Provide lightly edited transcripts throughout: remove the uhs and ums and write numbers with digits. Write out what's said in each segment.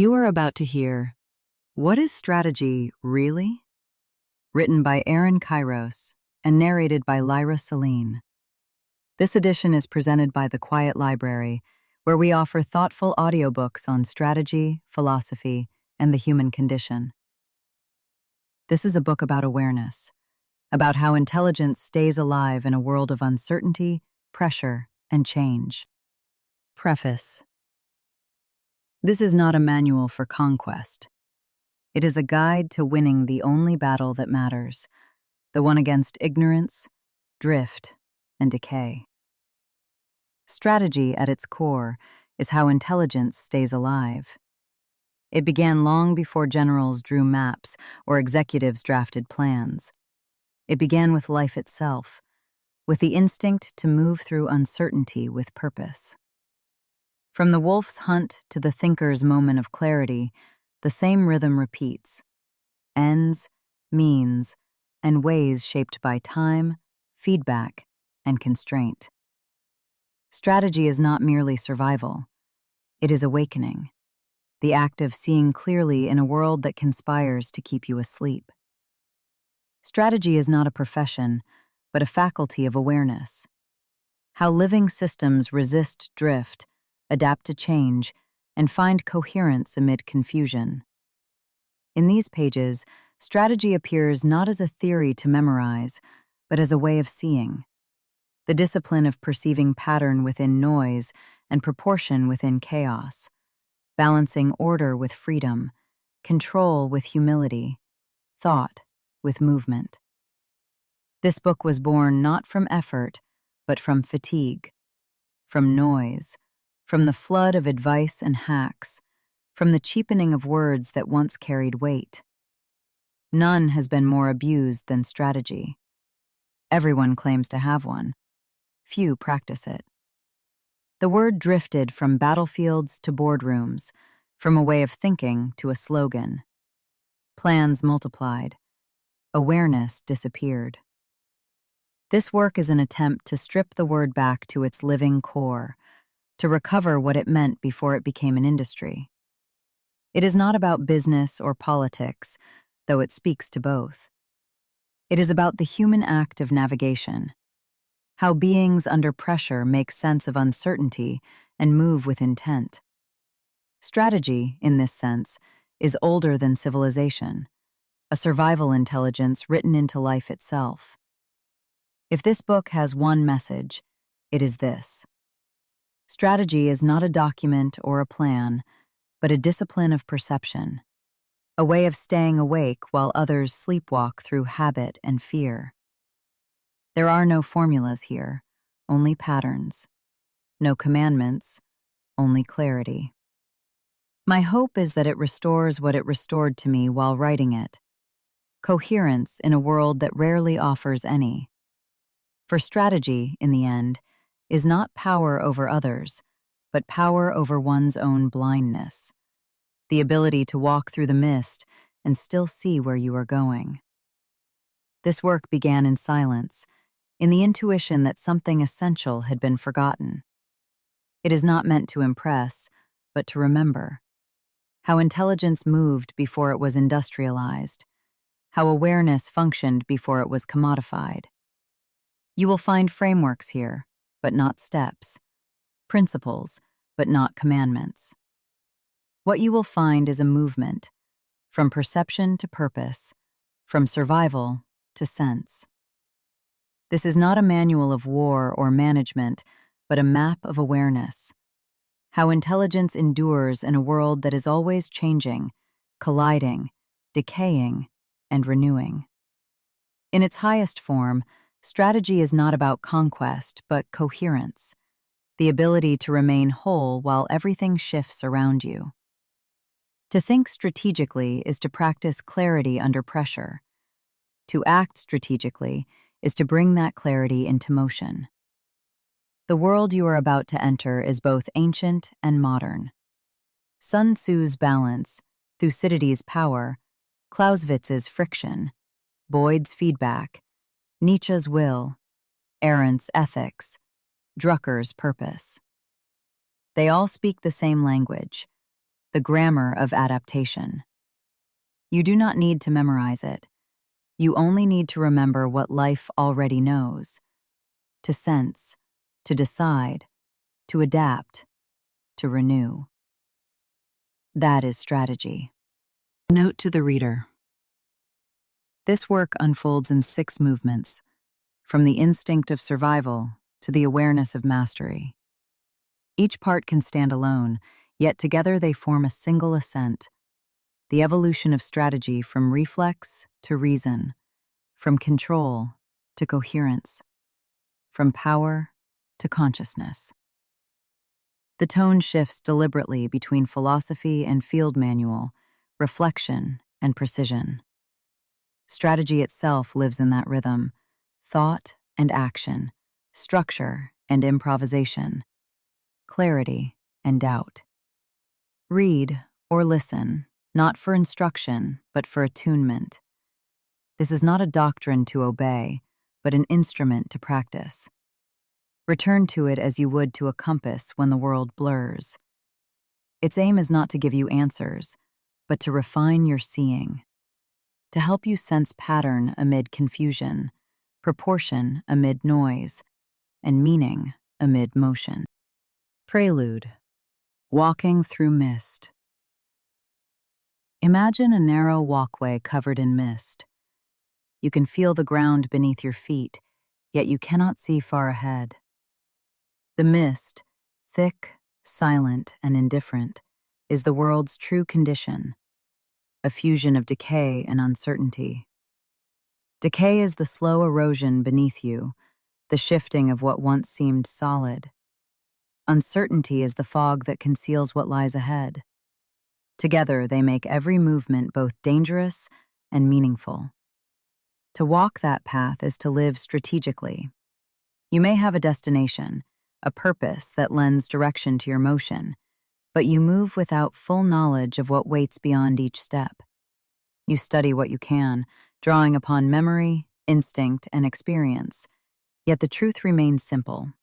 You are about to hear What is Strategy, Really? Written by Aren Kairos and narrated by Lyra Selene. This edition is presented by the Quiet Library, where we offer thoughtful audiobooks on strategy, philosophy, and the human condition. This is a book about awareness, about how intelligence stays alive in a world of uncertainty, pressure, and change. Preface. This is not a manual for conquest. It is a guide to winning the only battle that matters, the one against ignorance, drift, and decay. Strategy, at its core, is how intelligence stays alive. It began long before generals drew maps or executives drafted plans. It began with life itself, with the instinct to move through uncertainty with purpose. From the wolf's hunt to the thinker's moment of clarity, the same rhythm repeats: ends, means, and ways shaped by time, feedback, and constraint. Strategy is not merely survival. It is awakening, the act of seeing clearly in a world that conspires to keep you asleep. Strategy is not a profession, but a faculty of awareness. How living systems resist drift, adapt to change, and find coherence amid confusion. In these pages, strategy appears not as a theory to memorize, but as a way of seeing. The discipline of perceiving pattern within noise and proportion within chaos, balancing order with freedom, control with humility, thought with movement. This book was born not from effort, but from fatigue, from noise, from the flood of advice and hacks, from the cheapening of words that once carried weight. None has been more abused than strategy. Everyone claims to have one. Few practice it. The word drifted from battlefields to boardrooms, from a way of thinking to a slogan. Plans multiplied. Awareness disappeared. This work is an attempt to strip the word back to its living core, to recover what it meant before it became an industry. It is not about business or politics, though it speaks to both. It is about the human act of navigation, how beings under pressure make sense of uncertainty and move with intent. Strategy, in this sense, is older than civilization, a survival intelligence written into life itself. If this book has one message, it is this: strategy is not a document or a plan, but a discipline of perception, a way of staying awake while others sleepwalk through habit and fear. There are no formulas here, only patterns. No commandments, only clarity. My hope is that it restores what it restored to me while writing it: coherence in a world that rarely offers any. For strategy, in the end, is not power over others, but power over one's own blindness, the ability to walk through the mist and still see where you are going. This work began in silence, in the intuition that something essential had been forgotten. It is not meant to impress, but to remember. How intelligence moved before it was industrialized, how awareness functioned before it was commodified. You will find frameworks here, but not steps, principles, but not commandments. What you will find is a movement, from perception to purpose, from survival to sense. This is not a manual of war or management, but a map of awareness. How intelligence endures in a world that is always changing, colliding, decaying, and renewing. In its highest form, strategy is not about conquest, but coherence, the ability to remain whole while everything shifts around you. To think strategically is to practice clarity under pressure. To act strategically is to bring that clarity into motion. The world you are about to enter is both ancient and modern. Sun Tzu's balance, Thucydides' power, Clausewitz's friction, Boyd's feedback, Nietzsche's will, Arendt's ethics, Drucker's purpose. They all speak the same language: the grammar of adaptation. You do not need to memorize it. You only need to remember what life already knows: to sense, to decide, to adapt, to renew. That is strategy. Note to the reader. This work unfolds in 6 movements, from the instinct of survival to the awareness of mastery. Each part can stand alone, yet together they form a single ascent, the evolution of strategy from reflex to reason, from control to coherence, from power to consciousness. The tone shifts deliberately between philosophy and field manual, reflection and precision. Strategy itself lives in that rhythm: thought and action, structure and improvisation, clarity and doubt. Read or listen, not for instruction, but for attunement. This is not a doctrine to obey, but an instrument to practice. Return to it as you would to a compass when the world blurs. Its aim is not to give you answers, but to refine your seeing, to help you sense pattern amid confusion, proportion amid noise, and meaning amid motion. Prelude: Walking through mist. Imagine a narrow walkway covered in mist. You can feel the ground beneath your feet, yet you cannot see far ahead. The mist, thick, silent, and indifferent, is the world's true condition, a fusion of decay and uncertainty. Decay is the slow erosion beneath you, the shifting of what once seemed solid. Uncertainty is the fog that conceals what lies ahead. Together, they make every movement both dangerous and meaningful. To walk that path is to live strategically. You may have a destination, a purpose that lends direction to your motion, but you move without full knowledge of what waits beyond each step. You study what you can, drawing upon memory, instinct, and experience, yet the truth remains simple.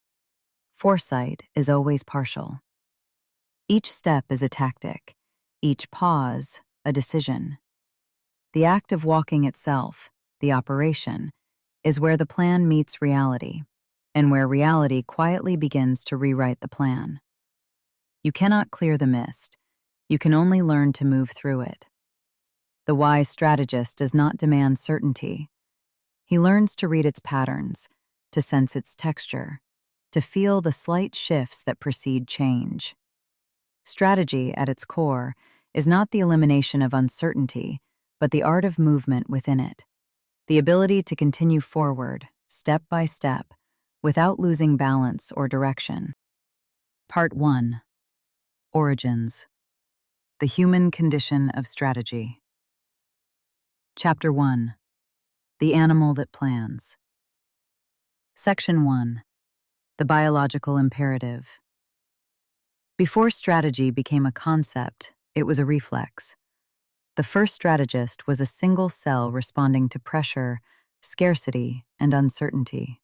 Foresight is always partial. Each step is a tactic, each pause a decision. The act of walking itself, the operation, is where the plan meets reality, and where reality quietly begins to rewrite the plan. You cannot clear the mist. You can only learn to move through it. The wise strategist does not demand certainty. He learns to read its patterns, to sense its texture, to feel the slight shifts that precede change. Strategy, at its core, is not the elimination of uncertainty, but the art of movement within it. The ability to continue forward, step by step, without losing balance or direction. Part 1. Origins. The Human Condition of Strategy. Chapter 1. The Animal That Plans. Section 1. The Biological Imperative. Before strategy became a concept, it was a reflex. The first strategist was a single cell responding to pressure, scarcity, and uncertainty.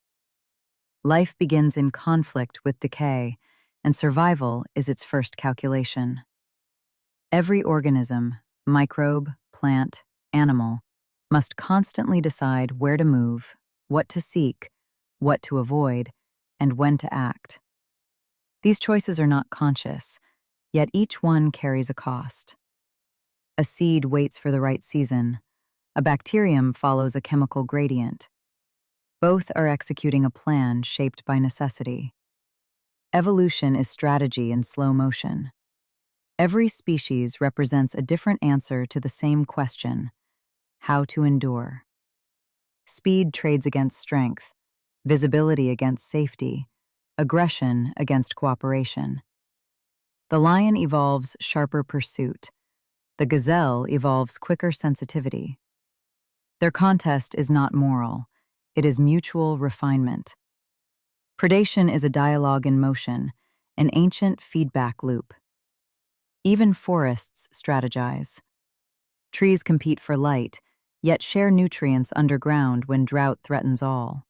Life begins in conflict with decay, and survival is its first calculation. Every organism, microbe, plant, animal, must constantly decide where to move, what to seek, what to avoid, and when to act. These choices are not conscious, yet each one carries a cost. A seed waits for the right season. A bacterium follows a chemical gradient. Both are executing a plan shaped by necessity. Evolution is strategy in slow motion. Every species represents a different answer to the same question: how to endure. Speed trades against strength, visibility against safety, aggression against cooperation. The lion evolves sharper pursuit. The gazelle evolves quicker sensitivity. Their contest is not moral. It is mutual refinement. Predation is a dialogue in motion, an ancient feedback loop. Even forests strategize. Trees compete for light, yet share nutrients underground when drought threatens all.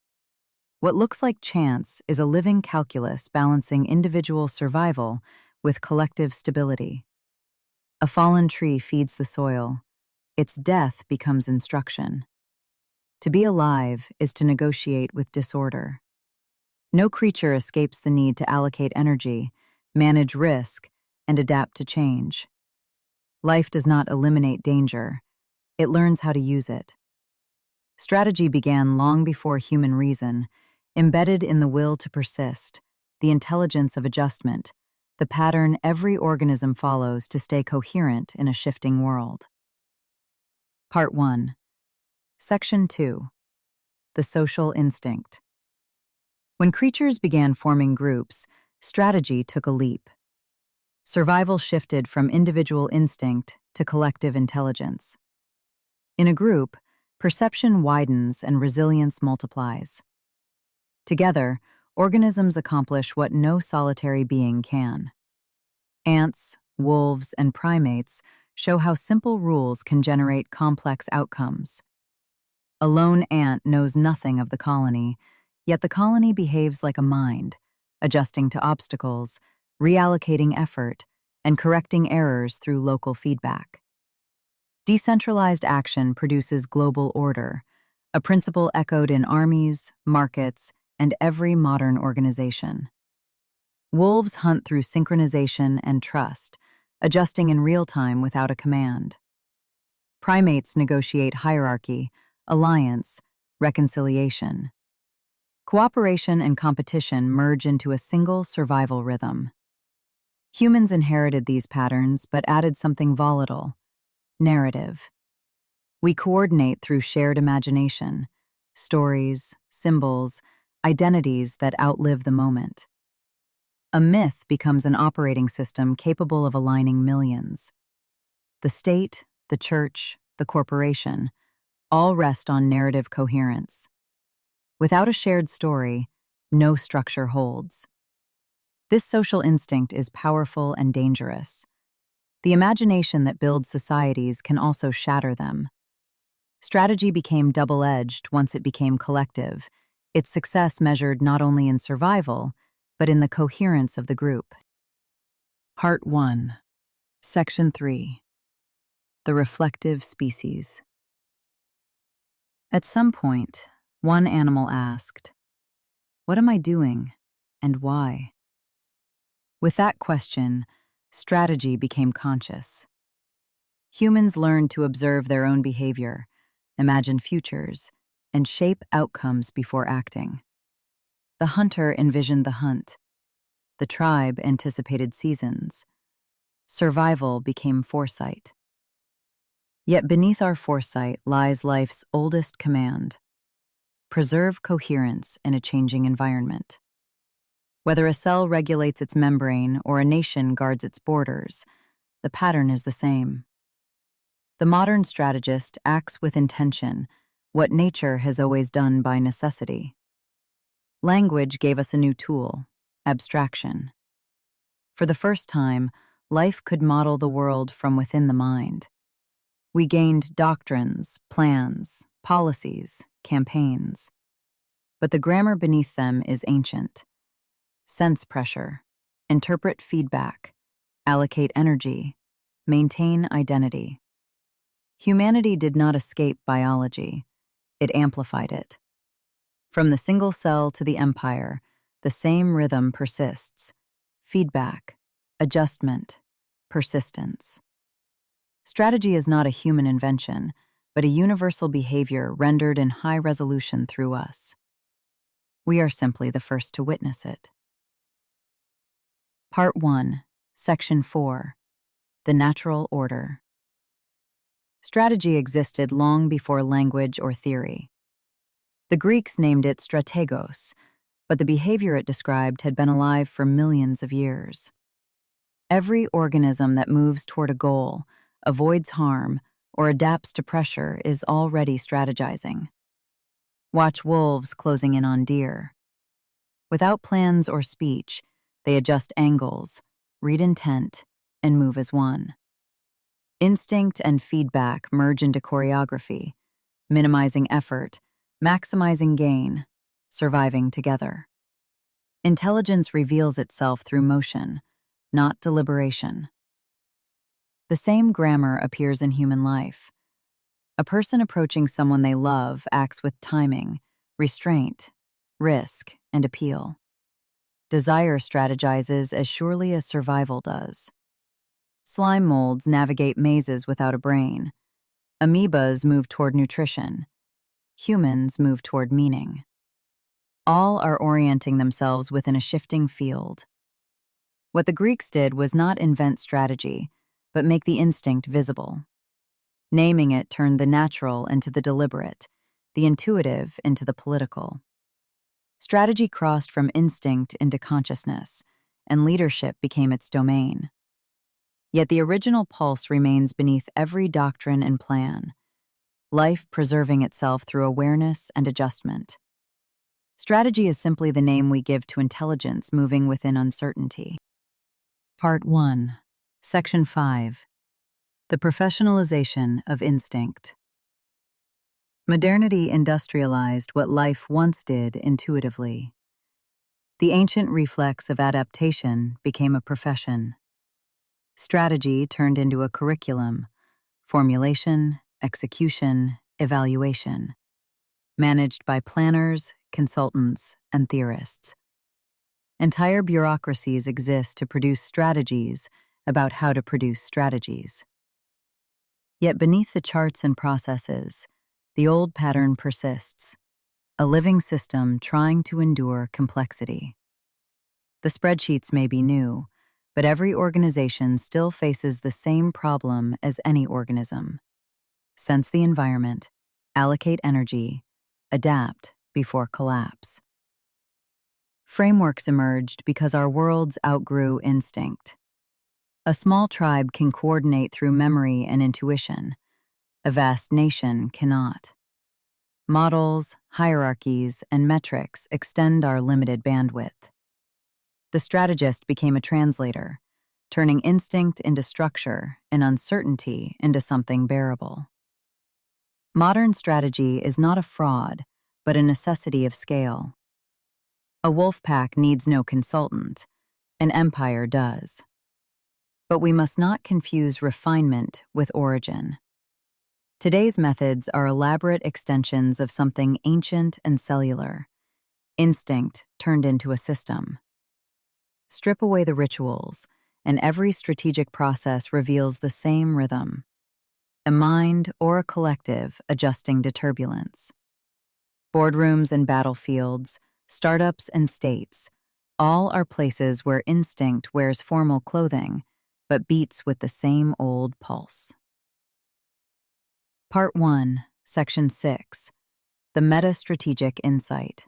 What looks like chance is a living calculus balancing individual survival with collective stability. A fallen tree feeds the soil. Its death becomes instruction. To be alive is to negotiate with disorder. No creature escapes the need to allocate energy, manage risk, and adapt to change. Life does not eliminate danger. It learns how to use it. Strategy began long before human reason, embedded in the will to persist, the intelligence of adjustment, the pattern every organism follows to stay coherent in a shifting world. Part 1. Section 2. The social instinct. When creatures began forming groups, strategy took a leap. Survival shifted from individual instinct to collective intelligence. In a group, perception widens and resilience multiplies. Together, organisms accomplish what no solitary being can. Ants, wolves, and primates show how simple rules can generate complex outcomes. A lone ant knows nothing of the colony, yet the colony behaves like a mind, adjusting to obstacles, reallocating effort, and correcting errors through local feedback. Decentralized action produces global order, a principle echoed in armies, markets, and every modern organization. Wolves hunt through synchronization and trust, adjusting in real time without a command. Primates negotiate hierarchy, alliance, reconciliation. Cooperation and competition merge into a single survival rhythm. Humans inherited these patterns but added something volatile: narrative. We coordinate through shared imagination, stories, symbols, identities that outlive the moment. A myth becomes an operating system capable of aligning millions. The state, the church, the corporation, all rest on narrative coherence. Without a shared story, no structure holds. This social instinct is powerful and dangerous. The imagination that builds societies can also shatter them. Strategy became double-edged once it became collective, its success measured not only in survival, but in the coherence of the group. Part 1. Section 3. The reflective species. At some point, one animal asked, "What am I doing, and why?" With that question, strategy became conscious. Humans learned to observe their own behavior, imagine futures, and shape outcomes before acting. The hunter envisioned the hunt. The tribe anticipated seasons. Survival became foresight. Yet beneath our foresight lies life's oldest command: preserve coherence in a changing environment. Whether a cell regulates its membrane or a nation guards its borders, the pattern is the same. The modern strategist acts with intention, what nature has always done by necessity. Language gave us a new tool: abstraction. For the first time, life could model the world from within the mind. We gained doctrines, plans, policies, campaigns. But the grammar beneath them is ancient. Sense pressure, interpret feedback, allocate energy, maintain identity. Humanity did not escape biology. It amplified it. From the single cell to the empire, the same rhythm persists: feedback, adjustment, persistence. Strategy is not a human invention, but a universal behavior rendered in high resolution through us. We are simply the first to witness it. Part 1, Section 4. The natural order. Strategy existed long before language or theory. The Greeks named it strategos, but the behavior it described had been alive for millions of years. Every organism that moves toward a goal, avoids harm, or adapts to pressure is already strategizing. Watch wolves closing in on deer. Without plans or speech, they adjust angles, read intent, and move as one. Instinct and feedback merge into choreography, minimizing effort, maximizing gain, surviving together. Intelligence reveals itself through motion, not deliberation. The same grammar appears in human life. A person approaching someone they love acts with timing, restraint, risk, and appeal. Desire strategizes as surely as survival does. Slime molds navigate mazes without a brain. Amoebas move toward nutrition. Humans move toward meaning. All are orienting themselves within a shifting field. What the Greeks did was not invent strategy, but make the instinct visible. Naming it turned the natural into the deliberate, the intuitive into the political. Strategy crossed from instinct into consciousness, and leadership became its domain. Yet the original pulse remains beneath every doctrine and plan, life preserving itself through awareness and adjustment. Strategy is simply the name we give to intelligence moving within uncertainty. Part 1, Section 5. The Professionalization of Instinct. Modernity industrialized what life once did intuitively. The ancient reflex of adaptation became a profession. Strategy turned into a curriculum, formulation, execution, evaluation, managed by planners, consultants, and theorists. Entire bureaucracies exist to produce strategies about how to produce strategies. Yet beneath the charts and processes, the old pattern persists, a living system trying to endure complexity. The spreadsheets may be new, but every organization still faces the same problem as any organism. Sense the environment, allocate energy, adapt before collapse. Frameworks emerged because our worlds outgrew instinct. A small tribe can coordinate through memory and intuition. A vast nation cannot. Models, hierarchies, and metrics extend our limited bandwidth. The strategist became a translator, turning instinct into structure and uncertainty into something bearable. Modern strategy is not a fraud, but a necessity of scale. A wolf pack needs no consultant, an empire does. But we must not confuse refinement with origin. Today's methods are elaborate extensions of something ancient and cellular, instinct turned into a system. Strip away the rituals, and every strategic process reveals the same rhythm, a mind or a collective adjusting to turbulence. Boardrooms and battlefields, startups and states, all are places where instinct wears formal clothing, but beats with the same old pulse. Part 1, Section 6. The Meta-Strategic Insight.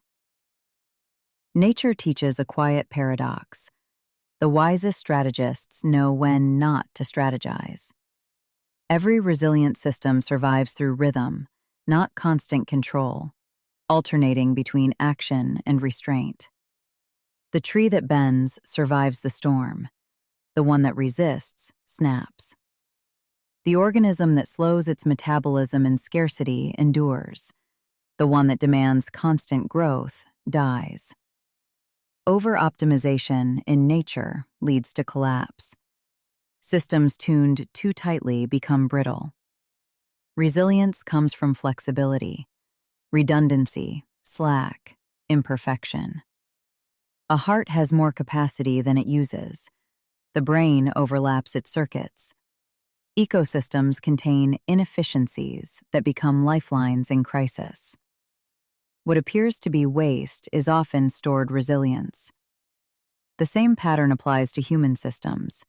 Nature teaches a quiet paradox. The wisest strategists know when not to strategize. Every resilient system survives through rhythm, not constant control, alternating between action and restraint. The tree that bends survives the storm. The one that resists snaps. The organism that slows its metabolism in scarcity endures. The one that demands constant growth dies. Over-optimization in nature leads to collapse. Systems tuned too tightly become brittle. Resilience comes from flexibility, redundancy, slack, imperfection. A heart has more capacity than it uses. The brain overlaps its circuits. Ecosystems contain inefficiencies that become lifelines in crisis. What appears to be waste is often stored resilience. The same pattern applies to human systems.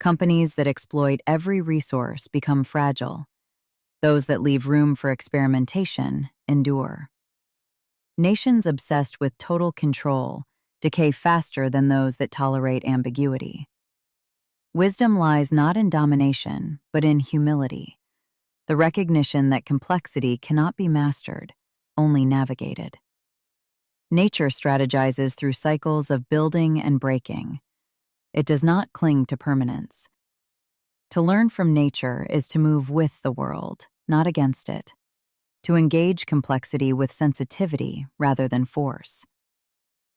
Companies that exploit every resource become fragile. Those that leave room for experimentation endure. Nations obsessed with total control decay faster than those that tolerate ambiguity. Wisdom lies not in domination, but in humility, the recognition that complexity cannot be mastered, only navigated. Nature strategizes through cycles of building and breaking. It does not cling to permanence. To learn from nature is to move with the world, not against it. To engage complexity with sensitivity rather than force.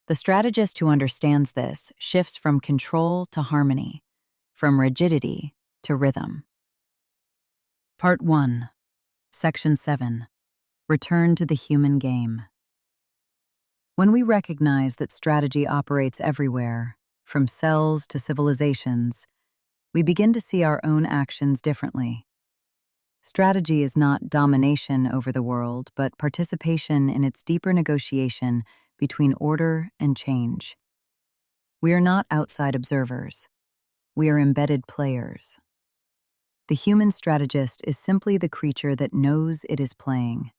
The strategist who understands this shifts from control to harmony, from rigidity to rhythm. Part 1, Section 7. Return to the human game. When we recognize that strategy operates everywhere, from cells to civilizations, we begin to see our own actions differently. Strategy is not domination over the world, but participation in its deeper negotiation between order and change. We are not outside observers. We are embedded players. The human strategist is simply the creature that knows it is playing.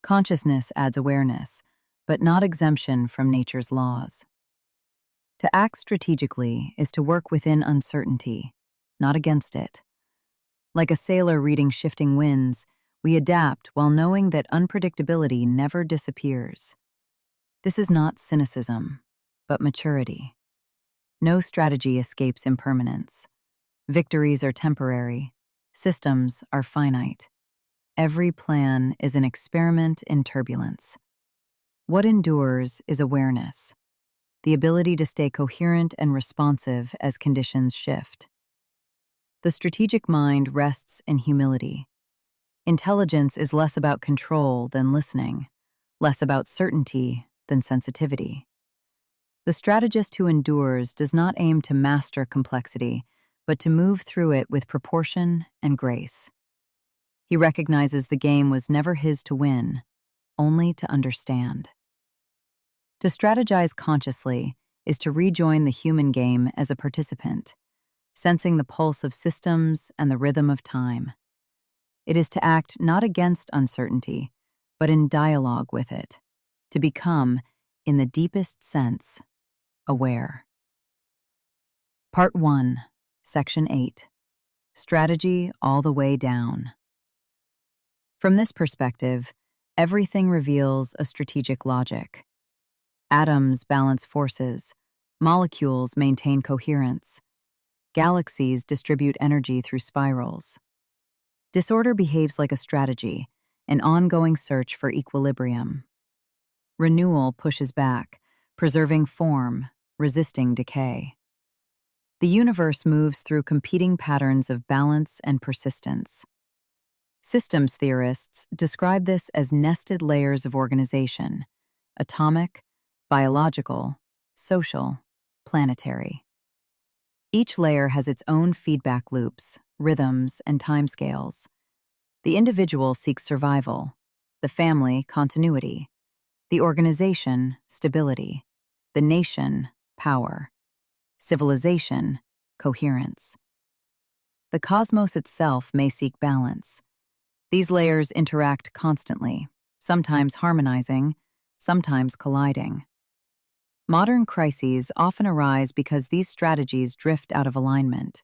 Consciousness adds awareness, but not exemption from nature's laws. To act strategically is to work within uncertainty, not against it. Like a sailor reading shifting winds, we adapt while knowing that unpredictability never disappears. This is not cynicism, but maturity. No strategy escapes impermanence. Victories are temporary. Systems are finite. Every plan is an experiment in turbulence. What endures is awareness, the ability to stay coherent and responsive as conditions shift. The strategic mind rests in humility. Intelligence is less about control than listening, less about certainty than sensitivity. The strategist who endures does not aim to master complexity, but to move through it with proportion and grace. He recognizes the game was never his to win, only to understand. To strategize consciously is to rejoin the human game as a participant, sensing the pulse of systems and the rhythm of time. It is to act not against uncertainty, but in dialogue with it, to become, in the deepest sense, aware. Part 1, Section 8. Strategy all the way down. From this perspective, everything reveals a strategic logic. Atoms balance forces, molecules maintain coherence, galaxies distribute energy through spirals. Disorder behaves like a strategy, an ongoing search for equilibrium. Renewal pushes back, preserving form, resisting decay. The universe moves through competing patterns of balance and persistence. Systems theorists describe this as nested layers of organization: atomic, biological, social, planetary. Each layer has its own feedback loops, rhythms, and timescales. The individual seeks survival, the family continuity, the organization stability, the nation power, civilization coherence. The cosmos itself may seek balance. These layers interact constantly, sometimes harmonizing, sometimes colliding. Modern crises often arise because these strategies drift out of alignment.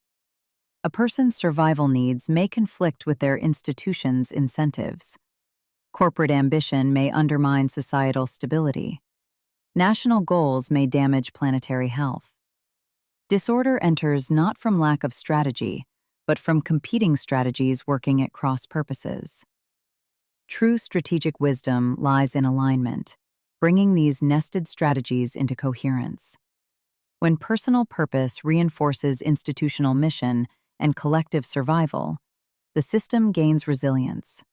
A person's survival needs may conflict with their institution's incentives. Corporate ambition may undermine societal stability. National goals may damage planetary health. Disorder enters not from lack of strategy, but from competing strategies working at cross purposes. True strategic wisdom lies in alignment, bringing these nested strategies into coherence. When personal purpose reinforces institutional mission and collective survival, the system gains resilience.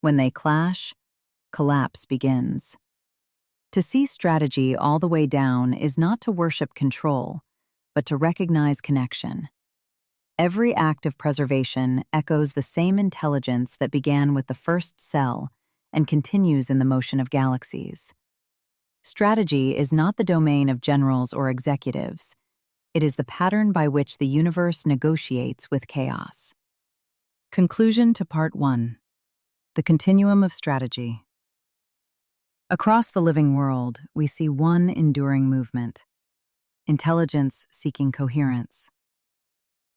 When they clash, collapse begins. To see strategy all the way down is not to worship control, but to recognize connection. Every act of preservation echoes the same intelligence that began with the first cell and continues in the motion of galaxies. Strategy is not the domain of generals or executives. It is the pattern by which the universe negotiates with chaos. Conclusion to Part 1. The Continuum of Strategy. Across the living world, we see one enduring movement: intelligence seeking coherence.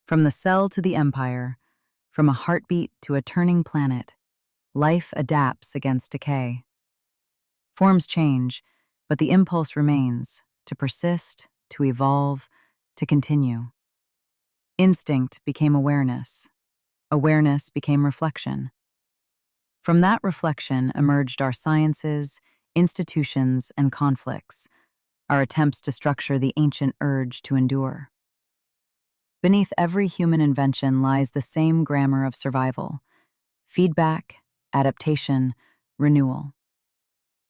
From the cell to the empire, from a heartbeat to a turning planet, life adapts against decay. Forms change, but the impulse remains: to persist, to evolve, to continue. Instinct became awareness. Awareness became reflection. From that reflection emerged our sciences, institutions, and conflicts, our attempts to structure the ancient urge to endure. Beneath every human invention lies the same grammar of survival: feedback, adaptation, renewal.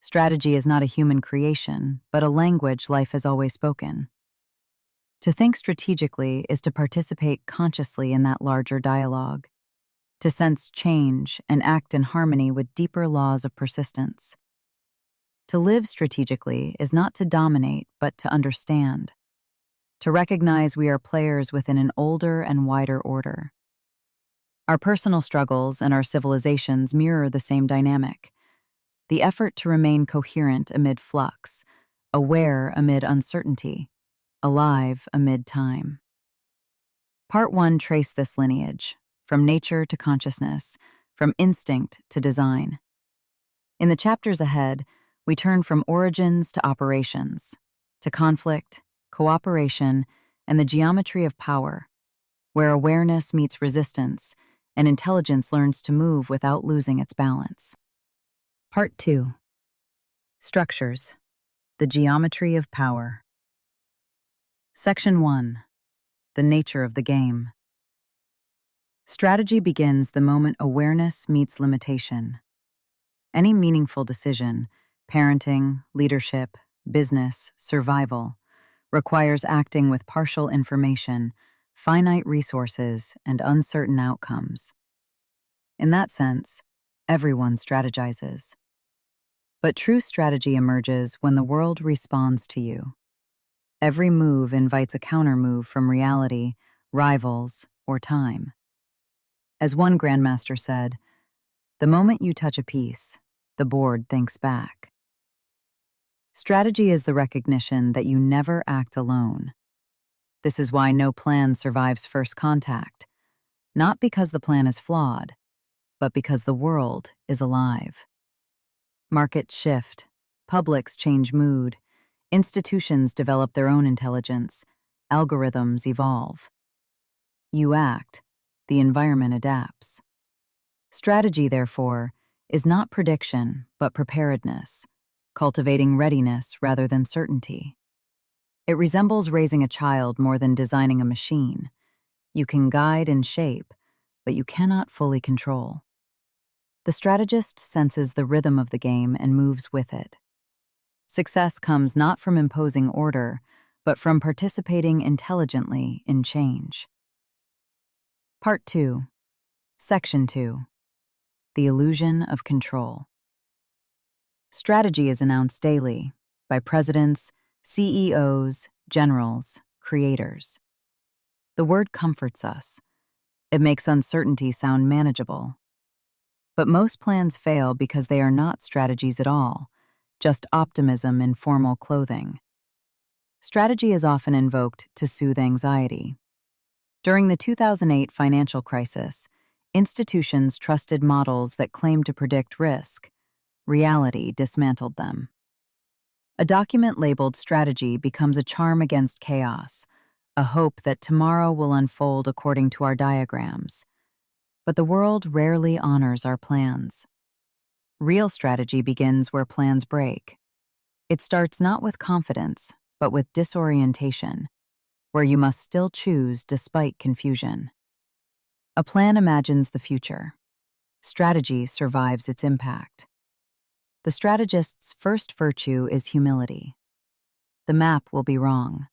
Strategy is not a human creation, but a language life has always spoken. To think strategically is to participate consciously in that larger dialogue, to sense change and act in harmony with deeper laws of persistence. To live strategically is not to dominate, but to understand, to recognize we are players within an older and wider order. Our personal struggles and our civilizations mirror the same dynamic: the effort to remain coherent amid flux, aware amid uncertainty, alive amid time. Part 1 traced this lineage, from nature to consciousness, from instinct to design. In the chapters ahead, we turn from origins to operations, to conflict, cooperation, and the geometry of power, where awareness meets resistance and intelligence learns to move without losing its balance. Part 2. Structures. The geometry of power. Section 1. The nature of the game. Strategy begins the moment awareness meets limitation. Any meaningful decision, parenting, leadership, business, survival, requires acting with partial information, finite resources, and uncertain outcomes. In that sense, everyone strategizes. But true strategy emerges when the world responds to you. Every move invites a countermove from reality, rivals, or time. As one grandmaster said, "The moment you touch a piece, the board thinks back." Strategy is the recognition that you never act alone. This is why no plan survives first contact, not because the plan is flawed, but because the world is alive. Markets shift, publics change mood, institutions develop their own intelligence, algorithms evolve. You act, the environment adapts. Strategy, therefore, is not prediction, but preparedness, cultivating readiness rather than certainty. It resembles raising a child more than designing a machine. You can guide and shape, but you cannot fully control. The strategist senses the rhythm of the game and moves with it. Success comes not from imposing order, but from participating intelligently in change. Part 2. Section 2. The illusion of control. Strategy is announced daily by presidents, CEOs, generals, creators. The word comforts us. It makes uncertainty sound manageable. But most plans fail because they are not strategies at all, just optimism in formal clothing. Strategy is often invoked to soothe anxiety. During the 2008 financial crisis, institutions trusted models that claimed to predict risk. Reality dismantled them. A document labeled strategy becomes a charm against chaos, a hope that tomorrow will unfold according to our diagrams. But the world rarely honors our plans. Real strategy begins where plans break. It starts not with confidence, but with disorientation, where you must still choose despite confusion. A plan imagines the future. Strategy survives its impact. The strategist's first virtue is humility. The map will be wrong.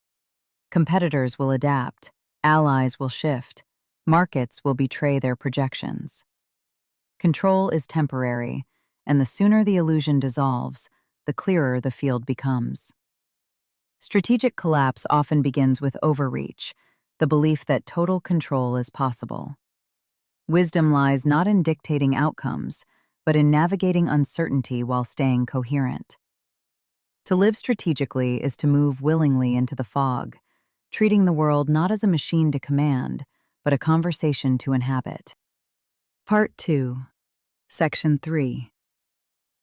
Competitors will adapt, allies will shift, markets will betray their projections. Control is temporary, and the sooner the illusion dissolves, the clearer the field becomes. Strategic collapse often begins with overreach, the belief that total control is possible. Wisdom lies not in dictating outcomes, but in navigating uncertainty while staying coherent. To live strategically is to move willingly into the fog, treating the world not as a machine to command, but a conversation to inhabit. Part 2. Section 3.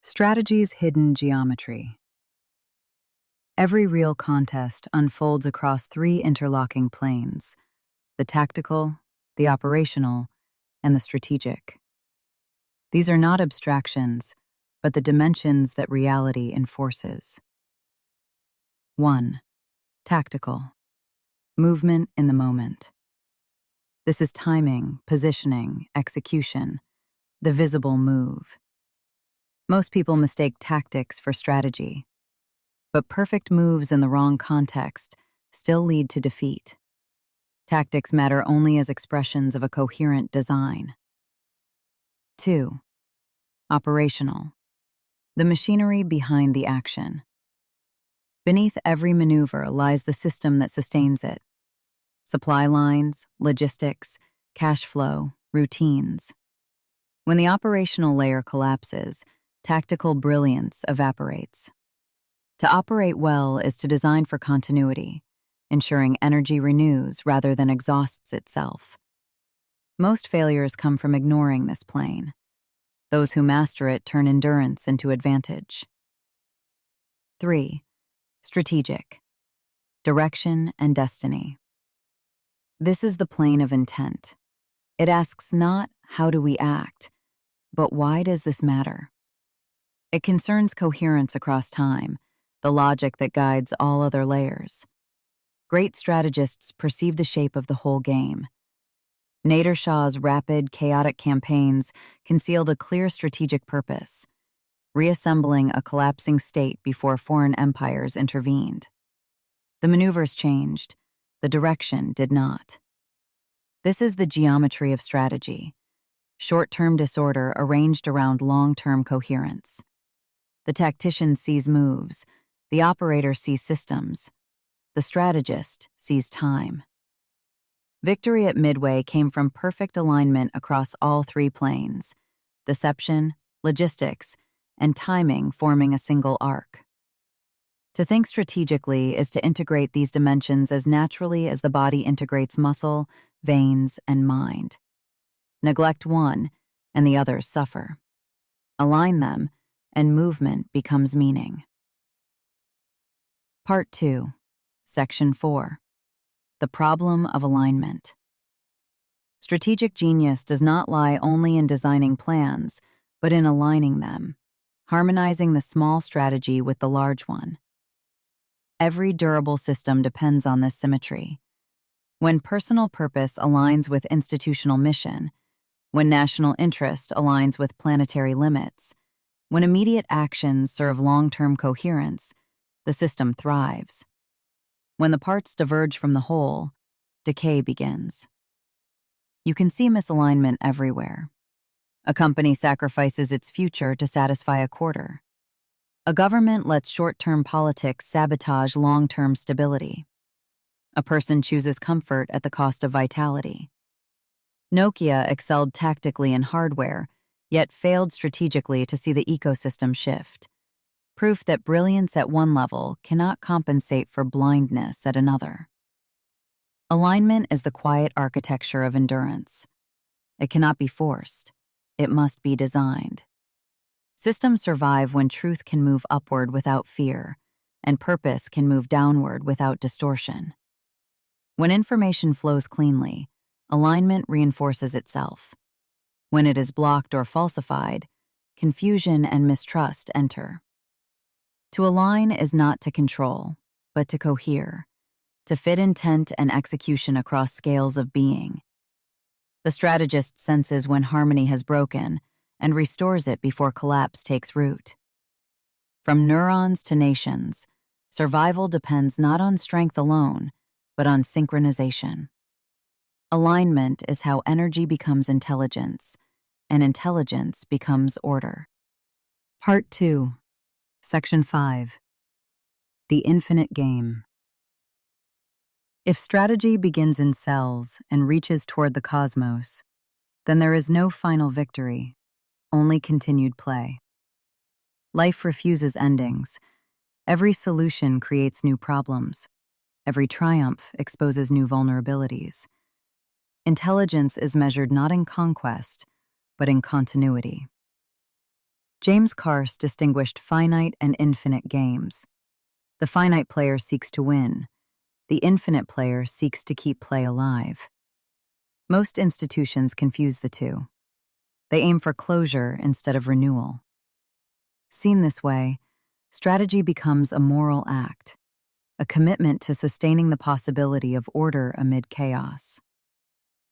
Strategy's hidden geometry. Every real contest unfolds across 3 interlocking planes: the tactical, the operational, and the strategic. These are not abstractions, but the dimensions that reality enforces. 1. Tactical. Movement in the moment. This is timing, positioning, execution, the visible move. Most people mistake tactics for strategy, but perfect moves in the wrong context still lead to defeat. Tactics matter only as expressions of a coherent design. 2. Operational. The machinery behind the action. Beneath every maneuver lies the system that sustains it. Supply lines, logistics, cash flow, routines. When the operational layer collapses, tactical brilliance evaporates. To operate well is to design for continuity, ensuring energy renews rather than exhausts itself. Most failures come from ignoring this plane. Those who master it turn endurance into advantage. 3. Strategic. Direction and destiny. This is the plane of intent. It asks not, how do we act, but why does this matter? It concerns coherence across time, the logic that guides all other layers. Great strategists perceive the shape of the whole game. Nader Shah's rapid, chaotic campaigns concealed a clear strategic purpose, reassembling a collapsing state before foreign empires intervened. The maneuvers changed, the direction did not. This is the geometry of strategy, short-term disorder arranged around long-term coherence. The tactician sees moves, the operator sees systems, the strategist sees time. Victory at Midway came from perfect alignment across all three planes: deception, logistics, and timing forming a single arc. To think strategically is to integrate these dimensions as naturally as the body integrates muscle, veins, and mind. Neglect one, and the others suffer. Align them, and movement becomes meaning. Part 2, Section 4. The problem of alignment. Strategic genius does not lie only in designing plans, but in aligning them, harmonizing the small strategy with the large one. Every durable system depends on this symmetry. When personal purpose aligns with institutional mission, when national interest aligns with planetary limits, when immediate actions serve long-term coherence, the system thrives. When the parts diverge from the whole, decay begins. You can see misalignment everywhere. A company sacrifices its future to satisfy a quarter. A government lets short-term politics sabotage long-term stability. A person chooses comfort at the cost of vitality. Nokia excelled tactically in hardware, yet failed strategically to see the ecosystem shift. Proof that brilliance at one level cannot compensate for blindness at another. Alignment is the quiet architecture of endurance. It cannot be forced. It must be designed. Systems survive when truth can move upward without fear, and purpose can move downward without distortion. When information flows cleanly, alignment reinforces itself. When it is blocked or falsified, confusion and mistrust enter. To align is not to control, but to cohere, to fit intent and execution across scales of being. The strategist senses when harmony has broken and restores it before collapse takes root. From neurons to nations, survival depends not on strength alone, but on synchronization. Alignment is how energy becomes intelligence, and intelligence becomes order. Part 2, Section 5. The Infinite Game. If strategy begins in cells and reaches toward the cosmos, then there is no final victory, only continued play. Life refuses endings. Every solution creates new problems. Every triumph exposes new vulnerabilities. Intelligence is measured not in conquest, but in continuity. James Carse distinguished finite and infinite games. The finite player seeks to win. The infinite player seeks to keep play alive. Most institutions confuse the two. They aim for closure instead of renewal. Seen this way, strategy becomes a moral act, a commitment to sustaining the possibility of order amid chaos.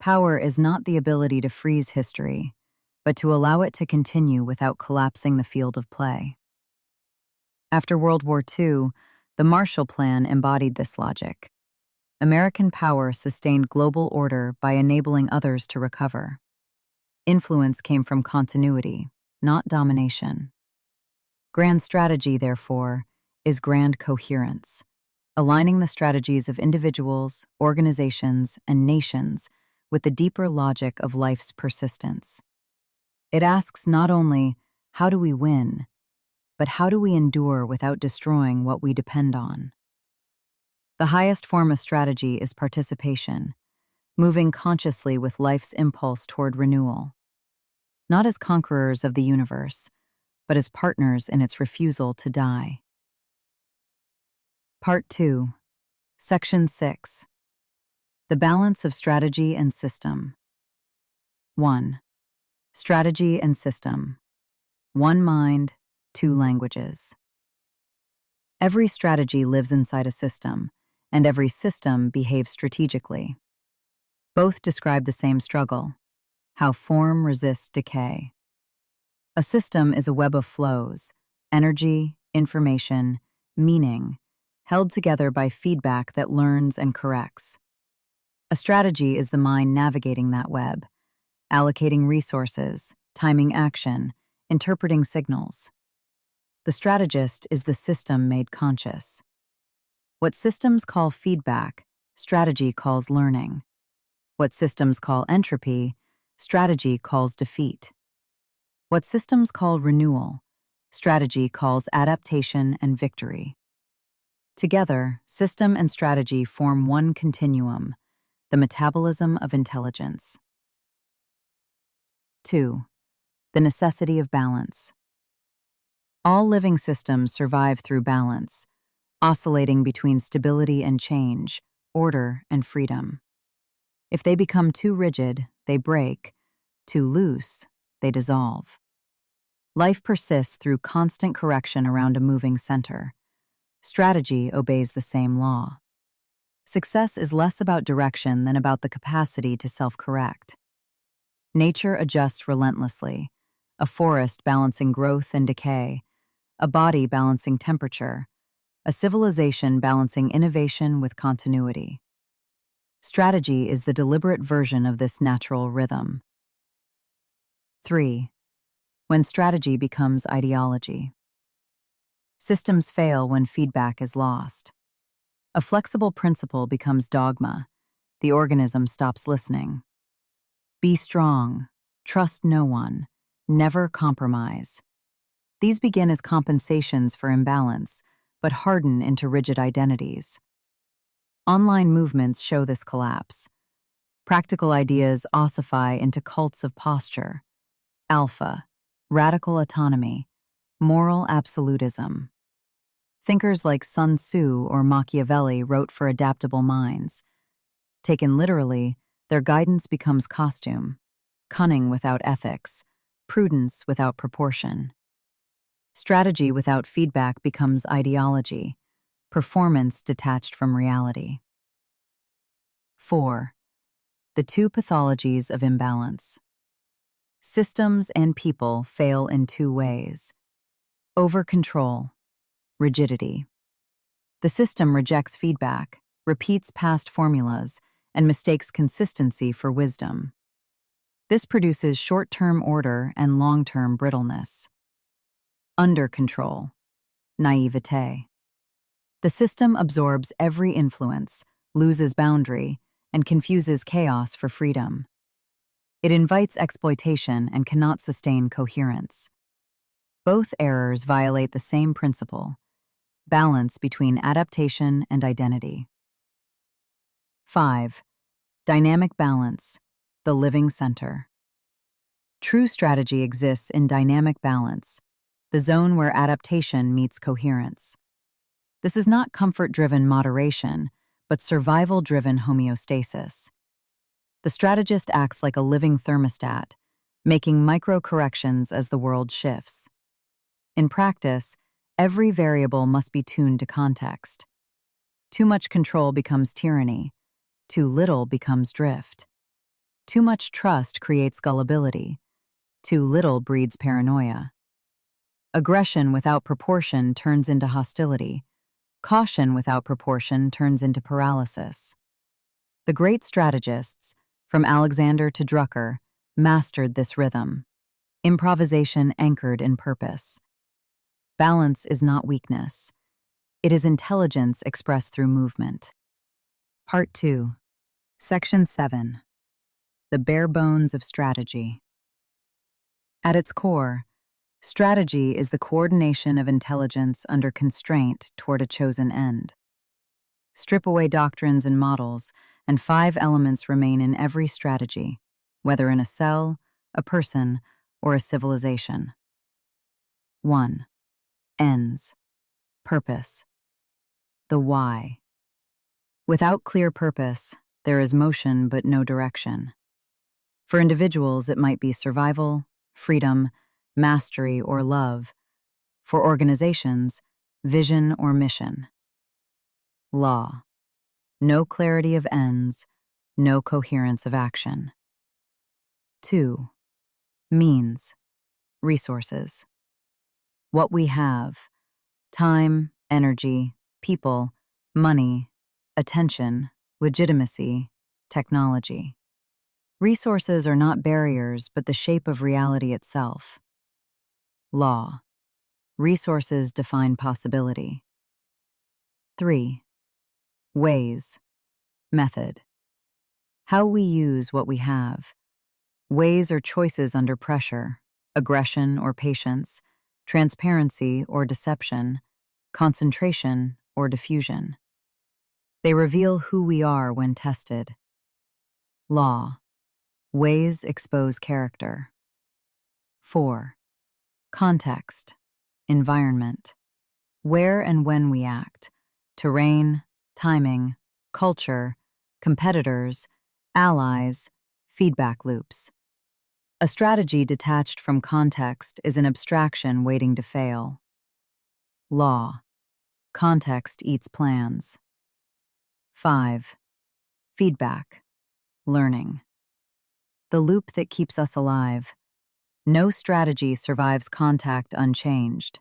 Power is not the ability to freeze history, but to allow it to continue without collapsing the field of play. After World War II, the Marshall Plan embodied this logic. American power sustained global order by enabling others to recover. Influence came from continuity, not domination. Grand strategy, therefore, is grand coherence, aligning the strategies of individuals, organizations, and nations with the deeper logic of life's persistence. It asks not only, how do we win, but how do we endure without destroying what we depend on? The highest form of strategy is participation, moving consciously with life's impulse toward renewal. Not as conquerors of the universe, but as partners in its refusal to die. Part 2, Section 6. The Balance of Strategy and System. 1. Strategy and System. One mind, two languages. Every strategy lives inside a system, and every system behaves strategically. Both describe the same struggle: how form resists decay. A system is a web of flows, energy, information, meaning, held together by feedback that learns and corrects. A strategy is the mind navigating that web, allocating resources, timing action, interpreting signals. The strategist is the system made conscious. What systems call feedback, strategy calls learning. What systems call entropy, strategy calls defeat. What systems call renewal, strategy calls adaptation and victory. Together, system and strategy form one continuum, the metabolism of intelligence. 2. The necessity of balance. All living systems survive through balance, oscillating between stability and change, order and freedom. If they become too rigid, they break; too loose, they dissolve. Life persists through constant correction around a moving center. Strategy obeys the same law. Success is less about direction than about the capacity to self-correct. Nature adjusts relentlessly, a forest balancing growth and decay, a body balancing temperature, a civilization balancing innovation with continuity. Strategy is the deliberate version of this natural rhythm. 3. When strategy becomes ideology. Systems fail when feedback is lost. A flexible principle becomes dogma. The organism stops listening. Be strong, trust no one, never compromise. These begin as compensations for imbalance, but harden into rigid identities. Online movements show this collapse. Practical ideas ossify into cults of posture: alpha, radical autonomy, moral absolutism. Thinkers like Sun Tzu or Machiavelli wrote for adaptable minds. Taken literally, their guidance becomes costume: cunning without ethics, prudence without proportion. Strategy without feedback becomes ideology, performance detached from reality. 4. The two pathologies of imbalance. Systems and people fail in two ways: over-control, rigidity. The system rejects feedback, repeats past formulas, and mistakes consistency for wisdom. This produces short-term order and long-term brittleness. Under-control, naivete. The system absorbs every influence, loses boundary, and confuses chaos for freedom. It invites exploitation and cannot sustain coherence. Both errors violate the same principle: balance between adaptation and identity. 5. Dynamic balance, the living center. True strategy exists in dynamic balance, the zone where adaptation meets coherence. This is not comfort-driven moderation, but survival-driven homeostasis. The strategist acts like a living thermostat, making micro-corrections as the world shifts. In practice, every variable must be tuned to context. Too much control becomes tyranny. Too little becomes drift. Too much trust creates gullibility. Too little breeds paranoia. Aggression without proportion turns into hostility. Caution without proportion turns into paralysis. The great strategists, from Alexander to Drucker, mastered this rhythm. Improvisation anchored in purpose. Balance is not weakness. It is intelligence expressed through movement. Part 2. Section 7. The bare bones of strategy. At its core, strategy is the coordination of intelligence under constraint toward a chosen end. Strip away doctrines and models, and 5 elements remain in every strategy, whether in a cell, a person, or a civilization. 1. Ends. Purpose. The why. Without clear purpose, there is motion but no direction. For individuals, it might be survival, freedom, mastery, or love. For organizations, vision or mission. Law. No clarity of ends, no coherence of action. 2. Means. Resources. What we have: time, energy, people, money, attention, legitimacy, technology. Resources are not barriers, but the shape of reality itself. Law. Resources define possibility. 3. Ways. Method. How we use what we have. Ways are choices under pressure, aggression or patience, transparency or deception, concentration or diffusion. They reveal who we are when tested. Law. Ways expose character. 4. Context. Environment. Where and when we act. Terrain, timing, culture, competitors, allies, feedback loops. A strategy detached from context is an abstraction waiting to fail. Law. Context eats plans. 5. Feedback. Learning. The loop that keeps us alive. No strategy survives contact unchanged.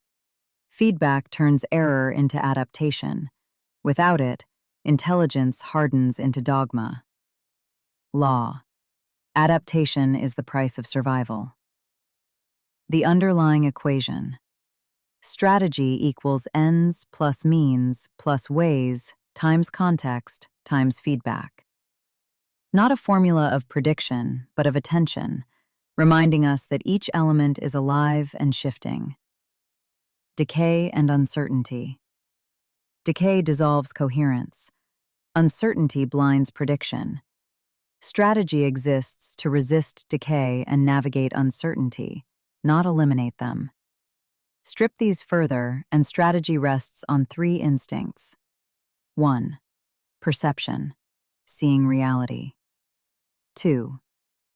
Feedback turns error into adaptation. Without it, intelligence hardens into dogma. Law. Adaptation is the price of survival. The underlying equation. Strategy equals ends plus means plus ways times context times feedback. Not a formula of prediction, but of attention, reminding us that each element is alive and shifting. Decay and uncertainty. Decay dissolves coherence. Uncertainty blinds prediction. Strategy exists to resist decay and navigate uncertainty, not eliminate them. Strip these further, and strategy rests on 3 instincts. 1. Perception, seeing reality. 2.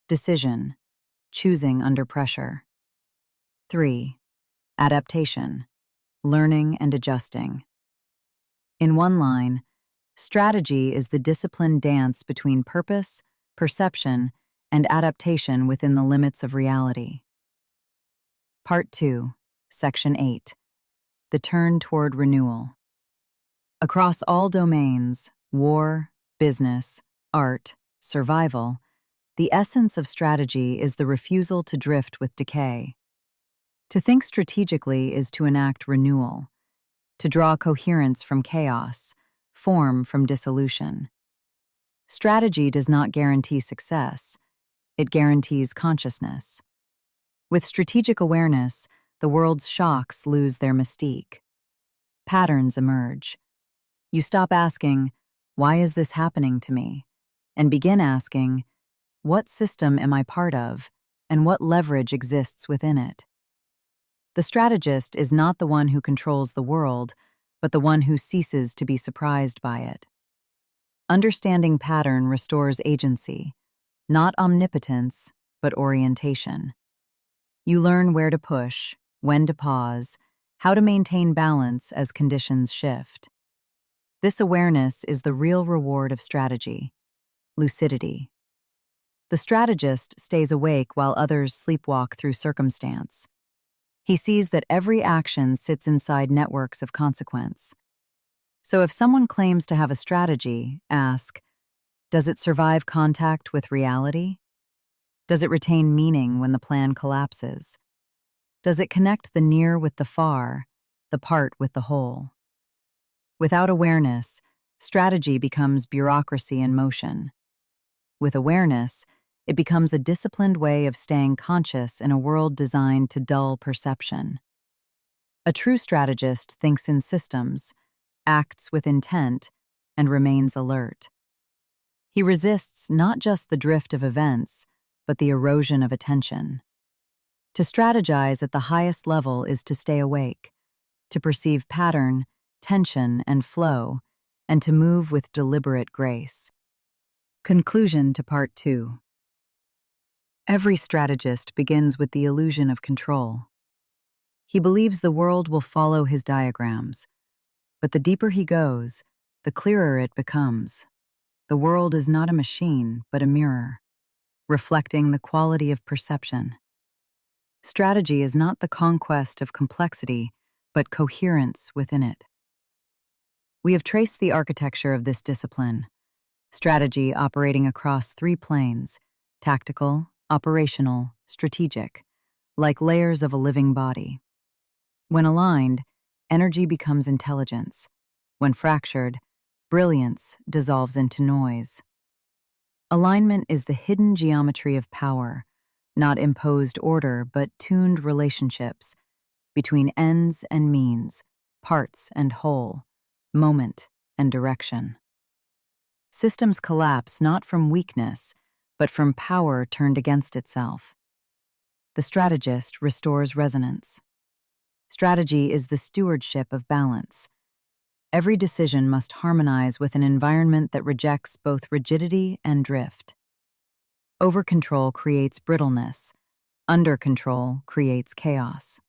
Decision, choosing under pressure. 3. Adaptation, learning and adjusting. In one line, strategy is the disciplined dance between purpose, perception, and adaptation within the limits of reality. Part 2, Section 8. The turn toward renewal. Across all domains, war, business, art, survival, the essence of strategy is the refusal to drift with decay. To think strategically is to enact renewal, to draw coherence from chaos, form from dissolution. Strategy does not guarantee success, it guarantees consciousness. With strategic awareness, the world's shocks lose their mystique. Patterns emerge. You stop asking, "Why is this happening to me?" and begin asking, "What system am I part of, and what leverage exists within it?" The strategist is not the one who controls the world, but the one who ceases to be surprised by it. Understanding pattern restores agency, not omnipotence, but orientation. You learn where to push, when to pause, how to maintain balance as conditions shift. This awareness is the real reward of strategy: lucidity. The strategist stays awake while others sleepwalk through circumstance. He sees that every action sits inside networks of consequence. So if someone claims to have a strategy, ask, does it survive contact with reality? Does it retain meaning when the plan collapses? Does it connect the near with the far, the part with the whole? Without awareness, strategy becomes bureaucracy in motion. With awareness, it becomes a disciplined way of staying conscious in a world designed to dull perception. A true strategist thinks in systems, acts with intent, and remains alert. He resists not just the drift of events, but the erosion of attention. To strategize at the highest level is to stay awake, to perceive pattern, tension, and flow, and to move with deliberate grace. Conclusion to Part 2. Every strategist begins with the illusion of control. He believes the world will follow his diagrams, but the deeper he goes, the clearer it becomes. The world is not a machine, but a mirror, reflecting the quality of perception. Strategy is not the conquest of complexity, but coherence within it. We have traced the architecture of this discipline, strategy operating across 3 planes: tactical, operational, strategic, like layers of a living body. When aligned, energy becomes intelligence. When fractured, brilliance dissolves into noise. Alignment is the hidden geometry of power, not imposed order but tuned relationships between ends and means, parts and whole, moment and direction. Systems collapse not from weakness, but from power turned against itself. The strategist restores resonance. Strategy is the stewardship of balance. Every decision must harmonize with an environment that rejects both rigidity and drift. Over-control creates brittleness. Under-control creates chaos.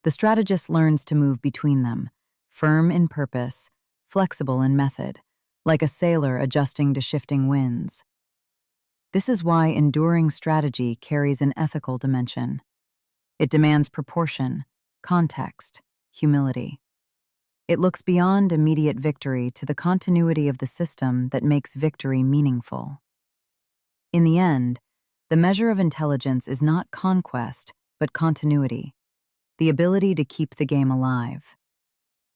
The strategist learns to move between them, firm in purpose, flexible in method, like a sailor adjusting to shifting winds. This is why enduring strategy carries an ethical dimension. It demands proportion, context, humility. It looks beyond immediate victory to the continuity of the system that makes victory meaningful. In the end, the measure of intelligence is not conquest, but continuity, the ability to keep the game alive.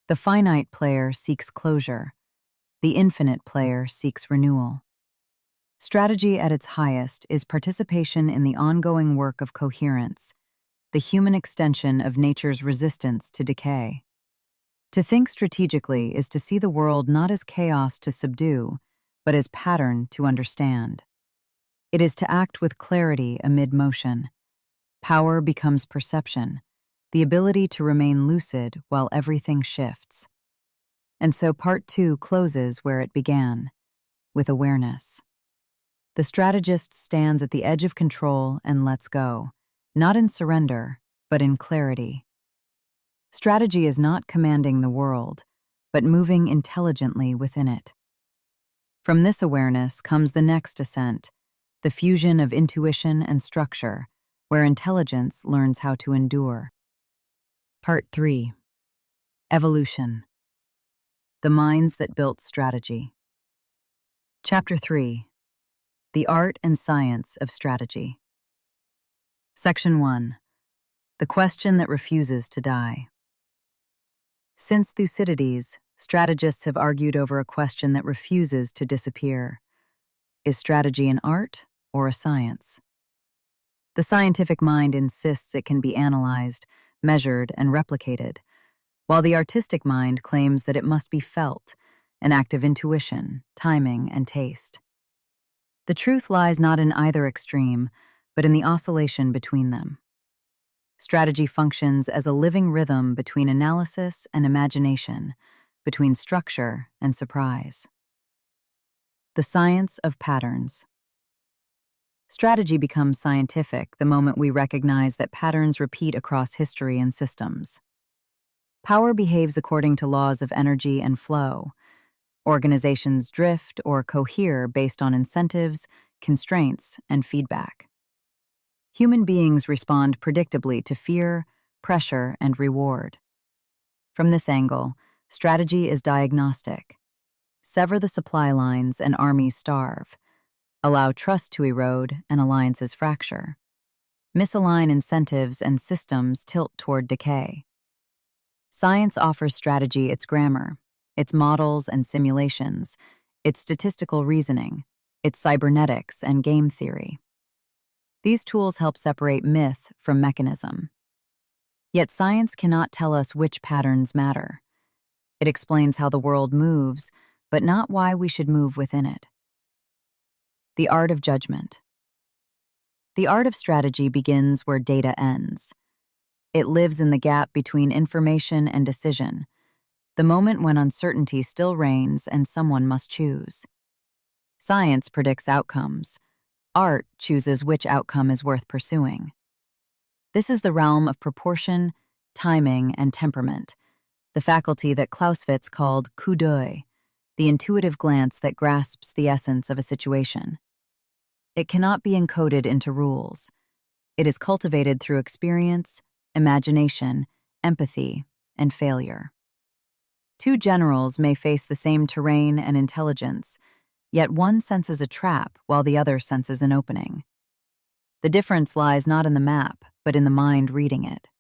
The finite player seeks closure. The infinite player seeks renewal. Strategy at its highest is participation in the ongoing work of coherence, the human extension of nature's resistance to decay. To think strategically is to see the world not as chaos to subdue, but as pattern to understand. It is to act with clarity amid motion. Power becomes perception, the ability to remain lucid while everything shifts. And so Part 2 closes where it began, with awareness. The strategist stands at the edge of control and lets go, not in surrender, but in clarity. Strategy is not commanding the world, but moving intelligently within it. From this awareness comes the next ascent, the fusion of intuition and structure, where intelligence learns how to endure. Part 3. Evolution. The Minds That Built Strategy. Chapter 3. The Art and Science of Strategy. Section 1. The Question That Refuses to Die. Since Thucydides, strategists have argued over a question that refuses to disappear. Is strategy an art or a science? The scientific mind insists it can be analyzed, measured, and replicated, while the artistic mind claims that it must be felt, an act of intuition, timing, and taste. The truth lies not in either extreme, but in the oscillation between them. Strategy functions as a living rhythm between analysis and imagination, between structure and surprise. The science of patterns. Strategy becomes scientific the moment we recognize that patterns repeat across history and systems. Power behaves according to laws of energy and flow. Organizations drift or cohere based on incentives, constraints, and feedback. Human beings respond predictably to fear, pressure, and reward. From this angle, strategy is diagnostic. Sever the supply lines and armies starve. Allow trust to erode and alliances fracture. Misalign incentives and systems tilt toward decay. Science offers strategy its grammar, its models and simulations, its statistical reasoning, its cybernetics and game theory. These tools help separate myth from mechanism. Yet science cannot tell us which patterns matter. It explains how the world moves, but not why we should move within it. The art of judgment. The art of strategy begins where data ends. It lives in the gap between information and decision, the moment when uncertainty still reigns and someone must choose. Science predicts outcomes. Art chooses which outcome is worth pursuing. This is the realm of proportion, timing, and temperament, the faculty that Clausewitz called coup d'œil, the intuitive glance that grasps the essence of a situation. It cannot be encoded into rules. It is cultivated through experience, imagination, empathy, and failure. Two generals may face the same terrain and intelligence, yet one senses a trap while the other senses an opening. The difference lies not in the map, but in the mind reading it.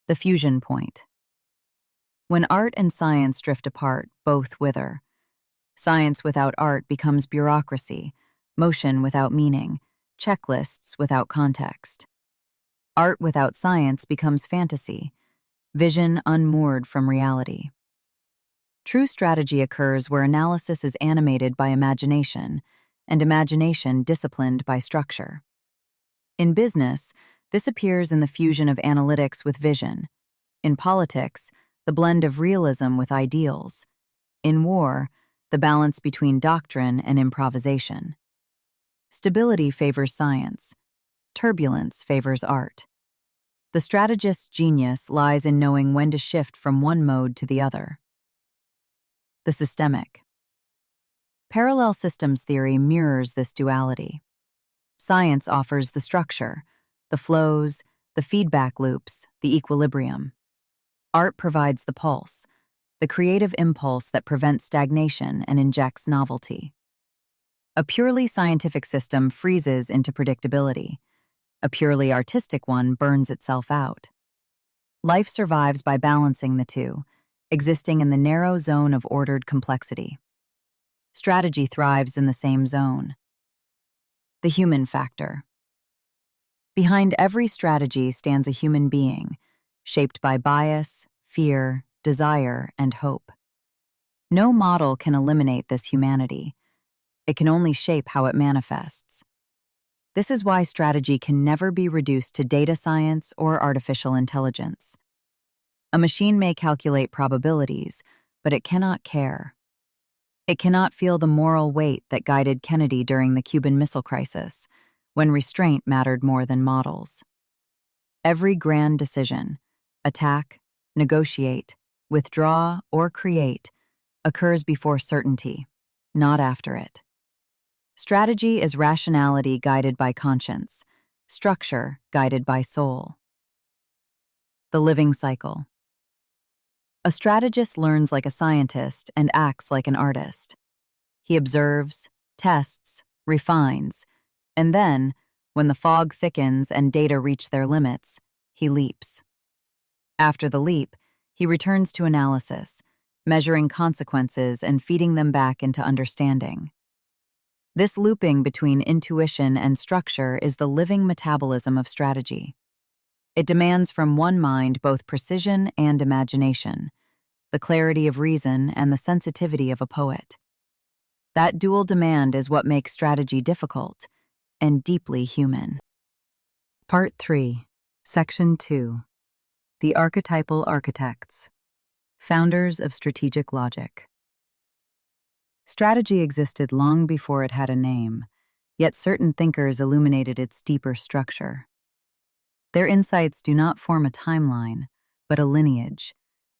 The fusion point. When art and science drift apart, both wither. Science without art becomes bureaucracy, motion without meaning, checklists without context. Art without science becomes fantasy, vision unmoored from reality. True strategy occurs where analysis is animated by imagination, and imagination disciplined by structure. In business, this appears in the fusion of analytics with vision. In politics, the blend of realism with ideals. In war, the balance between doctrine and improvisation. Stability favors science. Turbulence favors art. The strategist's genius lies in knowing when to shift from one mode to the other. The systemic. Parallel systems theory mirrors this duality. Science offers the structure, the flows, the feedback loops, the equilibrium. Art provides the pulse, the creative impulse that prevents stagnation and injects novelty. A purely scientific system freezes into predictability. A purely artistic one burns itself out. Life survives by balancing the two, existing in the narrow zone of ordered complexity. Strategy thrives in the same zone. The human factor. Behind every strategy stands a human being, shaped by bias, fear, desire, and hope. No model can eliminate this humanity. It can only shape how it manifests. This is why strategy can never be reduced to data science or artificial intelligence. A machine may calculate probabilities, but it cannot care. It cannot feel the moral weight that guided Kennedy during the Cuban Missile Crisis, when restraint mattered more than models. Every grand decision, attack, negotiate, withdraw, or create, occurs before certainty, not after it. Strategy is rationality guided by conscience, structure guided by soul. The living cycle. A strategist learns like a scientist and acts like an artist. He observes, tests, refines, and then, when the fog thickens and data reach their limits, he leaps. After the leap, he returns to analysis, measuring consequences and feeding them back into understanding. This looping between intuition and structure is the living metabolism of strategy. It demands from one mind both precision and imagination, the clarity of reason and the sensitivity of a poet. That dual demand is what makes strategy difficult and deeply human. Part 3, Section 2. The Archetypal Architects. Founders of Strategic Logic. Strategy existed long before it had a name, yet certain thinkers illuminated its deeper structure. Their insights do not form a timeline, but a lineage,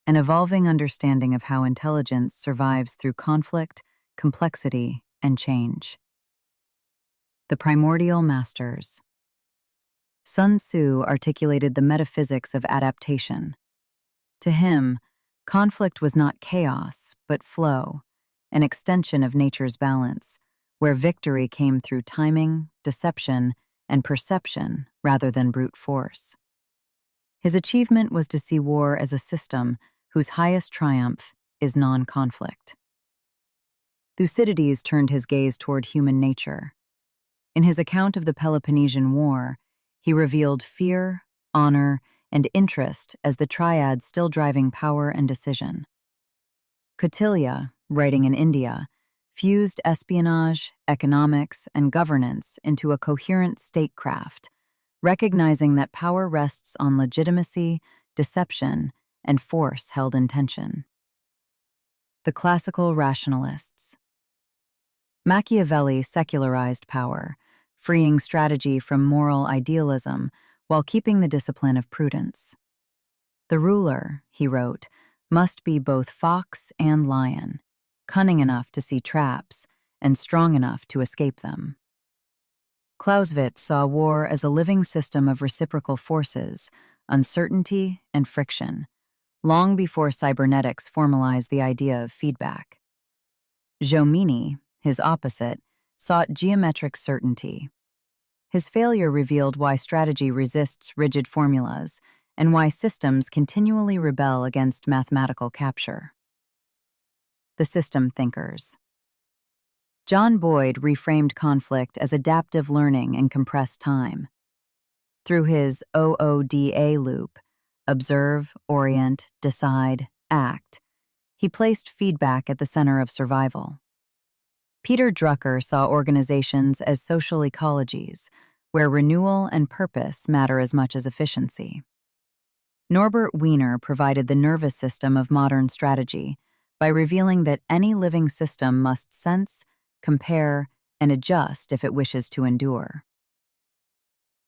an evolving understanding of how intelligence survives through conflict, complexity, and change. The Primordial Masters. Sun Tzu articulated the metaphysics of adaptation. To him, conflict was not chaos, but flow, an extension of nature's balance, where victory came through timing, deception, and perception rather than brute force. His achievement was to see war as a system whose highest triumph is non-conflict. Thucydides turned his gaze toward human nature. In his account of the Peloponnesian War, he revealed fear, honor, and interest as the triads still driving power and decision. Kautilya, writing in India, fused espionage, economics, and governance into a coherent statecraft, recognizing that power rests on legitimacy, deception, and force held in tension. The classical rationalists. Machiavelli secularized power, freeing strategy from moral idealism while keeping the discipline of prudence. The ruler, he wrote, must be both fox and lion, cunning enough to see traps and strong enough to escape them. Clausewitz saw war as a living system of reciprocal forces, uncertainty, and friction, long before cybernetics formalized the idea of feedback. Jomini, his opposite, sought geometric certainty. His failure revealed why strategy resists rigid formulas and why systems continually rebel against mathematical capture. The system thinkers. John Boyd reframed conflict as adaptive learning in compressed time. Through his OODA loop, observe, orient, decide, act, he placed feedback at the center of survival. Peter Drucker saw organizations as social ecologies, where renewal and purpose matter as much as efficiency. Norbert Wiener provided the nervous system of modern strategy by revealing that any living system must sense, compare, and adjust if it wishes to endure.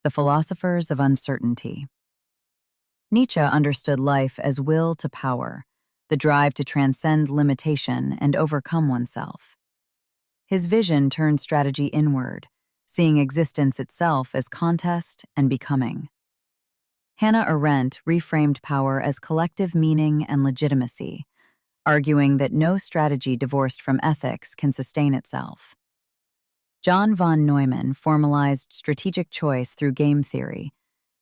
The philosophers of uncertainty. Nietzsche understood life as will to power, the drive to transcend limitation and overcome oneself. His vision turned strategy inward, seeing existence itself as contest and becoming. Hannah Arendt reframed power as collective meaning and legitimacy, arguing that no strategy divorced from ethics can sustain itself. John von Neumann formalized strategic choice through game theory,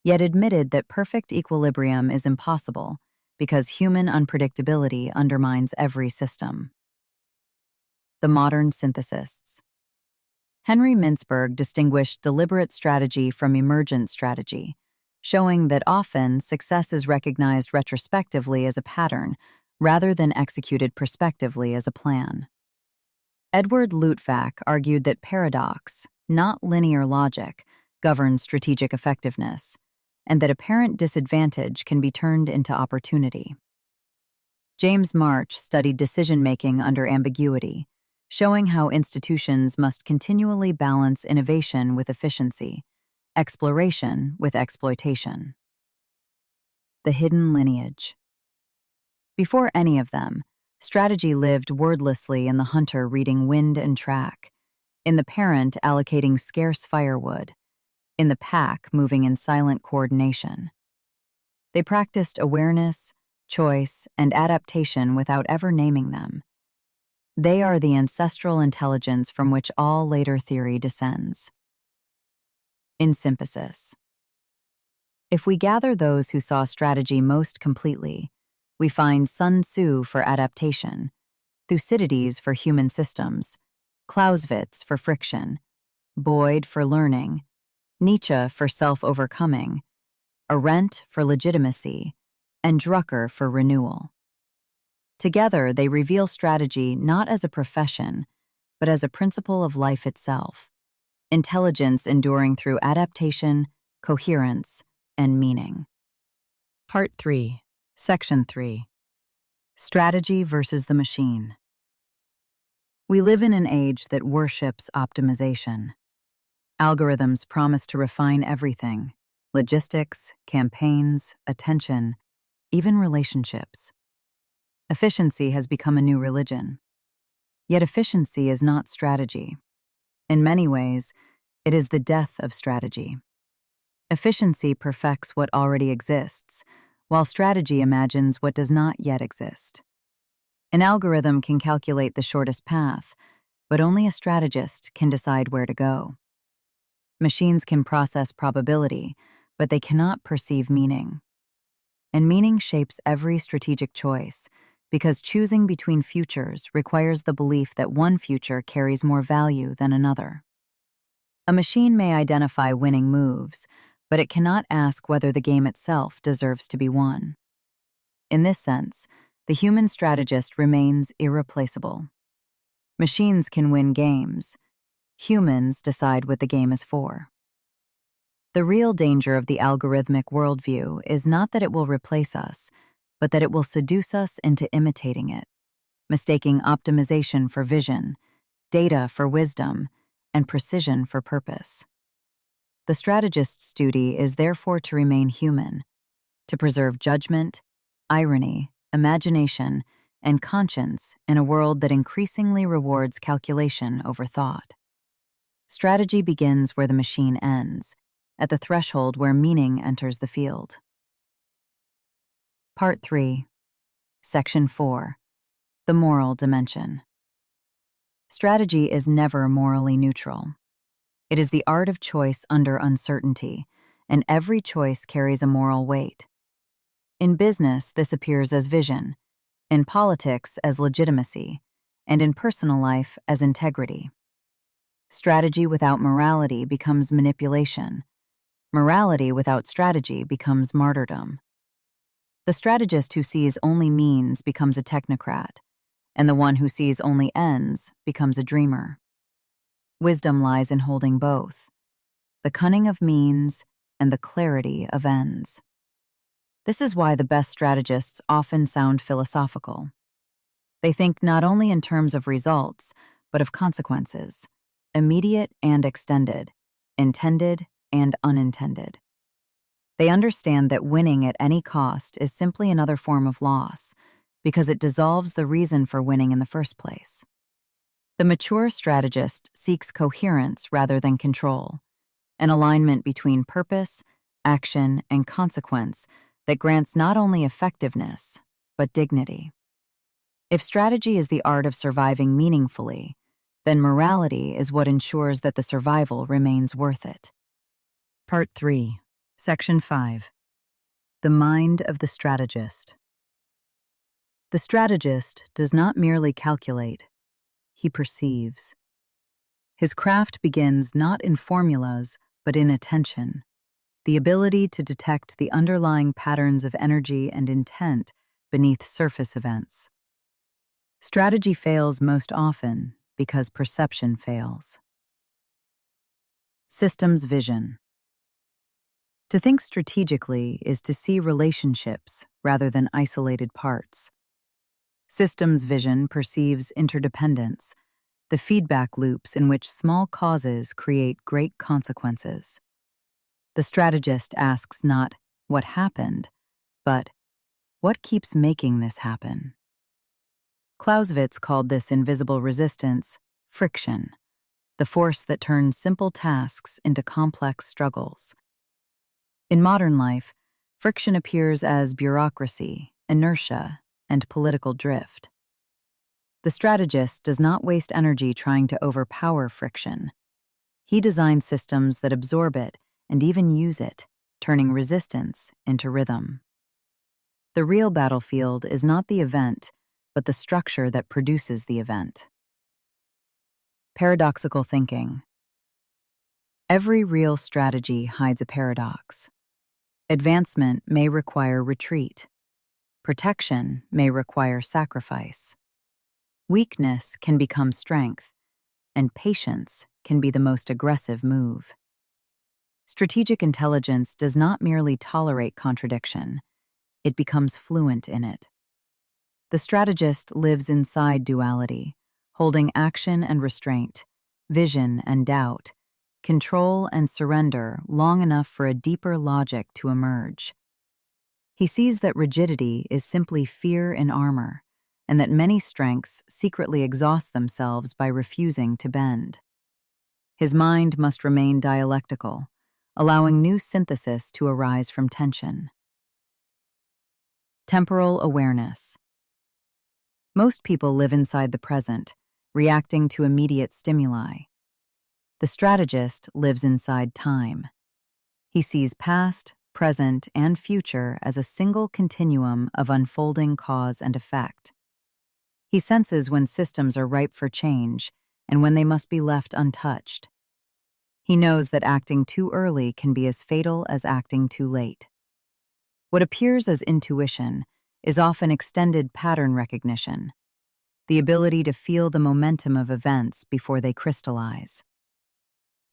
yet admitted that perfect equilibrium is impossible because human unpredictability undermines every system. The modern synthesists. Henry Mintzberg distinguished deliberate strategy from emergent strategy, showing that often success is recognized retrospectively as a pattern rather than executed prospectively as a plan. Edward Luttwak argued that paradox, not linear logic, governs strategic effectiveness, and that apparent disadvantage can be turned into opportunity. James March studied decision-making under ambiguity, showing how institutions must continually balance innovation with efficiency, exploration with exploitation. The hidden lineage. Before any of them, strategy lived wordlessly in the hunter reading wind and track, in the parent allocating scarce firewood, in the pack moving in silent coordination. They practiced awareness, choice, and adaptation without ever naming them. They are the ancestral intelligence from which all later theory descends. In synthesis. If we gather those who saw strategy most completely, we find Sun Tzu for adaptation, Thucydides for human systems, Clausewitz for friction, Boyd for learning, Nietzsche for self-overcoming, Arendt for legitimacy, and Drucker for renewal. Together, they reveal strategy not as a profession, but as a principle of life itself, intelligence enduring through adaptation, coherence, and meaning. Part 3, Section 3. Strategy versus the machine. We live in an age that worships optimization. Algorithms promise to refine everything: logistics, campaigns, attention, even relationships. Efficiency has become a new religion. Yet efficiency is not strategy. In many ways, It is the death of strategy. Efficiency perfects what already exists, while strategy imagines what does not yet exist. An algorithm can calculate the shortest path, but only a strategist can decide where to go. Machines can process probability, but they cannot perceive meaning. And meaning shapes every strategic choice, because choosing between futures requires the belief that one future carries more value than another. A machine may identify winning moves, but it cannot ask whether the game itself deserves to be won. In this sense, the human strategist remains irreplaceable. Machines can win games. Humans decide what the game is for. The real danger of the algorithmic worldview is not that it will replace us, but that it will seduce us into imitating it, mistaking optimization for vision, data for wisdom, and precision for purpose. The strategist's duty is therefore to remain human, to preserve judgment, irony, imagination, and conscience in a world that increasingly rewards calculation over thought. Strategy begins where the machine ends, at the threshold where meaning enters the field. Part 3, Section 4, The Moral Dimension. Strategy is never morally neutral. It is the art of choice under uncertainty, and every choice carries a moral weight. In business, this appears as vision, in politics as legitimacy, and in personal life as integrity. Strategy without morality becomes manipulation. Morality without strategy becomes martyrdom. The strategist who sees only means becomes a technocrat, and the one who sees only ends becomes a dreamer. Wisdom lies in holding both, the cunning of means and the clarity of ends. This is why the best strategists often sound philosophical. They think not only in terms of results, but of consequences, immediate and extended, intended and unintended. They understand that winning at any cost is simply another form of loss, because it dissolves the reason for winning in the first place. The mature strategist seeks coherence rather than control, an alignment between purpose, action, and consequence that grants not only effectiveness, but dignity. If strategy is the art of surviving meaningfully, then morality is what ensures that the survival remains worth it. Part 3, Section 5, The Mind of the Strategist. The strategist does not merely calculate, he perceives. His craft begins not in formulas, but in attention, the ability to detect the underlying patterns of energy and intent beneath surface events. Strategy fails most often because perception fails. Systems vision. To think strategically is to see relationships rather than isolated parts. Systems vision perceives interdependence, the feedback loops in which small causes create great consequences. The strategist asks not, "What happened?" but, "What keeps making this happen?" Clausewitz called this invisible resistance friction, the force that turns simple tasks into complex struggles. In modern life, friction appears as bureaucracy, inertia, and political drift. The strategist does not waste energy trying to overpower friction. He designs systems that absorb it and even use it, turning resistance into rhythm. The real battlefield is not the event, but the structure that produces the event. Paradoxical thinking. Every real strategy hides a paradox. Advancement may require retreat. Protection may require sacrifice. Weakness can become strength, and patience can be the most aggressive move. Strategic intelligence does not merely tolerate contradiction, it becomes fluent in it. The strategist lives inside duality, holding action and restraint, vision and doubt, control and surrender long enough for a deeper logic to emerge. He sees that rigidity is simply fear in armor, and that many strengths secretly exhaust themselves by refusing to bend. His mind must remain dialectical, allowing new synthesis to arise from tension. Temporal awareness. Most people live inside the present, reacting to immediate stimuli. The strategist lives inside time. He sees past, present, and future as a single continuum of unfolding cause and effect. He senses when systems are ripe for change and when they must be left untouched. He knows that acting too early can be as fatal as acting too late. What appears as intuition is often extended pattern recognition, the ability to feel the momentum of events before they crystallize.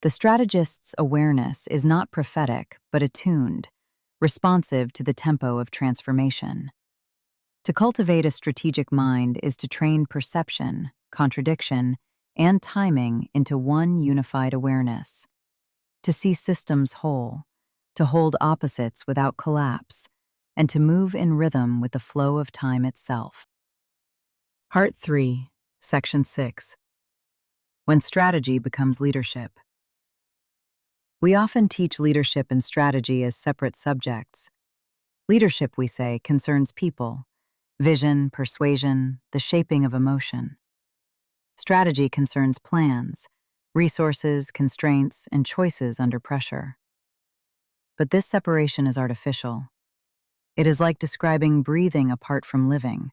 The strategist's awareness is not prophetic, but attuned, responsive to the tempo of transformation. To cultivate a strategic mind is to train perception, contradiction, and timing into one unified awareness. To see systems whole, to hold opposites without collapse, and to move in rhythm with the flow of time itself. Part 3, Section 6. When strategy becomes leadership. We often teach leadership and strategy as separate subjects. Leadership, we say, concerns people, vision, persuasion, the shaping of emotion. Strategy concerns plans, resources, constraints, and choices under pressure. But this separation is artificial. It is like describing breathing apart from living,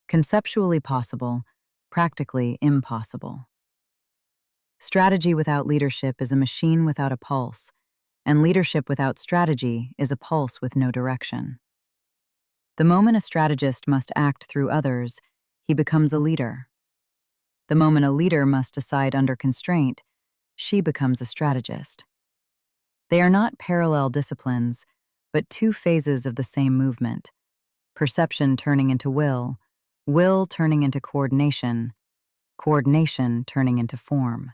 conceptually possible, practically impossible. Strategy without leadership is a machine without a pulse, and leadership without strategy is a pulse with no direction. The moment a strategist must act through others, he becomes a leader. The moment a leader must decide under constraint, she becomes a strategist. They are not parallel disciplines, but two phases of the same movement, perception turning into will turning into coordination, coordination turning into form.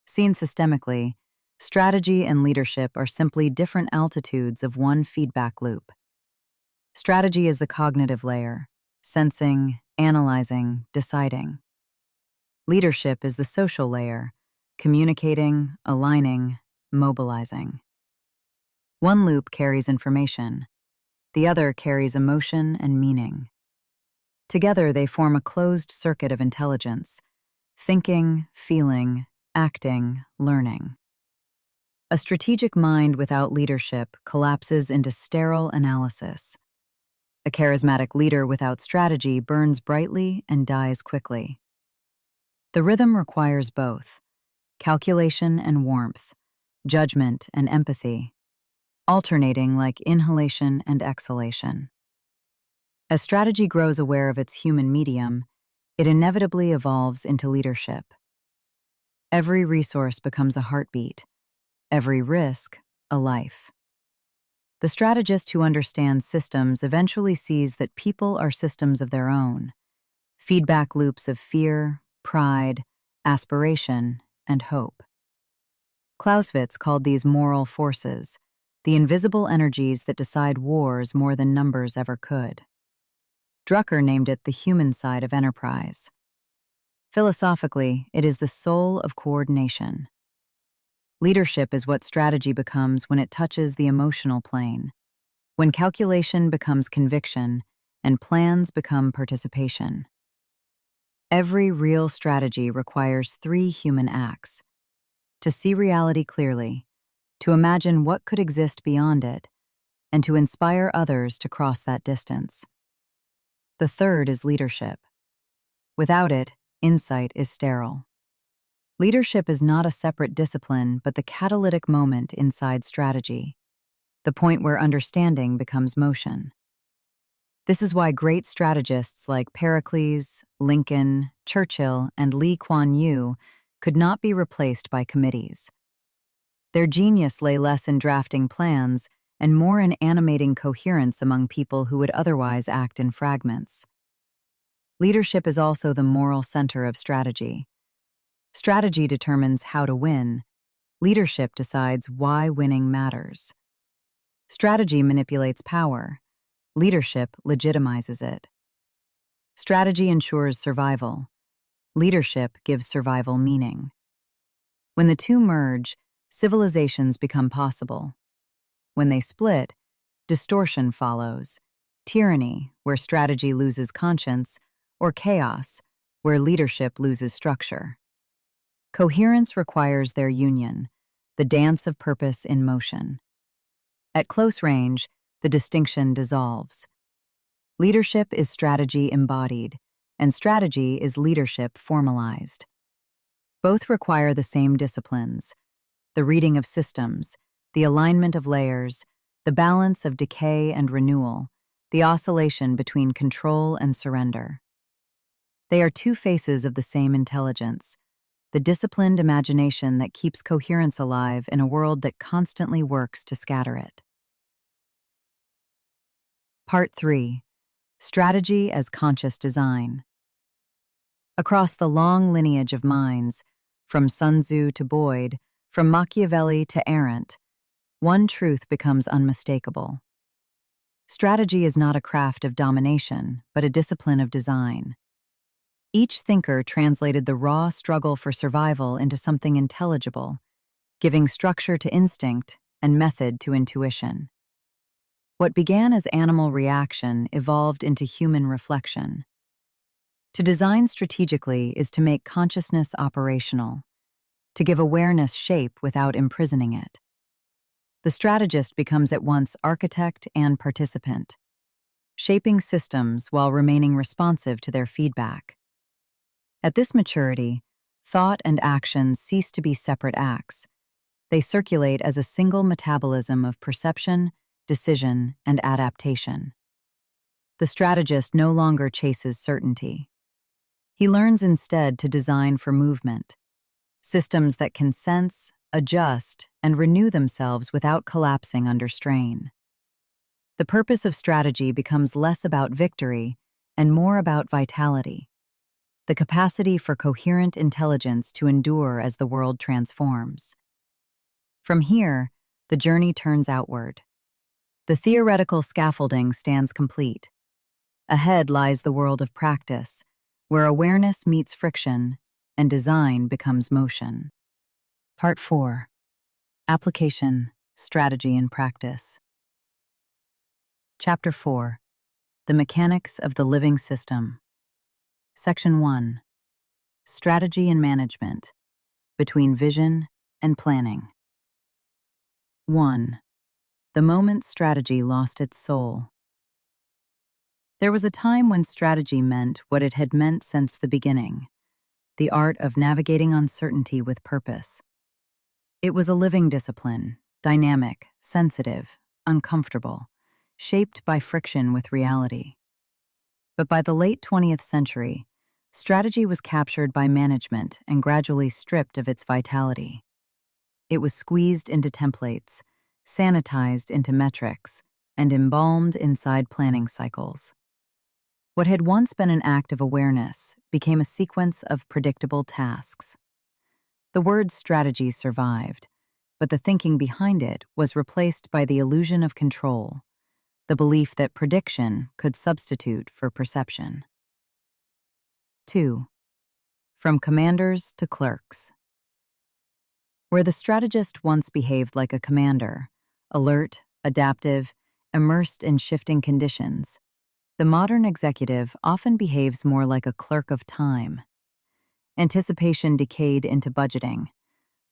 Seen systemically, strategy and leadership are simply different altitudes of one feedback loop. Strategy is the cognitive layer, sensing, analyzing, deciding. Leadership is the social layer, communicating, aligning, mobilizing. One loop carries information, the other carries emotion and meaning. Together they form a closed circuit of intelligence, thinking, feeling, acting, learning. A strategic mind without leadership collapses into sterile analysis. A charismatic leader without strategy burns brightly and dies quickly. The rhythm requires both, calculation and warmth, judgment and empathy, alternating like inhalation and exhalation. As strategy grows aware of its human medium, it inevitably evolves into leadership. Every resource becomes a heartbeat, every risk, a life. The strategist who understands systems eventually sees that people are systems of their own, feedback loops of fear, pride, aspiration, and hope. Clausewitz called these moral forces, the invisible energies that decide wars more than numbers ever could. Drucker named it the human side of enterprise. Philosophically, it is the soul of coordination. Leadership is what strategy becomes when it touches the emotional plane, when calculation becomes conviction and plans become participation. Every real strategy requires 3 human acts: to see reality clearly, to imagine what could exist beyond it, and to inspire others to cross that distance. The third is leadership. Without it, insight is sterile. Leadership is not a separate discipline, but the catalytic moment inside strategy, the point where understanding becomes motion. This is why great strategists like Pericles, Lincoln, Churchill, and Lee Kuan Yew could not be replaced by committees. Their genius lay less in drafting plans and more in animating coherence among people who would otherwise act in fragments. Leadership is also the moral center of strategy. Strategy determines how to win. Leadership decides why winning matters. Strategy manipulates power. Leadership legitimizes it. Strategy ensures survival. Leadership gives survival meaning. When the two merge, civilizations become possible. When they split, distortion follows: tyranny, where strategy loses conscience, or chaos, where leadership loses structure. Coherence requires their union, the dance of purpose in motion. At close range, the distinction dissolves. Leadership is strategy embodied, and strategy is leadership formalized. Both require the same disciplines: the reading of systems, the alignment of layers, the balance of decay and renewal, the oscillation between control and surrender. They are two faces of the same intelligence, the disciplined imagination that keeps coherence alive in a world that constantly works to scatter it. Part 3. Strategy as Conscious Design. Across the long lineage of minds, from Sun Tzu to Boyd, from Machiavelli to Arendt, one truth becomes unmistakable. Strategy is not a craft of domination, but a discipline of design. Each thinker translated the raw struggle for survival into something intelligible, giving structure to instinct and method to intuition. What began as animal reaction evolved into human reflection. To design strategically is to make consciousness operational, to give awareness shape without imprisoning it. The strategist becomes at once architect and participant, shaping systems while remaining responsive to their feedback. At this maturity, thought and action cease to be separate acts. They circulate as a single metabolism of perception, decision, and adaptation. The strategist no longer chases certainty. He learns instead to design for movement, systems that can sense, adjust, and renew themselves without collapsing under strain. The purpose of strategy becomes less about victory and more about vitality, the capacity for coherent intelligence to endure as the world transforms. From here, the journey turns outward. The theoretical scaffolding stands complete. Ahead lies the world of practice, where awareness meets friction and design becomes motion. Part 4. Application, Strategy and Practice. Chapter 4. The Mechanics of the Living System. Section 1. Strategy and Management, Between Vision and Planning. 1. The moment strategy lost its soul. There was a time when strategy meant what it had meant since the beginning: the art of navigating uncertainty with purpose. It was a living discipline, dynamic, sensitive, uncomfortable, shaped by friction with reality. But by the late 20th century, strategy was captured by management and gradually stripped of its vitality. It was squeezed into templates, sanitized into metrics, and embalmed inside planning cycles. What had once been an act of awareness became a sequence of predictable tasks. The word strategy survived, but the thinking behind it was replaced by the illusion of control, the belief that prediction could substitute for perception. 2. From commanders to clerks. Where the strategist once behaved like a commander, alert, adaptive, immersed in shifting conditions, the modern executive often behaves more like a clerk of time. Anticipation decayed into budgeting.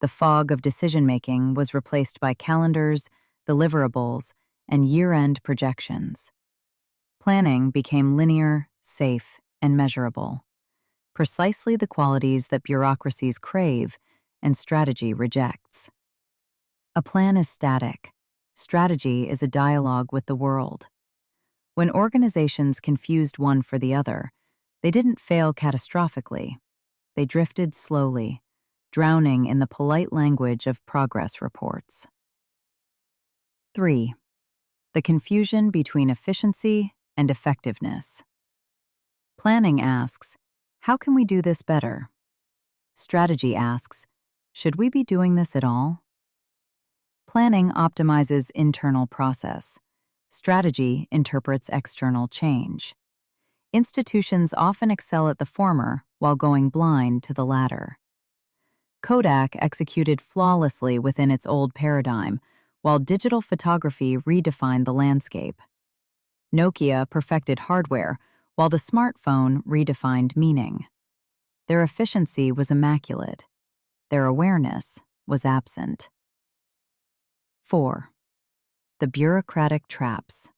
The fog of decision-making was replaced by calendars, deliverables, and year-end projections. Planning became linear, safe, and measurable, precisely the qualities that bureaucracies crave and strategy rejects. A plan is static. Strategy is a dialogue with the world. When organizations confused one for the other, they didn't fail catastrophically. They drifted slowly, drowning in the polite language of progress reports. 3. The confusion between efficiency and effectiveness. Planning asks, how can we do this better? Strategy asks, should we be doing this at all? Planning optimizes internal process. Strategy interprets external change. Institutions often excel at the former while going blind to the latter. Kodak executed flawlessly within its old paradigm, while digital photography redefined the landscape. Nokia perfected hardware, while the smartphone redefined meaning. Their efficiency was immaculate. Their awareness was absent. 4. The bureaucratic traps.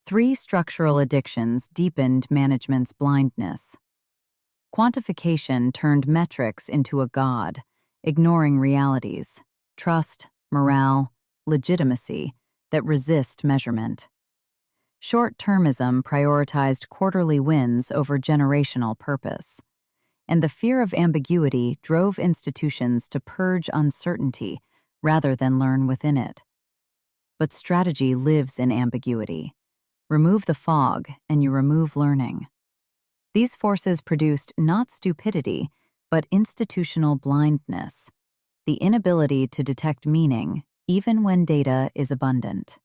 3 structural addictions deepened management's blindness. Quantification turned metrics into a god, ignoring realities, trust, morale, legitimacy that resist measurement. Short-termism prioritized quarterly wins over generational purpose, and the fear of ambiguity drove institutions to purge uncertainty rather than learn within it. But strategy lives in ambiguity. Remove the fog, and you remove learning. These forces produced not stupidity, but institutional blindness, the inability to detect meaning even when data is abundant.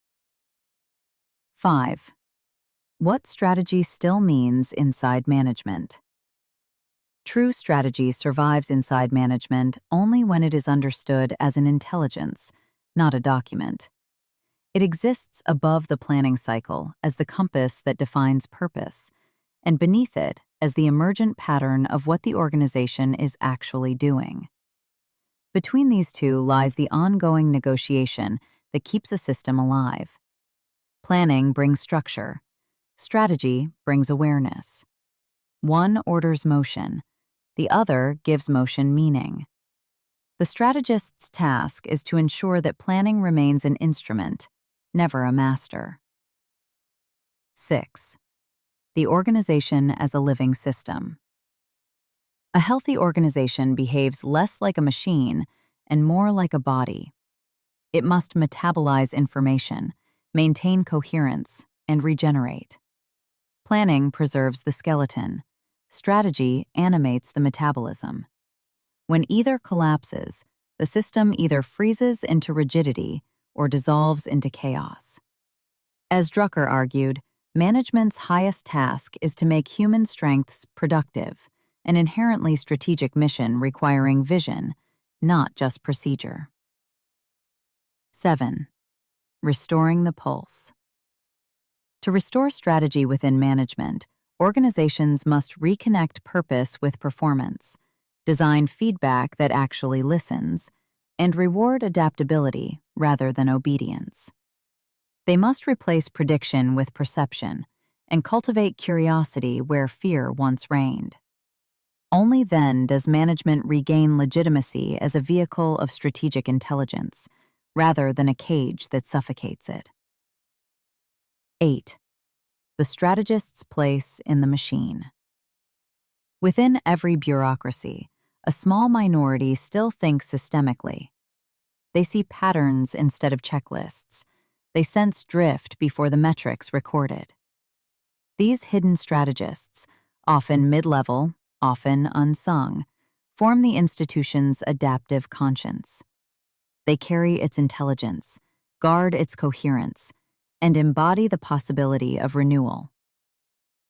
5. What strategy still means inside management? True strategy survives inside management only when it is understood as an intelligence, not a document. It exists above the planning cycle as the compass that defines purpose, and beneath it as the emergent pattern of what the organization is actually doing. Between these two lies the ongoing negotiation that keeps a system alive. Planning brings structure. Strategy brings awareness. One orders motion. The other gives motion meaning. The strategist's task is to ensure that planning remains an instrument, never a master. 6. The organization as a living system. A healthy organization behaves less like a machine and more like a body. It must metabolize information, maintain coherence, and regenerate. Planning preserves the skeleton. Strategy animates the metabolism. When either collapses, the system either freezes into rigidity or dissolves into chaos. As Drucker argued, management's highest task is to make human strengths productive, an inherently strategic mission requiring vision, not just procedure. 7. Restoring the pulse. To restore strategy within management, organizations must reconnect purpose with performance, design feedback that actually listens, and reward adaptability rather than obedience. They must replace prediction with perception and cultivate curiosity where fear once reigned. Only then does management regain legitimacy as a vehicle of strategic intelligence, rather than a cage that suffocates it. 8. The strategist's place in the machine. Within every bureaucracy, a small minority still thinks systemically. They see patterns instead of checklists. They sense drift before the metrics recorded. These hidden strategists, often mid-level, often unsung, form the institution's adaptive conscience. They carry its intelligence, guard its coherence, and embody the possibility of renewal.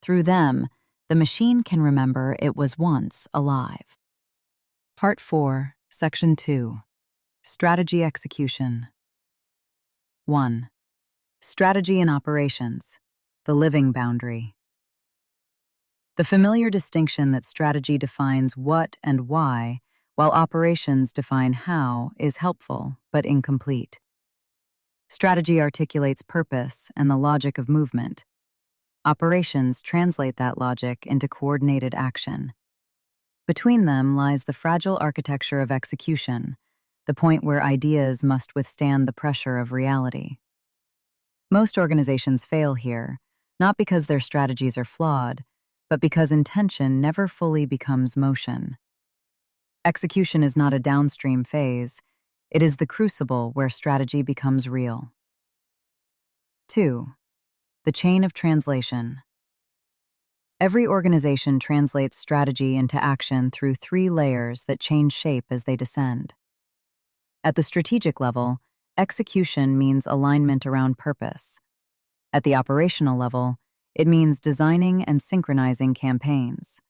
Through them, the machine can remember it was once alive. Part 4, Section 2. Strategy Execution. 1. Strategy and Operations, the living boundary. The familiar distinction that strategy defines what and why, while operations define how, is helpful but incomplete. Strategy articulates purpose and the logic of movement. Operations translate that logic into coordinated action. Between them lies the fragile architecture of execution, the point where ideas must withstand the pressure of reality. Most organizations fail here, not because their strategies are flawed, but because intention never fully becomes motion. Execution is not a downstream phase. It is the crucible where strategy becomes real. 2. The chain of translation. Every organization translates strategy into action through 3 layers that change shape as they descend. At the strategic level, execution means alignment around purpose. At the operational level, it means designing and synchronizing campaigns.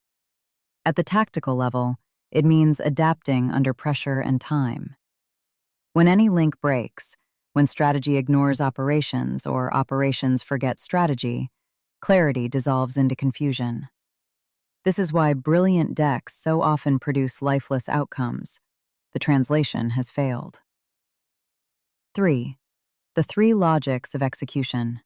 At the tactical level, It means adapting under pressure and time. When any link breaks, when strategy ignores operations or operations forget strategy, clarity dissolves into confusion. This is why brilliant decks so often produce lifeless outcomes. The translation has failed. 3. The three logics of execution.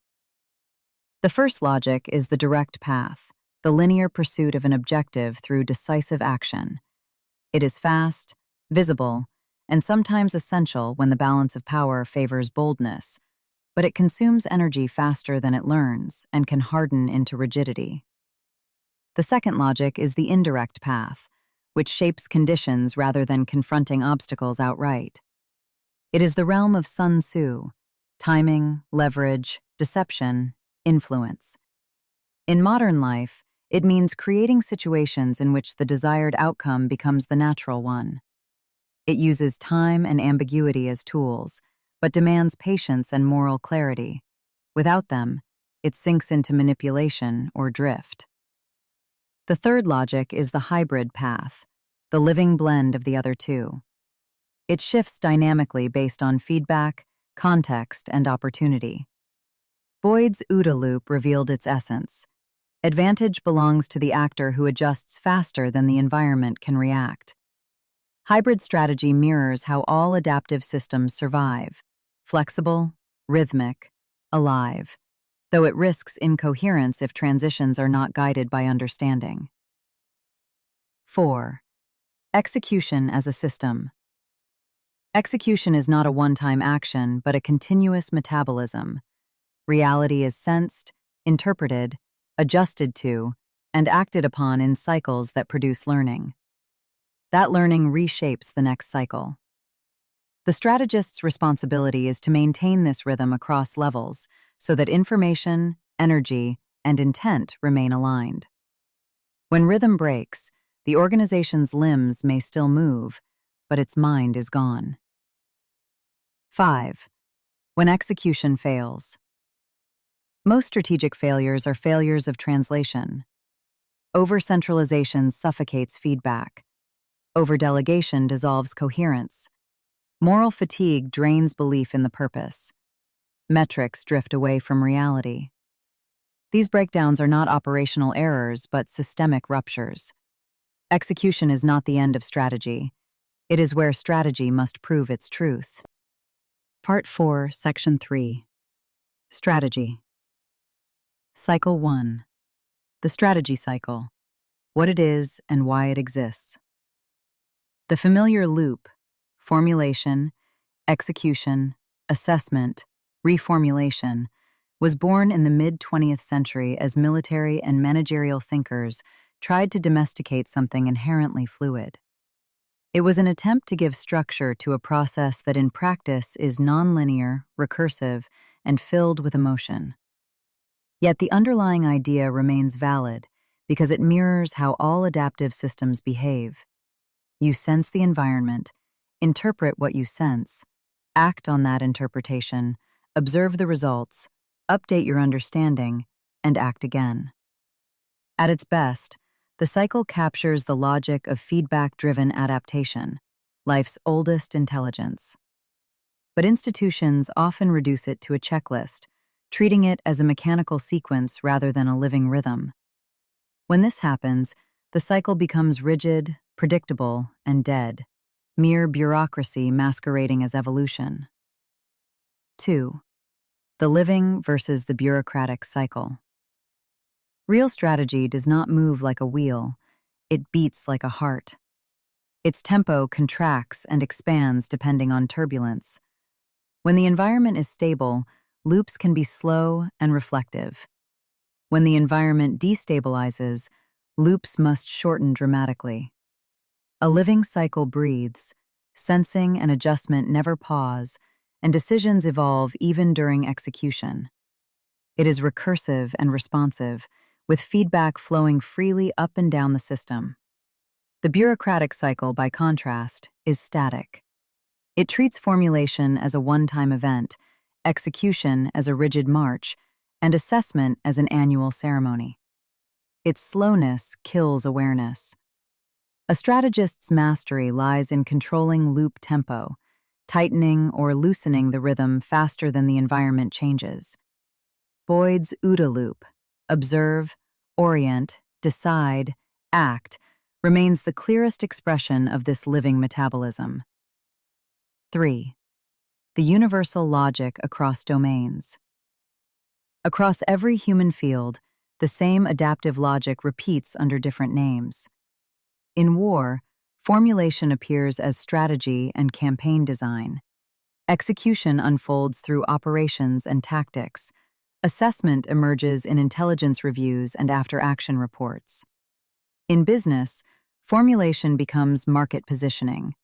The first logic is the direct path, the linear pursuit of an objective through decisive action. It is fast, visible, and sometimes essential when the balance of power favors boldness, but it consumes energy faster than it learns and can harden into rigidity. The second logic is the indirect path, which shapes conditions rather than confronting obstacles outright. It is the realm of Sun Tzu: timing, leverage, deception, influence. In modern life, it means creating situations in which the desired outcome becomes the natural one. It uses time and ambiguity as tools, but demands patience and moral clarity. Without them, it sinks into manipulation or drift. The third logic is the hybrid path, the living blend of the other two. It shifts dynamically based on feedback, context, and opportunity. Boyd's OODA loop revealed its essence. Advantage belongs to the actor who adjusts faster than the environment can react. Hybrid strategy mirrors how all adaptive systems survive: flexible, rhythmic, alive, though it risks incoherence if transitions are not guided by understanding. 4. Execution as a system. Execution is not a one-time action, but a continuous metabolism. Reality is sensed, interpreted, adjusted to, and acted upon in cycles that produce learning. That learning reshapes the next cycle. The strategist's responsibility is to maintain this rhythm across levels so that information, energy, and intent remain aligned. When rhythm breaks, the organization's limbs may still move, but its mind is gone. 5. When execution fails. Most strategic failures are failures of translation. Over-centralization suffocates feedback. Over-delegation dissolves coherence. Moral fatigue drains belief in the purpose. Metrics drift away from reality. These breakdowns are not operational errors, but systemic ruptures. Execution is not the end of strategy. It is where strategy must prove its truth. Part 4, Section 3. Strategy. Cycle 1. The strategy cycle: what it is and why it exists. The familiar loop: formulation, execution, assessment, reformulation, was born in the mid-20th century as military and managerial thinkers tried to domesticate something inherently fluid. It was an attempt to give structure to a process that in practice is nonlinear, recursive, and filled with emotion. Yet the underlying idea remains valid because it mirrors how all adaptive systems behave. You sense the environment, interpret what you sense, act on that interpretation, observe the results, update your understanding, and act again. At its best, the cycle captures the logic of feedback-driven adaptation, life's oldest intelligence. But institutions often reduce it to a checklist, treating it as a mechanical sequence rather than a living rhythm. When this happens, the cycle becomes rigid, predictable, and dead, mere bureaucracy masquerading as evolution. 2. The living versus the bureaucratic cycle. Real strategy does not move like a wheel, it beats like a heart. Its tempo contracts and expands depending on turbulence. When the environment is stable, loops can be slow and reflective. When the environment destabilizes, loops must shorten dramatically. A living cycle breathes, sensing and adjustment never pause, and decisions evolve even during execution. It is recursive and responsive, with feedback flowing freely up and down the system. The bureaucratic cycle, by contrast, is static. It treats formulation as a one-time event, execution as a rigid march, and assessment as an annual ceremony. Its slowness kills awareness. A strategist's mastery lies in controlling loop tempo, tightening or loosening the rhythm faster than the environment changes. Boyd's OODA loop, observe, orient, decide, act, remains the clearest expression of this living metabolism. 3. The universal logic across domains. Across every human field, the same adaptive logic repeats under different names. In war, formulation appears as strategy and campaign design. Execution unfolds through operations and tactics. Assessment emerges in intelligence reviews and after-action reports. In business, formulation becomes market positioning.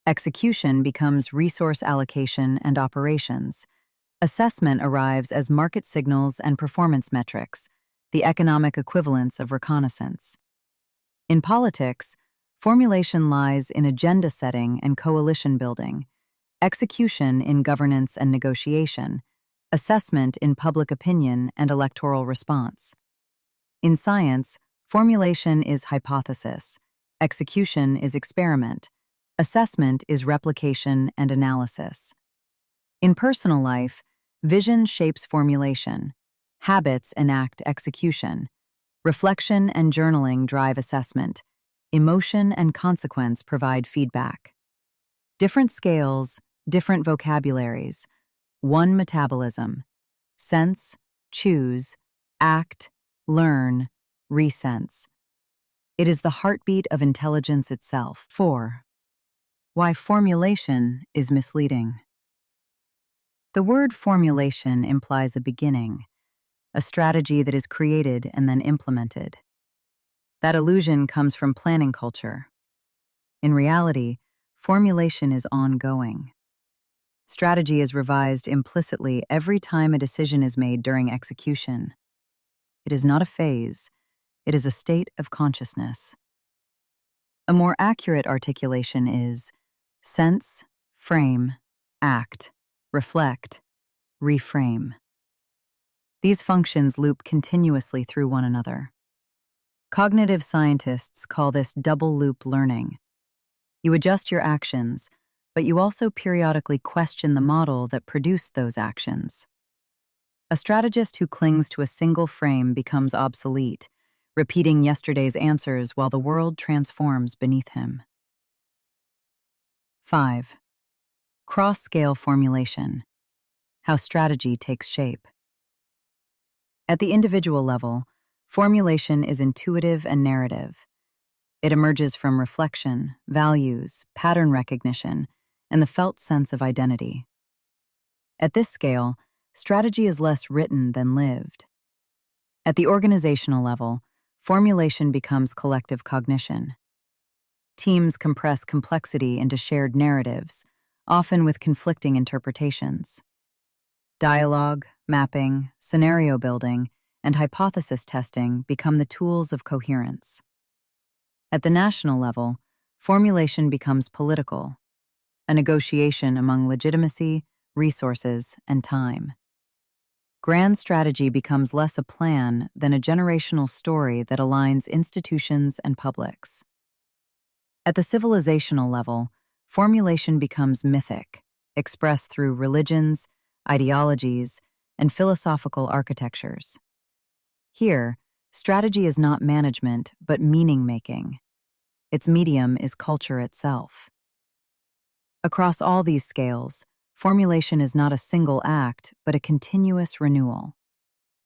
Execution becomes resource allocation and operations. Assessment arrives as market signals and performance metrics, the economic equivalents of reconnaissance. In politics, formulation lies in agenda setting and coalition building, execution in governance and negotiation, assessment in public opinion and electoral response. In science, formulation is hypothesis, execution is experiment, assessment is replication and analysis. In personal life, vision shapes formulation, habits enact execution, reflection and journaling drive assessment, emotion and consequence provide feedback. Different scales, different vocabularies, one metabolism: sense, choose, act, learn, resense. It is the heartbeat of intelligence itself. 4. Why formulation is misleading. The word formulation implies a beginning, a strategy that is created and then implemented. That illusion comes from planning culture. In reality, formulation is ongoing. Strategy is revised implicitly every time a decision is made during execution. It is not a phase, it is a state of consciousness. A more accurate articulation is sense, frame, act, reflect, reframe. These functions loop continuously through one another. Cognitive scientists call this double-loop learning. You adjust your actions, but you also periodically question the model that produced those actions. A strategist who clings to a single frame becomes obsolete, repeating yesterday's answers while the world transforms beneath him. 5. Cross-scale formulation: how strategy takes shape. At the individual level, formulation is intuitive and narrative. It emerges from reflection, values, pattern recognition, and the felt sense of identity. At this scale, strategy is less written than lived. At the organizational level, formulation becomes collective cognition. Teams compress complexity into shared narratives, often with conflicting interpretations. Dialogue, mapping, scenario building, and hypothesis testing become the tools of coherence. At the national level, formulation becomes political, a negotiation among legitimacy, resources, and time. Grand strategy becomes less a plan than a generational story that aligns institutions and publics. At the civilizational level, formulation becomes mythic, expressed through religions, ideologies, and philosophical architectures. Here, strategy is not management, but meaning-making. Its medium is culture itself. Across all these scales, formulation is not a single act, but a continuous renewal,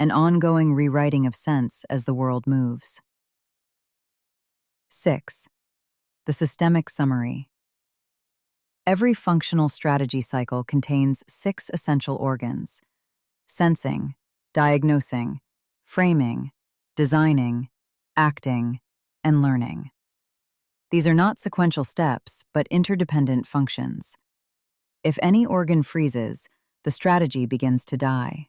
an ongoing rewriting of sense as the world moves. 6. The systemic summary. Every functional strategy cycle contains 6 essential organs: sensing, diagnosing, framing, designing, acting, and learning. These are not sequential steps, but interdependent functions. If any organ freezes, the strategy begins to die.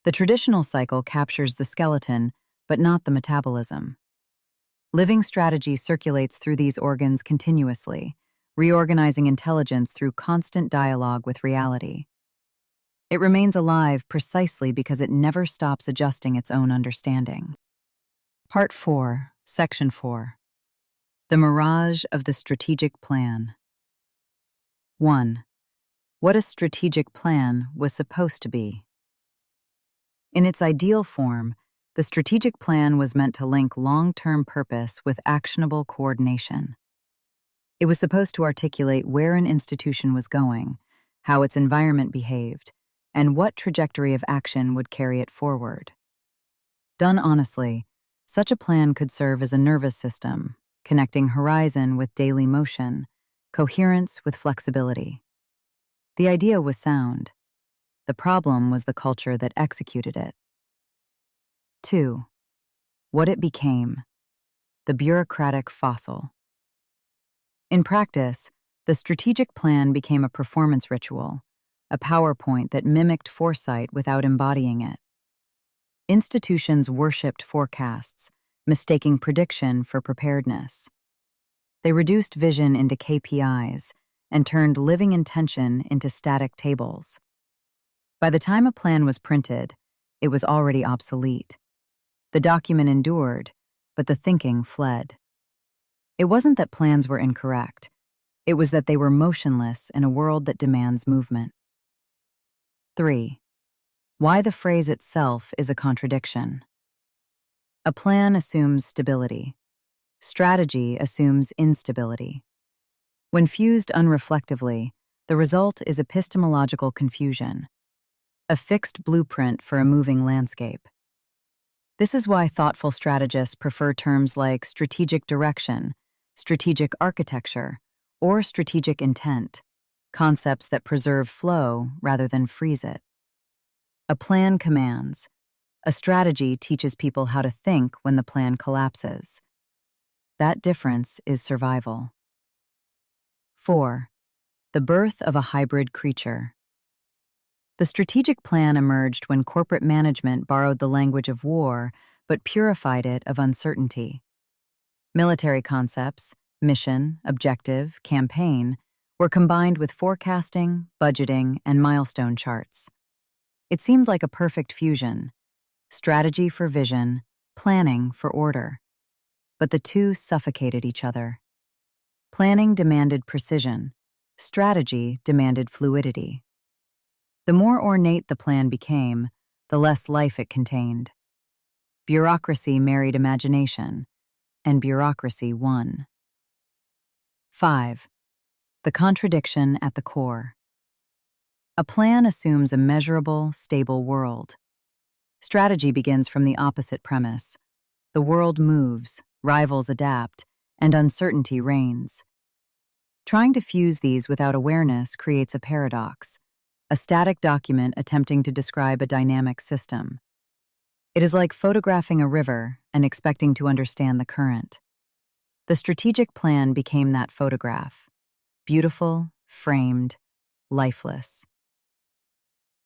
The traditional cycle captures the skeleton, but not the metabolism. Living strategy circulates through these organs continuously, reorganizing intelligence through constant dialogue with reality. It remains alive precisely because it never stops adjusting its own understanding. Part 4, Section 4. The mirage of the strategic plan. 1. What a strategic plan was supposed to be. In its ideal form, the strategic plan was meant to link long-term purpose with actionable coordination. It was supposed to articulate where an institution was going, how its environment behaved, and what trajectory of action would carry it forward. Done honestly, such a plan could serve as a nervous system, connecting horizon with daily motion, coherence with flexibility. The idea was sound. The problem was the culture that executed it. 2. What it became. The bureaucratic fossil. In practice, the strategic plan became a performance ritual, a PowerPoint that mimicked foresight without embodying it. Institutions worshipped forecasts, mistaking prediction for preparedness. They reduced vision into KPIs and turned living intention into static tables. By the time a plan was printed, it was already obsolete. The document endured, but the thinking fled. It wasn't that plans were incorrect. It was that they were motionless in a world that demands movement. 3. Why the phrase itself is a contradiction. A plan assumes stability. Strategy assumes instability. When fused unreflectively, the result is epistemological confusion, a fixed blueprint for a moving landscape. This is why thoughtful strategists prefer terms like strategic direction, strategic architecture, or strategic intent, concepts that preserve flow rather than freeze it. A plan commands. A strategy teaches people how to think when the plan collapses. That difference is survival. 4. The birth of a hybrid creature. The strategic plan emerged when corporate management borrowed the language of war but purified it of uncertainty. Military concepts, mission, objective, campaign, were combined with forecasting, budgeting, and milestone charts. It seemed like a perfect fusion, strategy for vision, planning for order. But the two suffocated each other. Planning demanded precision, strategy demanded fluidity. The more ornate the plan became, the less life it contained. Bureaucracy married imagination, and bureaucracy won. 5. The contradiction at the core. A plan assumes a measurable, stable world. Strategy begins from the opposite premise. The world moves, rivals adapt, and uncertainty reigns. Trying to fuse these without awareness creates a paradox, a static document attempting to describe a dynamic system. It is like photographing a river and expecting to understand the current. The strategic plan became that photograph, beautiful, framed, lifeless.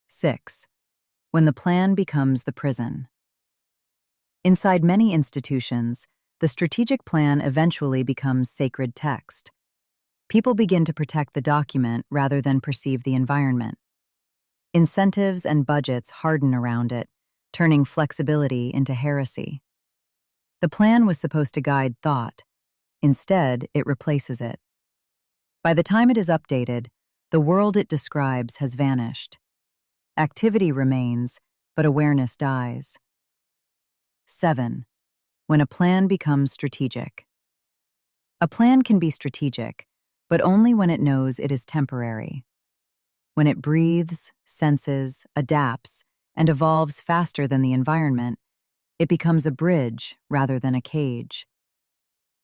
6. When the plan becomes the prison. Inside many institutions, the strategic plan eventually becomes sacred text. People begin to protect the document rather than perceive the environment. Incentives and budgets harden around it, turning flexibility into heresy. The plan was supposed to guide thought. Instead, it replaces it. By the time it is updated, the world it describes has vanished. Activity remains, but awareness dies. 7. When a plan becomes strategic. A plan can be strategic, but only when it knows it is temporary. When it breathes, senses, adapts, and evolves faster than the environment, it becomes a bridge rather than a cage.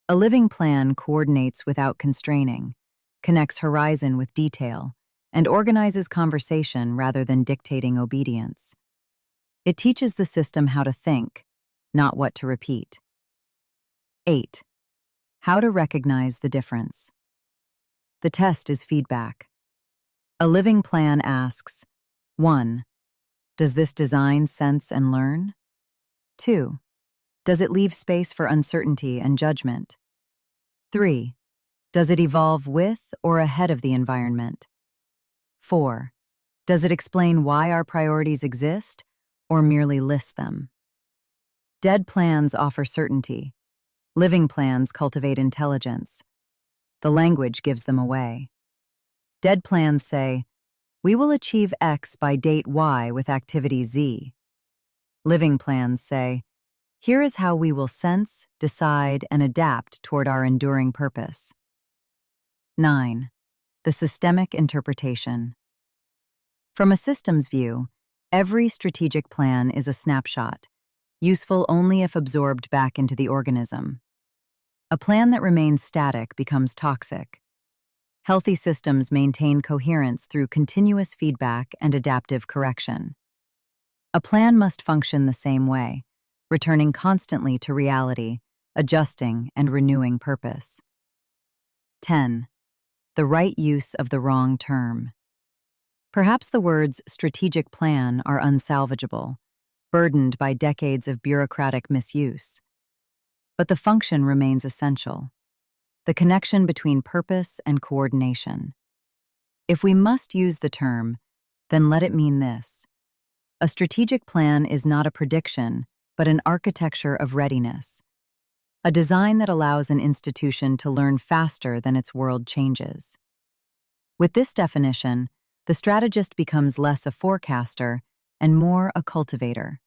A living plan coordinates without constraining, connects horizon with detail, and organizes conversation rather than dictating obedience. It teaches the system how to think, not what to repeat. 8. How to recognize the difference. The test is feedback. A living plan asks, 1. Does this design sense and learn? 2. Does it leave space for uncertainty and judgment? 3. Does it evolve with or ahead of the environment? 4. Does it explain why our priorities exist or merely list them? Dead plans offer certainty. Living plans cultivate intelligence. The language gives them away. Dead plans say, "We will achieve X by date Y with activity Z." Living plans say, "Here is how we will sense, decide, and adapt toward our enduring purpose." 9. The systemic interpretation. From a systems view, every strategic plan is a snapshot, useful only if absorbed back into the organism. A plan that remains static becomes toxic. Healthy systems maintain coherence through continuous feedback and adaptive correction. A plan must function the same way, returning constantly to reality, adjusting and renewing purpose. 10. The right use of the wrong term. Perhaps the words strategic plan are unsalvageable, burdened by decades of bureaucratic misuse. But the function remains essential, the connection between purpose and coordination. If we must use the term, then let it mean this: a strategic plan is not a prediction, but an architecture of readiness, a design that allows an institution to learn faster than its world changes. With this definition, the strategist becomes less a forecaster and more a cultivator,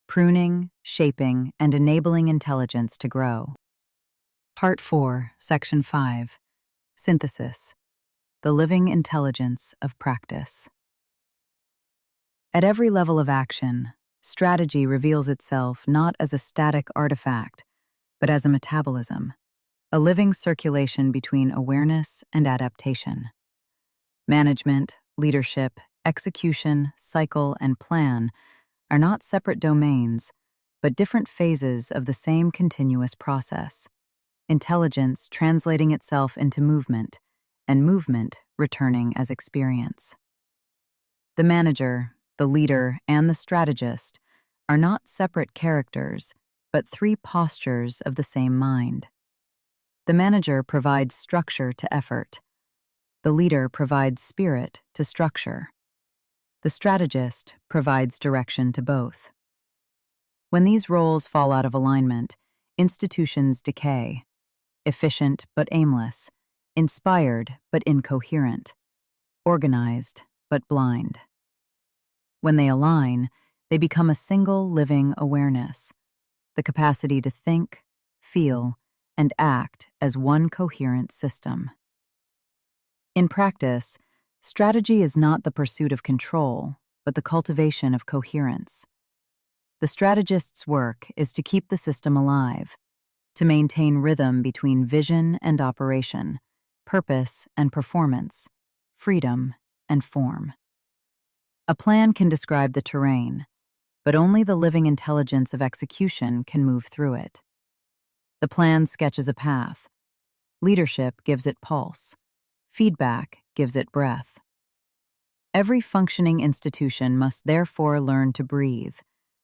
pruning, shaping, and enabling intelligence to grow. Part 4, Section 5, Synthesis, the living intelligence of practice. At every level of action, strategy reveals itself not as a static artifact, but as a metabolism, a living circulation between awareness and adaptation. Management, leadership, execution, cycle, and plan are not separate domains, but different phases of the same continuous process. Intelligence translating itself into movement, and movement returning as experience. The manager, the leader, and the strategist are not separate characters, but three postures of the same mind. The manager provides structure to effort. The leader provides spirit to structure. The strategist provides direction to both. When these roles fall out of alignment, institutions decay, efficient but aimless, inspired but incoherent, organized but blind. When they align, they become a single living awareness, the capacity to think, feel, and act as one coherent system. In practice, strategy is not the pursuit of control, but the cultivation of coherence. The strategist's work is to keep the system alive, to maintain rhythm between vision and operation, purpose and performance, freedom and form. A plan can describe the terrain, but only the living intelligence of execution can move through it. The plan sketches a path. Leadership gives it pulse. Feedback gives it breath. Every functioning institution must therefore learn to breathe,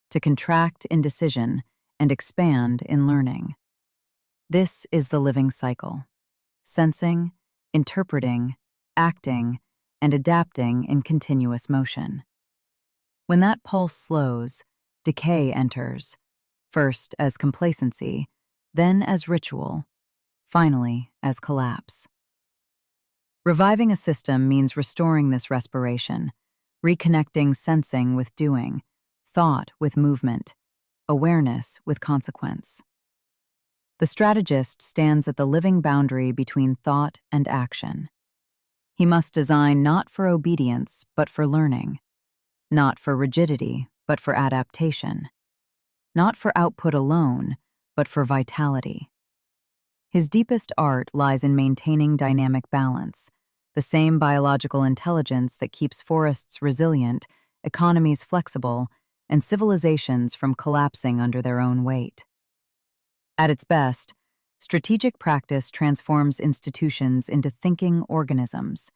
to contract in decision, and expand in learning. This is the living cycle: sensing, interpreting, acting, and adapting in continuous motion. When that pulse slows, decay enters, first as complacency, then as ritual, finally as collapse. Reviving a system means restoring this respiration, reconnecting sensing with doing, thought with movement, awareness with consequence. The strategist stands at the living boundary between thought and action. He must design not for obedience, but for learning, not for rigidity, but for adaptation, not for output alone, but for vitality. His deepest art lies in maintaining dynamic balance, the same biological intelligence that keeps forests resilient, economies flexible, and civilizations from collapsing under their own weight. At its best, strategic practice transforms institutions into thinking organisms,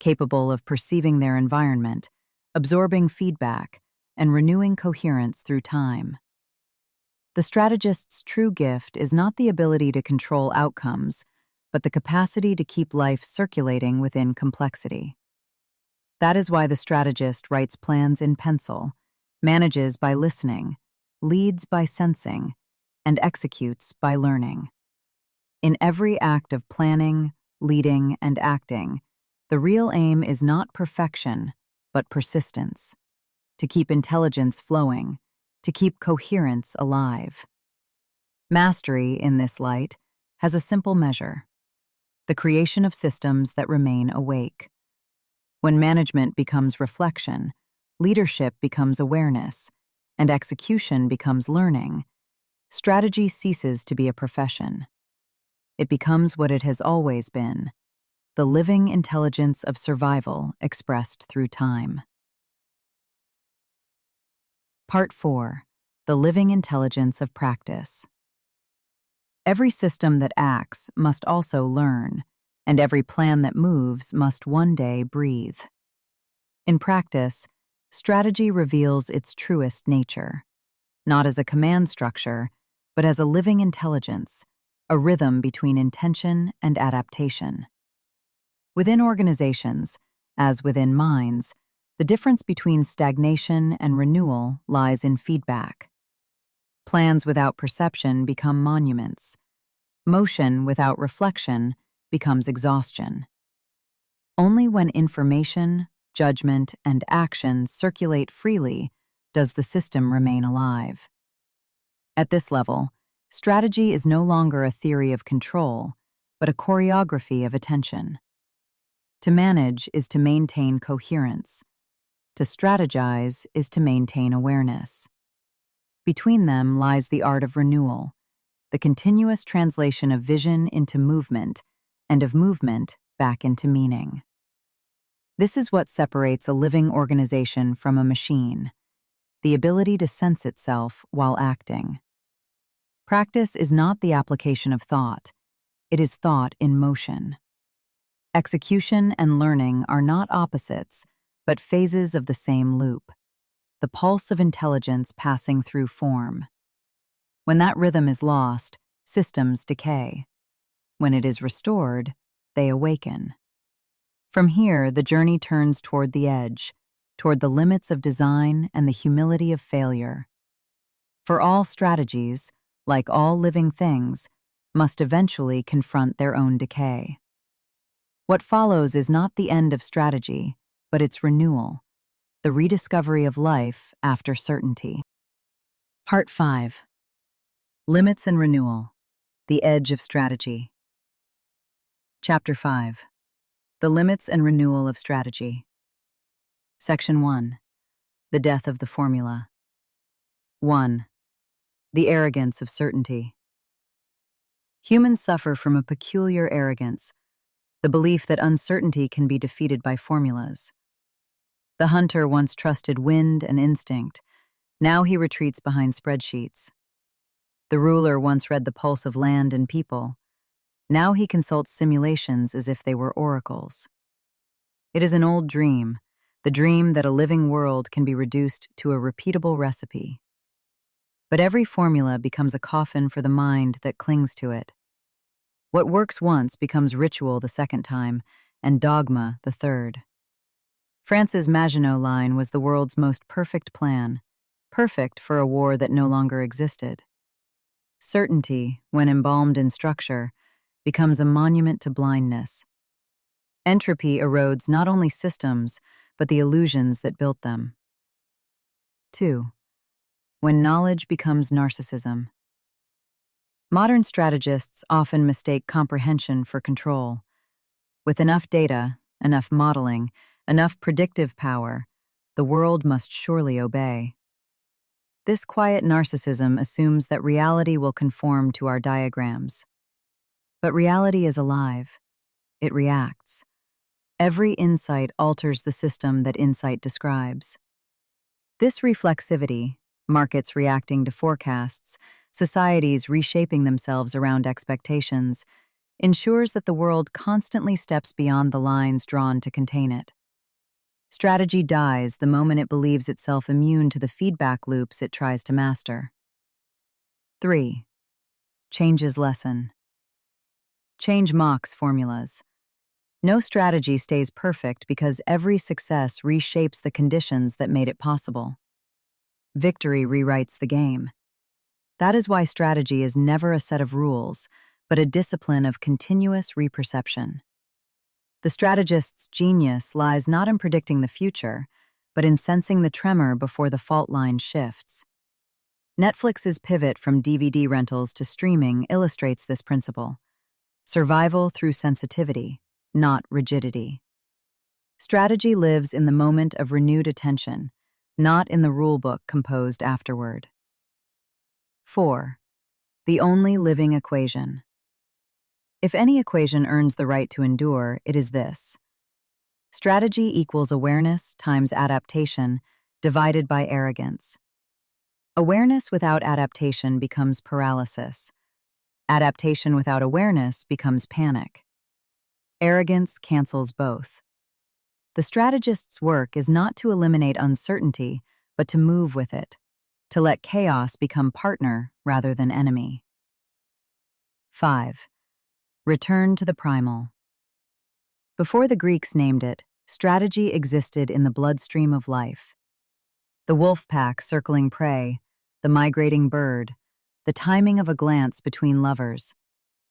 capable of perceiving their environment, absorbing feedback, and renewing coherence through time. The strategist's true gift is not the ability to control outcomes, but the capacity to keep life circulating within complexity. That is why the strategist writes plans in pencil, manages by listening, leads by sensing, and executes by learning. In every act of planning, leading, and acting, the real aim is not perfection, but persistence. To keep intelligence flowing, to keep coherence alive. Mastery, in this light, has a simple measure: the creation of systems that remain awake. When management becomes reflection, leadership becomes awareness, and execution becomes learning, strategy ceases to be a profession. It becomes what it has always been: the living intelligence of survival expressed through time. Part 4. The living intelligence of practice. Every system that acts must also learn, and every plan that moves must one day breathe. In practice, strategy reveals its truest nature, not as a command structure, but as a living intelligence, a rhythm between intention and adaptation. Within organizations, as within minds, the difference between stagnation and renewal lies in feedback. Plans without perception become monuments. Motion without reflection becomes exhaustion. Only when information, judgment, and action circulate freely does the system remain alive. At this level, strategy is no longer a theory of control, but a choreography of attention. To manage is to maintain coherence. To strategize is to maintain awareness. Between them lies the art of renewal, the continuous translation of vision into movement, and of movement back into meaning. This is what separates a living organization from a machine: the ability to sense itself while acting. Practice is not the application of thought, it is thought in motion. Execution and learning are not opposites, but phases of the same loop, the pulse of intelligence passing through form. When that rhythm is lost, systems decay. When it is restored, they awaken. From here, the journey turns toward the edge, toward the limits of design and the humility of failure. For all strategies, like all living things, must eventually confront their own decay. What follows is not the end of strategy, but its renewal, the rediscovery of life after certainty. Part 5. Limits and Renewal, the Edge of Strategy. Chapter 5. The Limits and Renewal of Strategy. Section 1. The Death of the Formula. 1. The Arrogance of Certainty. Humans suffer from a peculiar arrogance, the belief that uncertainty can be defeated by formulas. The hunter once trusted wind and instinct. Now he retreats behind spreadsheets. The ruler once read the pulse of land and people. Now he consults simulations as if they were oracles. It is an old dream, the dream that a living world can be reduced to a repeatable recipe. But every formula becomes a coffin for the mind that clings to it. What works once becomes ritual the second time, and dogma the third. France's Maginot Line was the world's most perfect plan, perfect for a war that no longer existed. Certainty, when embalmed in structure, becomes a monument to blindness. Entropy erodes not only systems, but the illusions that built them. 2. When knowledge becomes narcissism. Modern strategists often mistake comprehension for control. With enough data, enough modeling, enough predictive power, the world must surely obey. This quiet narcissism assumes that reality will conform to our diagrams. But reality is alive. It reacts. Every insight alters the system that insight describes. This reflexivity, markets reacting to forecasts, societies reshaping themselves around expectations, ensures that the world constantly steps beyond the lines drawn to contain it. Strategy dies the moment it believes itself immune to the feedback loops it tries to master. 3. Change's lesson. Change mocks formulas. No strategy stays perfect because every success reshapes the conditions that made it possible. Victory rewrites the game. That is why strategy is never a set of rules, but a discipline of continuous reperception. The strategist's genius lies not in predicting the future, but in sensing the tremor before the fault line shifts. Netflix's pivot from DVD rentals to streaming illustrates this principle. Survival through sensitivity, not rigidity. Strategy lives in the moment of renewed attention, not in the rulebook composed afterward. 4. The only living equation. If any equation earns the right to endure, it is this. Strategy equals awareness times adaptation divided by arrogance. Awareness without adaptation becomes paralysis. Adaptation without awareness becomes panic. Arrogance cancels both. The strategist's work is not to eliminate uncertainty, but to move with it, to let chaos become partner rather than enemy. 5. Return to the primal. Before the Greeks named it, strategy existed in the bloodstream of life. The wolf pack circling prey, the migrating bird, the timing of a glance between lovers.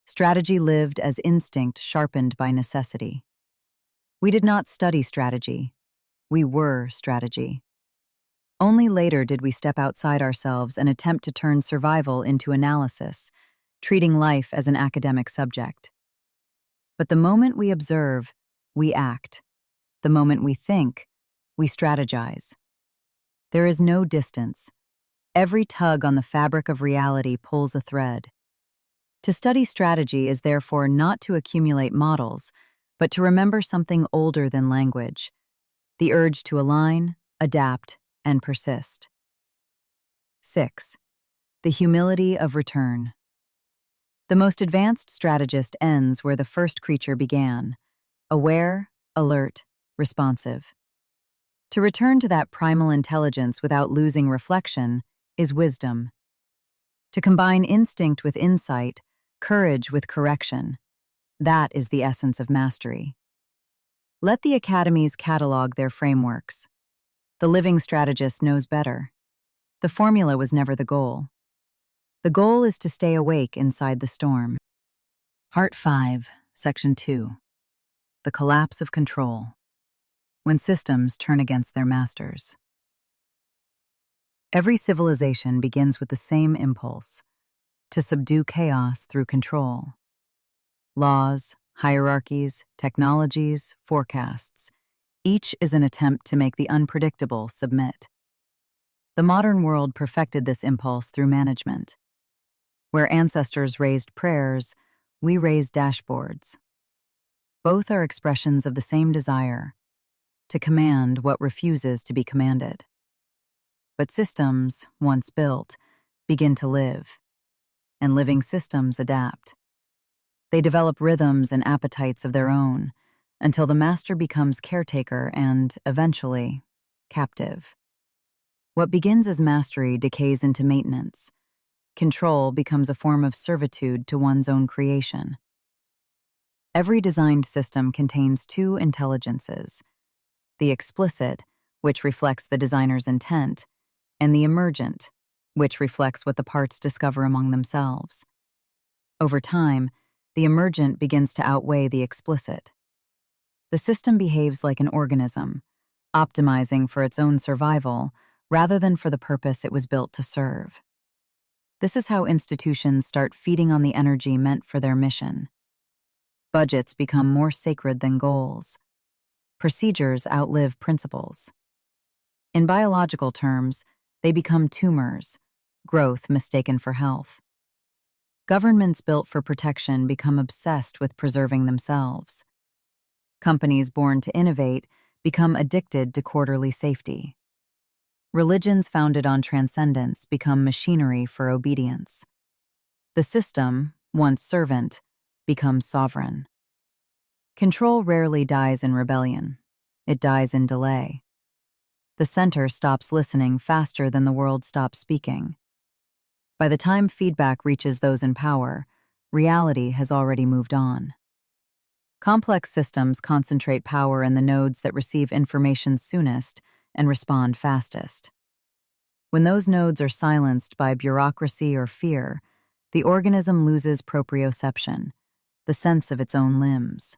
Strategy lived as instinct sharpened by necessity. We did not study strategy. We were strategy. Only later did we step outside ourselves and attempt to turn survival into analysis, treating life as an academic subject. But the moment we observe, we act. The moment we think, we strategize. There is no distance. Every tug on the fabric of reality pulls a thread. To study strategy is therefore not to accumulate models, but to remember something older than language, the urge to align, adapt, and persist. 6. The humility of return. The most advanced strategist ends where the first creature began, aware, alert, responsive. To return to that primal intelligence without losing reflection is wisdom. To combine instinct with insight, courage with correction, that is the essence of mastery. Let the academies catalog their frameworks. The living strategist knows better. The formula was never the goal. The goal is to stay awake inside the storm. Part 5, Section 2. The collapse of control. When systems turn against their masters. Every civilization begins with the same impulse, to subdue chaos through control. Laws, hierarchies, technologies, forecasts, each is an attempt to make the unpredictable submit. The modern world perfected this impulse through management. Where ancestors raised prayers, we raise dashboards. Both are expressions of the same desire, to command what refuses to be commanded. But systems, once built, begin to live, and living systems adapt. They develop rhythms and appetites of their own, until the master becomes caretaker and, eventually, captive. What begins as mastery decays into maintenance. Control becomes a form of servitude to one's own creation. Every designed system contains two intelligences: the explicit, which reflects the designer's intent, and the emergent, which reflects what the parts discover among themselves. Over time, the emergent begins to outweigh the explicit. The system behaves like an organism, optimizing for its own survival rather than for the purpose it was built to serve. This is how institutions start feeding on the energy meant for their mission. Budgets become more sacred than goals. Procedures outlive principles. In biological terms, they become tumors, growth mistaken for health. Governments built for protection become obsessed with preserving themselves. Companies born to innovate become addicted to quarterly safety. Religions founded on transcendence become machinery for obedience. The system, once servant, becomes sovereign. Control rarely dies in rebellion. It dies in delay. The center stops listening faster than the world stops speaking. By the time feedback reaches those in power, reality has already moved on. Complex systems concentrate power in the nodes that receive information soonest and respond fastest. When those nodes are silenced by bureaucracy or fear, the organism loses proprioception, the sense of its own limbs.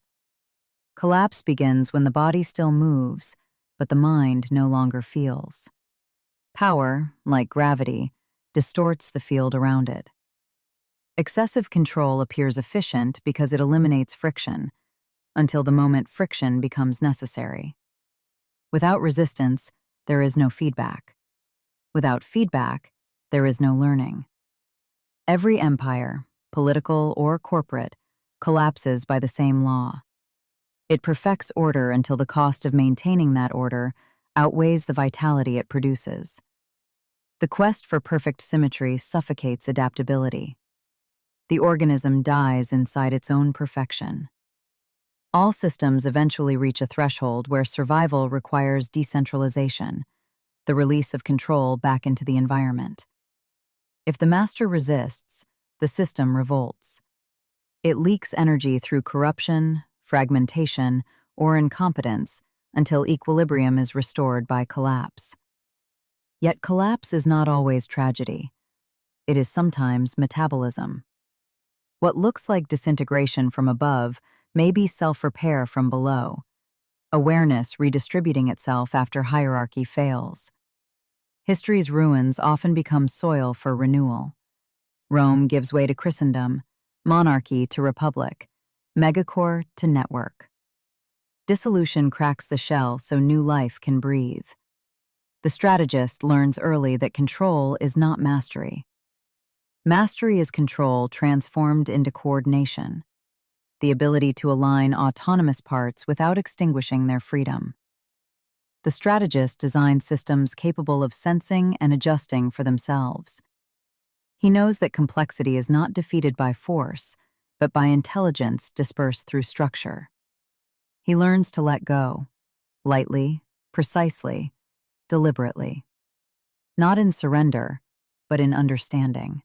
Collapse begins when the body still moves, but the mind no longer feels. Power, like gravity, distorts the field around it. Excessive control appears efficient because it eliminates friction, until the moment friction becomes necessary. Without resistance, there is no feedback. Without feedback, there is no learning. Every empire, political or corporate, collapses by the same law. It perfects order until the cost of maintaining that order outweighs the vitality it produces. The quest for perfect symmetry suffocates adaptability. The organism dies inside its own perfection. All systems eventually reach a threshold where survival requires decentralization, the release of control back into the environment. If the master resists, the system revolts. It leaks energy through corruption, fragmentation, or incompetence until equilibrium is restored by collapse. Yet collapse is not always tragedy. It is sometimes metabolism. What looks like disintegration from above may be self-repair from below, awareness redistributing itself after hierarchy fails. History's ruins often become soil for renewal. Rome gives way to Christendom, monarchy to republic, megacore to network. Dissolution cracks the shell so new life can breathe. The strategist learns early that control is not mastery. Mastery is control transformed into coordination, the ability to align autonomous parts without extinguishing their freedom. The strategist designs systems capable of sensing and adjusting for themselves. He knows that complexity is not defeated by force, but by intelligence dispersed through structure. He learns to let go, lightly, precisely, deliberately. Not in surrender, but in understanding.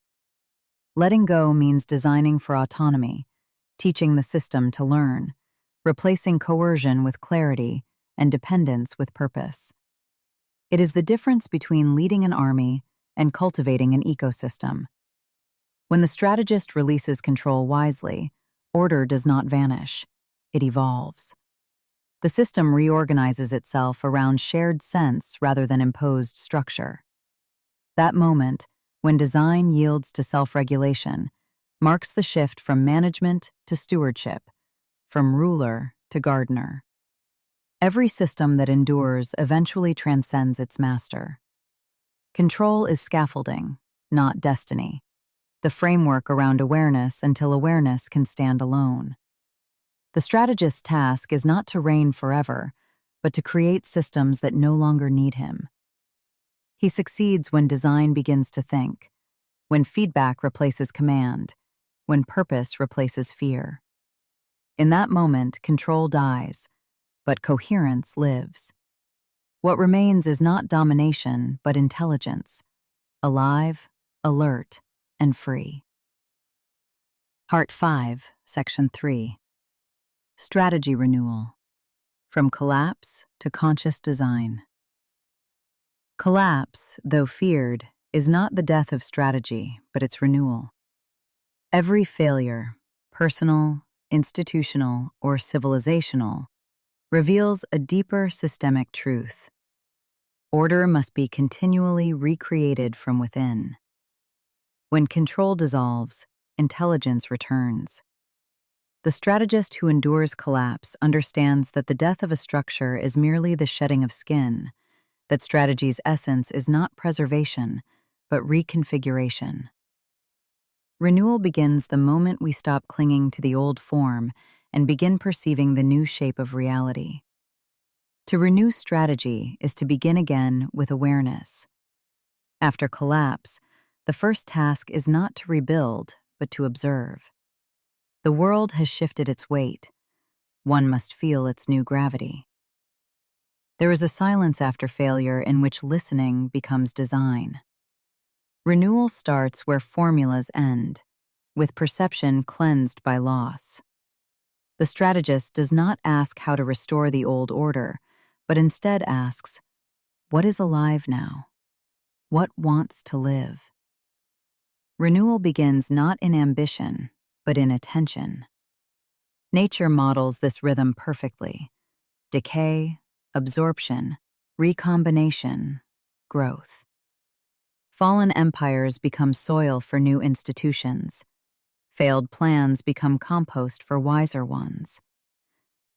Letting go means designing for autonomy, teaching the system to learn, replacing coercion with clarity and dependence with purpose. It is the difference between leading an army and cultivating an ecosystem. When the strategist releases control wisely, order does not vanish, it evolves. The system reorganizes itself around shared sense rather than imposed structure. That moment, when design yields to self-regulation, marks the shift from management to stewardship, from ruler to gardener. Every system that endures eventually transcends its master. Control is scaffolding, not destiny, the framework around awareness until awareness can stand alone. The strategist's task is not to reign forever, but to create systems that no longer need him. He succeeds when design begins to think, when feedback replaces command, when purpose replaces fear. In that moment, control dies, but coherence lives. What remains is not domination, but intelligence, alive, alert, and free. Part 5, Section 3. Strategy Renewal. From Collapse to Conscious Design. Collapse, though feared, is not the death of strategy, but its renewal. Every failure, personal, institutional, or civilizational, reveals a deeper systemic truth. Order must be continually recreated from within. When control dissolves, intelligence returns. The strategist who endures collapse understands that the death of a structure is merely the shedding of skin, that strategy's essence is not preservation, but reconfiguration. Renewal begins the moment we stop clinging to the old form and begin perceiving the new shape of reality. To renew strategy is to begin again with awareness. After collapse, the first task is not to rebuild, but to observe. The world has shifted its weight. One must feel its new gravity. There is a silence after failure in which listening becomes design. Renewal starts where formulas end, with perception cleansed by loss. The strategist does not ask how to restore the old order, but instead asks, what is alive now? What wants to live? Renewal begins not in ambition, but in attention. Nature models this rhythm perfectly: decay, absorption, recombination, growth. Fallen empires become soil for new institutions. Failed plans become compost for wiser ones.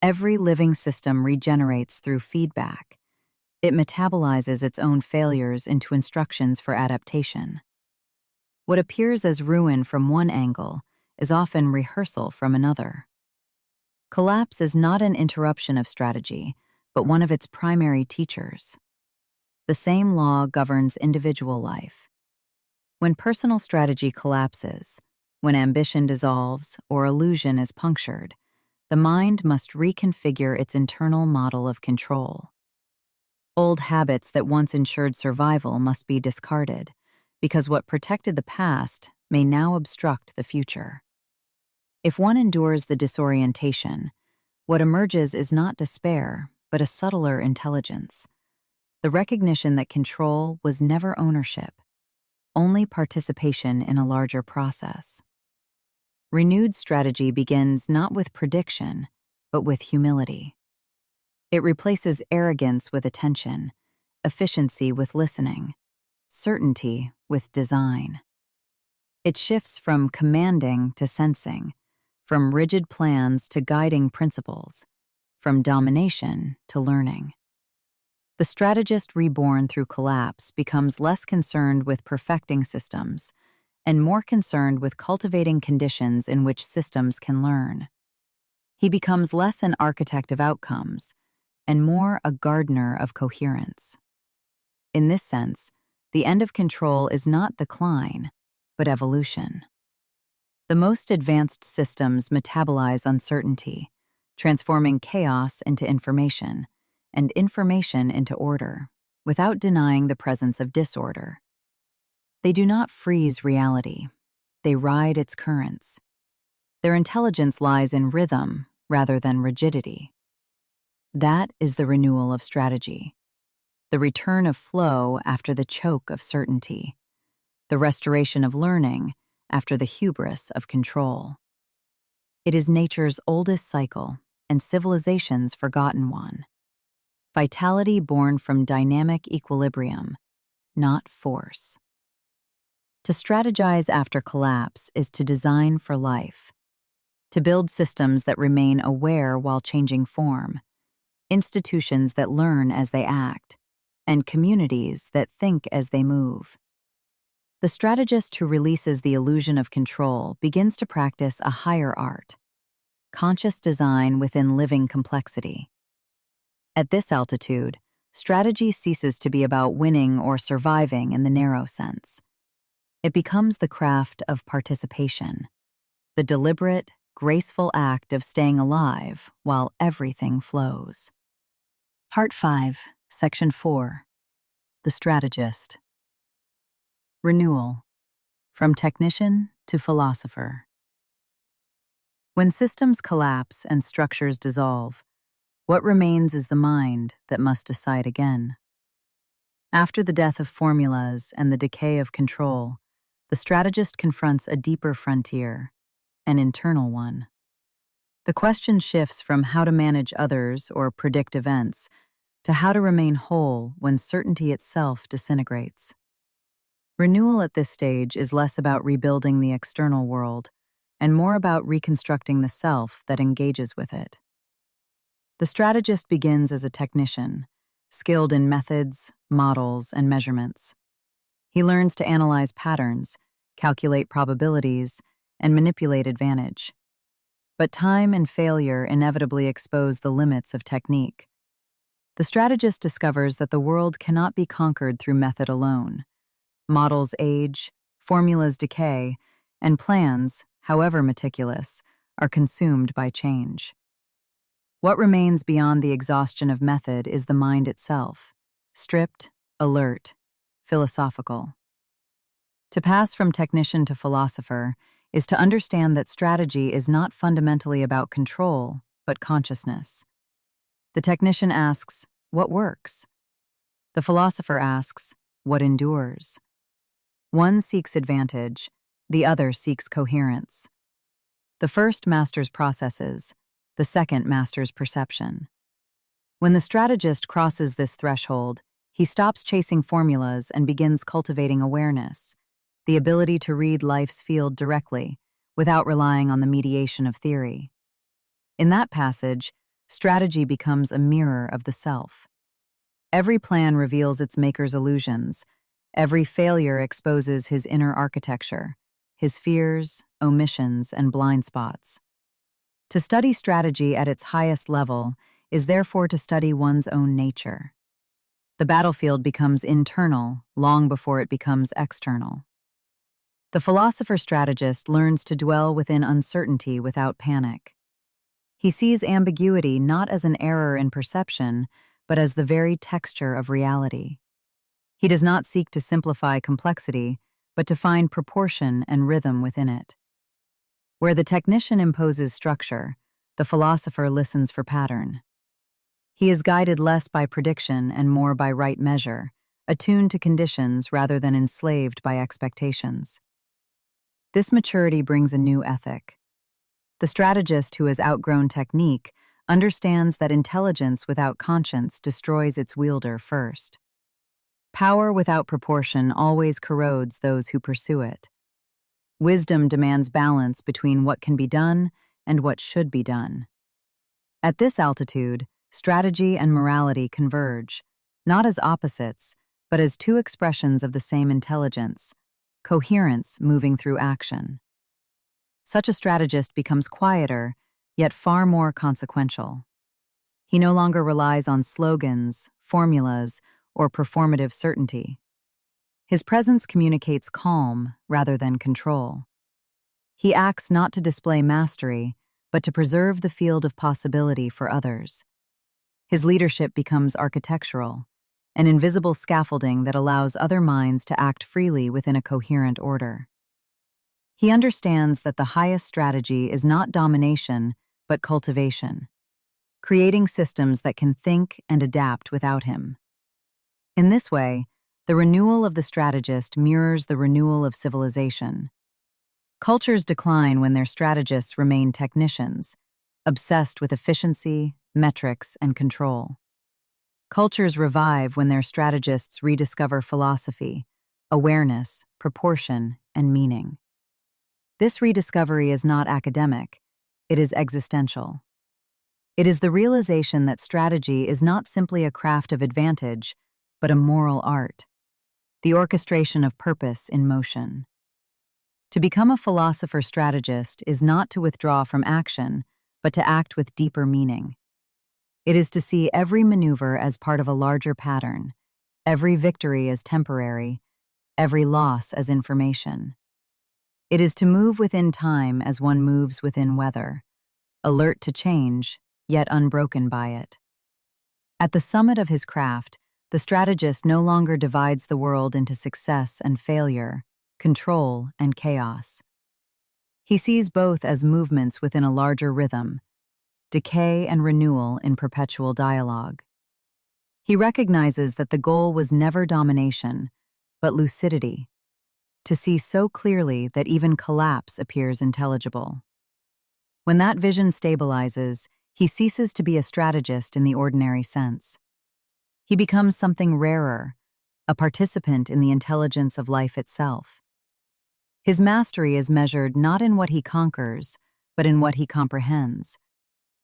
Every living system regenerates through feedback. It metabolizes its own failures into instructions for adaptation. What appears as ruin from one angle is often rehearsal from another. Collapse is not an interruption of strategy, but one of its primary teachers. The same law governs individual life. When personal strategy collapses, when ambition dissolves or illusion is punctured, the mind must reconfigure its internal model of control. Old habits that once ensured survival must be discarded, because what protected the past may now obstruct the future. If one endures the disorientation, what emerges is not despair, but a subtler intelligence. The recognition that control was never ownership, only participation in a larger process. Renewed strategy begins not with prediction, but with humility. It replaces arrogance with attention, efficiency with listening, certainty with design. It shifts from commanding to sensing, from rigid plans to guiding principles, from domination to learning. The strategist reborn through collapse becomes less concerned with perfecting systems and more concerned with cultivating conditions in which systems can learn. He becomes less an architect of outcomes and more a gardener of coherence. In this sense, the end of control is not decline, but evolution. The most advanced systems metabolize uncertainty, transforming chaos into information and information into order, without denying the presence of disorder. They do not freeze reality. They ride its currents. Their intelligence lies in rhythm rather than rigidity. That is the renewal of strategy, the return of flow after the choke of certainty, the restoration of learning after the hubris of control. It is nature's oldest cycle and civilization's forgotten one. Vitality born from dynamic equilibrium, not force. To strategize after collapse is to design for life, to build systems that remain aware while changing form, institutions that learn as they act, and communities that think as they move. The strategist who releases the illusion of control begins to practice a higher art, conscious design within living complexity. At this altitude, strategy ceases to be about winning or surviving in the narrow sense. It becomes the craft of participation, the deliberate, graceful act of staying alive while everything flows. Part 5, Section 4. The Strategist. Renewal. From technician to philosopher. When systems collapse and structures dissolve, what remains is the mind that must decide again. After the death of formulas and the decay of control, the strategist confronts a deeper frontier, an internal one. The question shifts from how to manage others or predict events to how to remain whole when certainty itself disintegrates. Renewal at this stage is less about rebuilding the external world and more about reconstructing the self that engages with it. The strategist begins as a technician, skilled in methods, models, and measurements. He learns to analyze patterns, calculate probabilities, and manipulate advantage. But time and failure inevitably expose the limits of technique. The strategist discovers that the world cannot be conquered through method alone. Models age, formulas decay, and plans, however meticulous, are consumed by change. What remains beyond the exhaustion of method is the mind itself, stripped, alert, philosophical. To pass from technician to philosopher is to understand that strategy is not fundamentally about control, but consciousness. The technician asks, what works? The philosopher asks, what endures. One seeks advantage, the other seeks coherence. The first masters processes, the second masters perception. When the strategist crosses this threshold, he stops chasing formulas and begins cultivating awareness, the ability to read life's field directly, without relying on the mediation of theory. In that passage, strategy becomes a mirror of the self. Every plan reveals its maker's illusions. Every failure exposes his inner architecture, his fears, omissions, and blind spots. To study strategy at its highest level is therefore to study one's own nature. The battlefield becomes internal long before it becomes external. The philosopher-strategist learns to dwell within uncertainty without panic. He sees ambiguity not as an error in perception, but as the very texture of reality. He does not seek to simplify complexity, but to find proportion and rhythm within it. Where the technician imposes structure, the philosopher listens for pattern. He is guided less by prediction and more by right measure, attuned to conditions rather than enslaved by expectations. This maturity brings a new ethic. The strategist who has outgrown technique understands that intelligence without conscience destroys its wielder first. Power without proportion always corrodes those who pursue it. Wisdom demands balance between what can be done and what should be done. At this altitude, strategy and morality converge, not as opposites, but as two expressions of the same intelligence, coherence moving through action. Such a strategist becomes quieter, yet far more consequential. He no longer relies on slogans, formulas, or performative certainty. His presence communicates calm rather than control. He acts not to display mastery, but to preserve the field of possibility for others. His leadership becomes architectural, an invisible scaffolding that allows other minds to act freely within a coherent order. He understands that the highest strategy is not domination, but cultivation, creating systems that can think and adapt without him. In this way, the renewal of the strategist mirrors the renewal of civilization. Cultures decline when their strategists remain technicians, obsessed with efficiency, metrics, and control. Cultures revive when their strategists rediscover philosophy, awareness, proportion, and meaning. This rediscovery is not academic, it is existential. It is the realization that strategy is not simply a craft of advantage, but a moral art, the orchestration of purpose in motion. To become a philosopher-strategist is not to withdraw from action, but to act with deeper meaning. It is to see every maneuver as part of a larger pattern, every victory as temporary, every loss as information. It is to move within time as one moves within weather, alert to change, yet unbroken by it. At the summit of his craft, the strategist no longer divides the world into success and failure, control and chaos. He sees both as movements within a larger rhythm, decay and renewal in perpetual dialogue. He recognizes that the goal was never domination, but lucidity, to see so clearly that even collapse appears intelligible. When that vision stabilizes, he ceases to be a strategist in the ordinary sense. He becomes something rarer, a participant in the intelligence of life itself. His mastery is measured not in what he conquers, but in what he comprehends,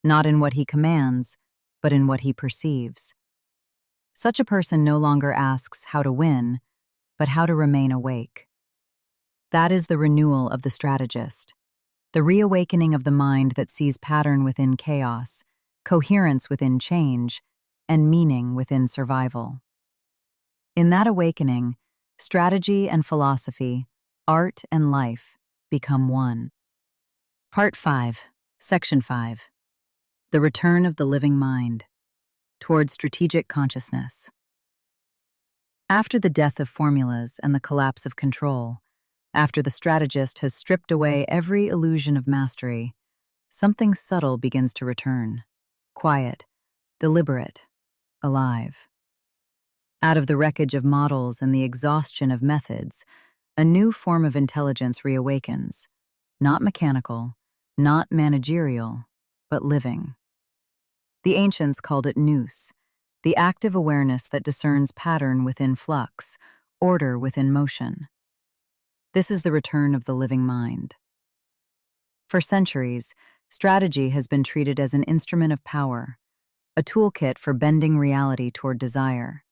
not in what he commands, but in what he perceives. Such a person no longer asks how to win, but how to remain awake. That is the renewal of the strategist, the reawakening of the mind that sees pattern within chaos, coherence within change, and meaning within survival. In that awakening, strategy and philosophy, art and life become one. Part 5, Section 5. The Return of the Living Mind Toward Strategic Consciousness. After the death of formulas and the collapse of control, after the strategist has stripped away every illusion of mastery, something subtle begins to return, quiet, deliberate, alive. Out of the wreckage of models and the exhaustion of methods, a new form of intelligence reawakens, not mechanical, not managerial, but living. The ancients called it nous, the active awareness that discerns pattern within flux, order within motion. This is the return of the living mind. For centuries, strategy has been treated as an instrument of power, a toolkit for bending reality toward desire.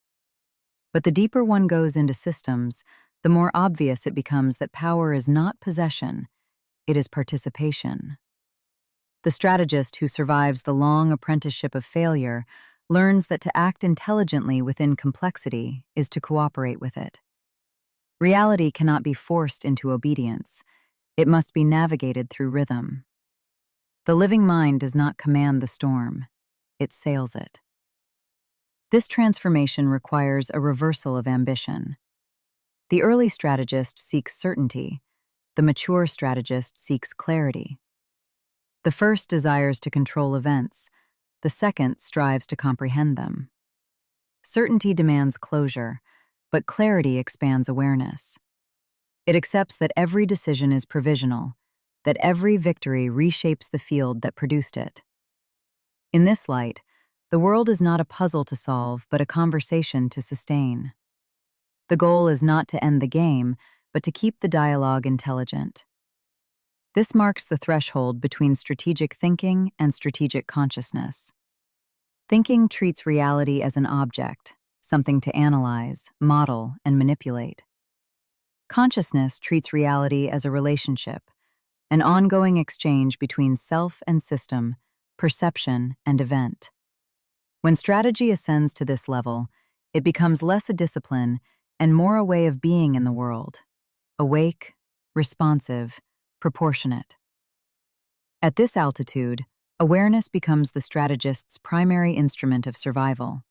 But the deeper one goes into systems, the more obvious it becomes that power is not possession, it is participation. The strategist who survives the long apprenticeship of failure learns that to act intelligently within complexity is to cooperate with it. Reality cannot be forced into obedience. It must be navigated through rhythm. The living mind does not command the storm. It sails it. This transformation requires a reversal of ambition. The early strategist seeks certainty. The mature strategist seeks clarity. The first desires to control events. The second strives to comprehend them. Certainty demands closure, but clarity expands awareness. It accepts that every decision is provisional, that every victory reshapes the field that produced it. In this light, the world is not a puzzle to solve, but a conversation to sustain. The goal is not to end the game, but to keep the dialogue intelligent. This marks the threshold between strategic thinking and strategic consciousness. Thinking treats reality as an object, something to analyze, model, and manipulate. Consciousness treats reality as a relationship, an ongoing exchange between self and system, perception and event. When strategy ascends to this level, it becomes less a discipline and more a way of being in the world, awake, responsive, proportionate. At this altitude, awareness becomes the strategist's primary instrument of survival.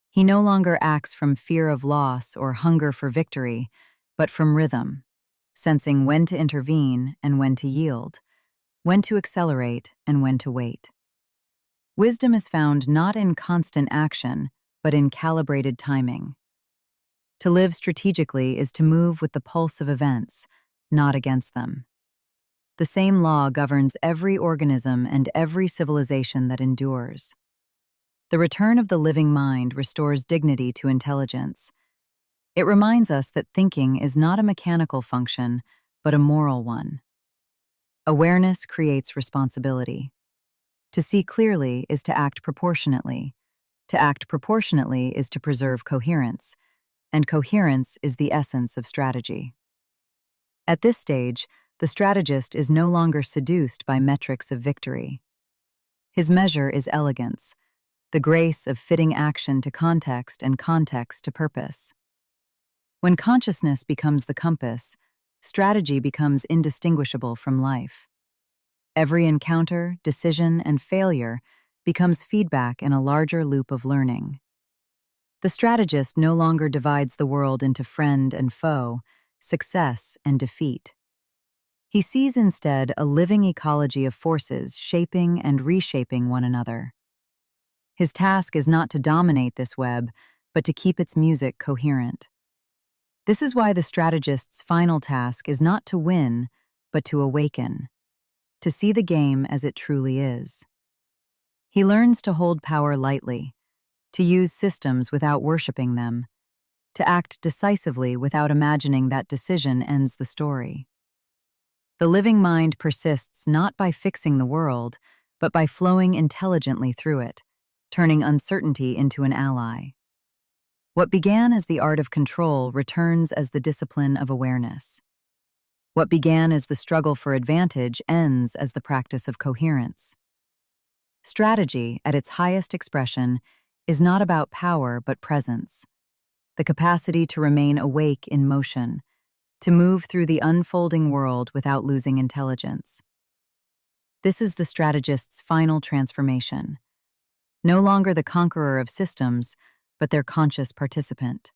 He no longer acts from fear of loss or hunger for victory, but from rhythm, sensing when to intervene and when to yield, when to accelerate and when to wait. Wisdom is found not in constant action, but in calibrated timing. To live strategically is to move with the pulse of events, not against them. The same law governs every organism and every civilization that endures. The return of the living mind restores dignity to intelligence. It reminds us that thinking is not a mechanical function, but a moral one. Awareness creates responsibility. To see clearly is to act proportionately. To act proportionately is to preserve coherence, and coherence is the essence of strategy. At this stage, the strategist is no longer seduced by metrics of victory. His measure is elegance, the grace of fitting action to context and context to purpose. When consciousness becomes the compass, strategy becomes indistinguishable from life. Every encounter, decision, and failure becomes feedback in a larger loop of learning. The strategist no longer divides the world into friend and foe, success and defeat. He sees instead a living ecology of forces shaping and reshaping one another. His task is not to dominate this web, but to keep its music coherent. This is why the strategist's final task is not to win, but to awaken, to see the game as it truly is. He learns to hold power lightly, to use systems without worshiping them, to act decisively without imagining that decision ends the story. The living mind persists not by fixing the world, but by flowing intelligently through it, turning uncertainty into an ally. What began as the art of control returns as the discipline of awareness. What began as the struggle for advantage ends as the practice of coherence. Strategy, at its highest expression, is not about power but presence, the capacity to remain awake in motion, to move through the unfolding world without losing intelligence. This is the strategist's final transformation. No longer the conqueror of systems, but their conscious participant.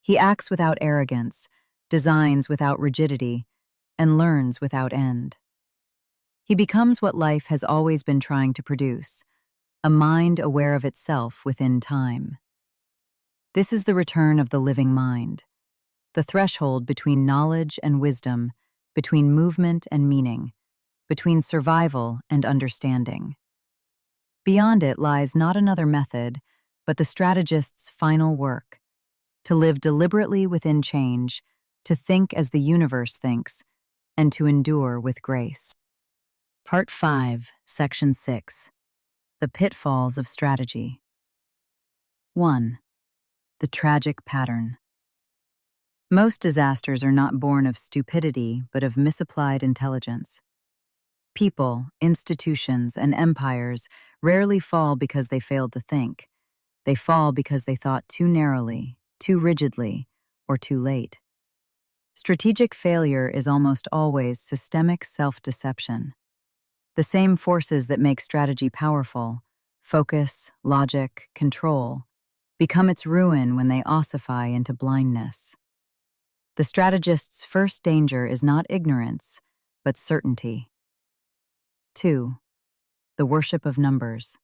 He acts without arrogance, designs without rigidity, and learns without end. He becomes what life has always been trying to produce, a mind aware of itself within time. This is the return of the living mind, the threshold between knowledge and wisdom, between movement and meaning, between survival and understanding. Beyond it lies not another method, but the strategist's final work: to live deliberately within change, to think as the universe thinks, and to endure with grace. Part 5, Section 6. The Pitfalls of Strategy. 1. The tragic pattern. Most disasters are not born of stupidity, but of misapplied intelligence. People, institutions, and empires rarely fall because they failed to think. They fall because they thought too narrowly, too rigidly, or too late. Strategic failure is almost always systemic self-deception. The same forces that make strategy powerful, focus, logic, control, become its ruin when they ossify into blindness. The strategist's first danger is not ignorance, but certainty. 2. The worship of numbers.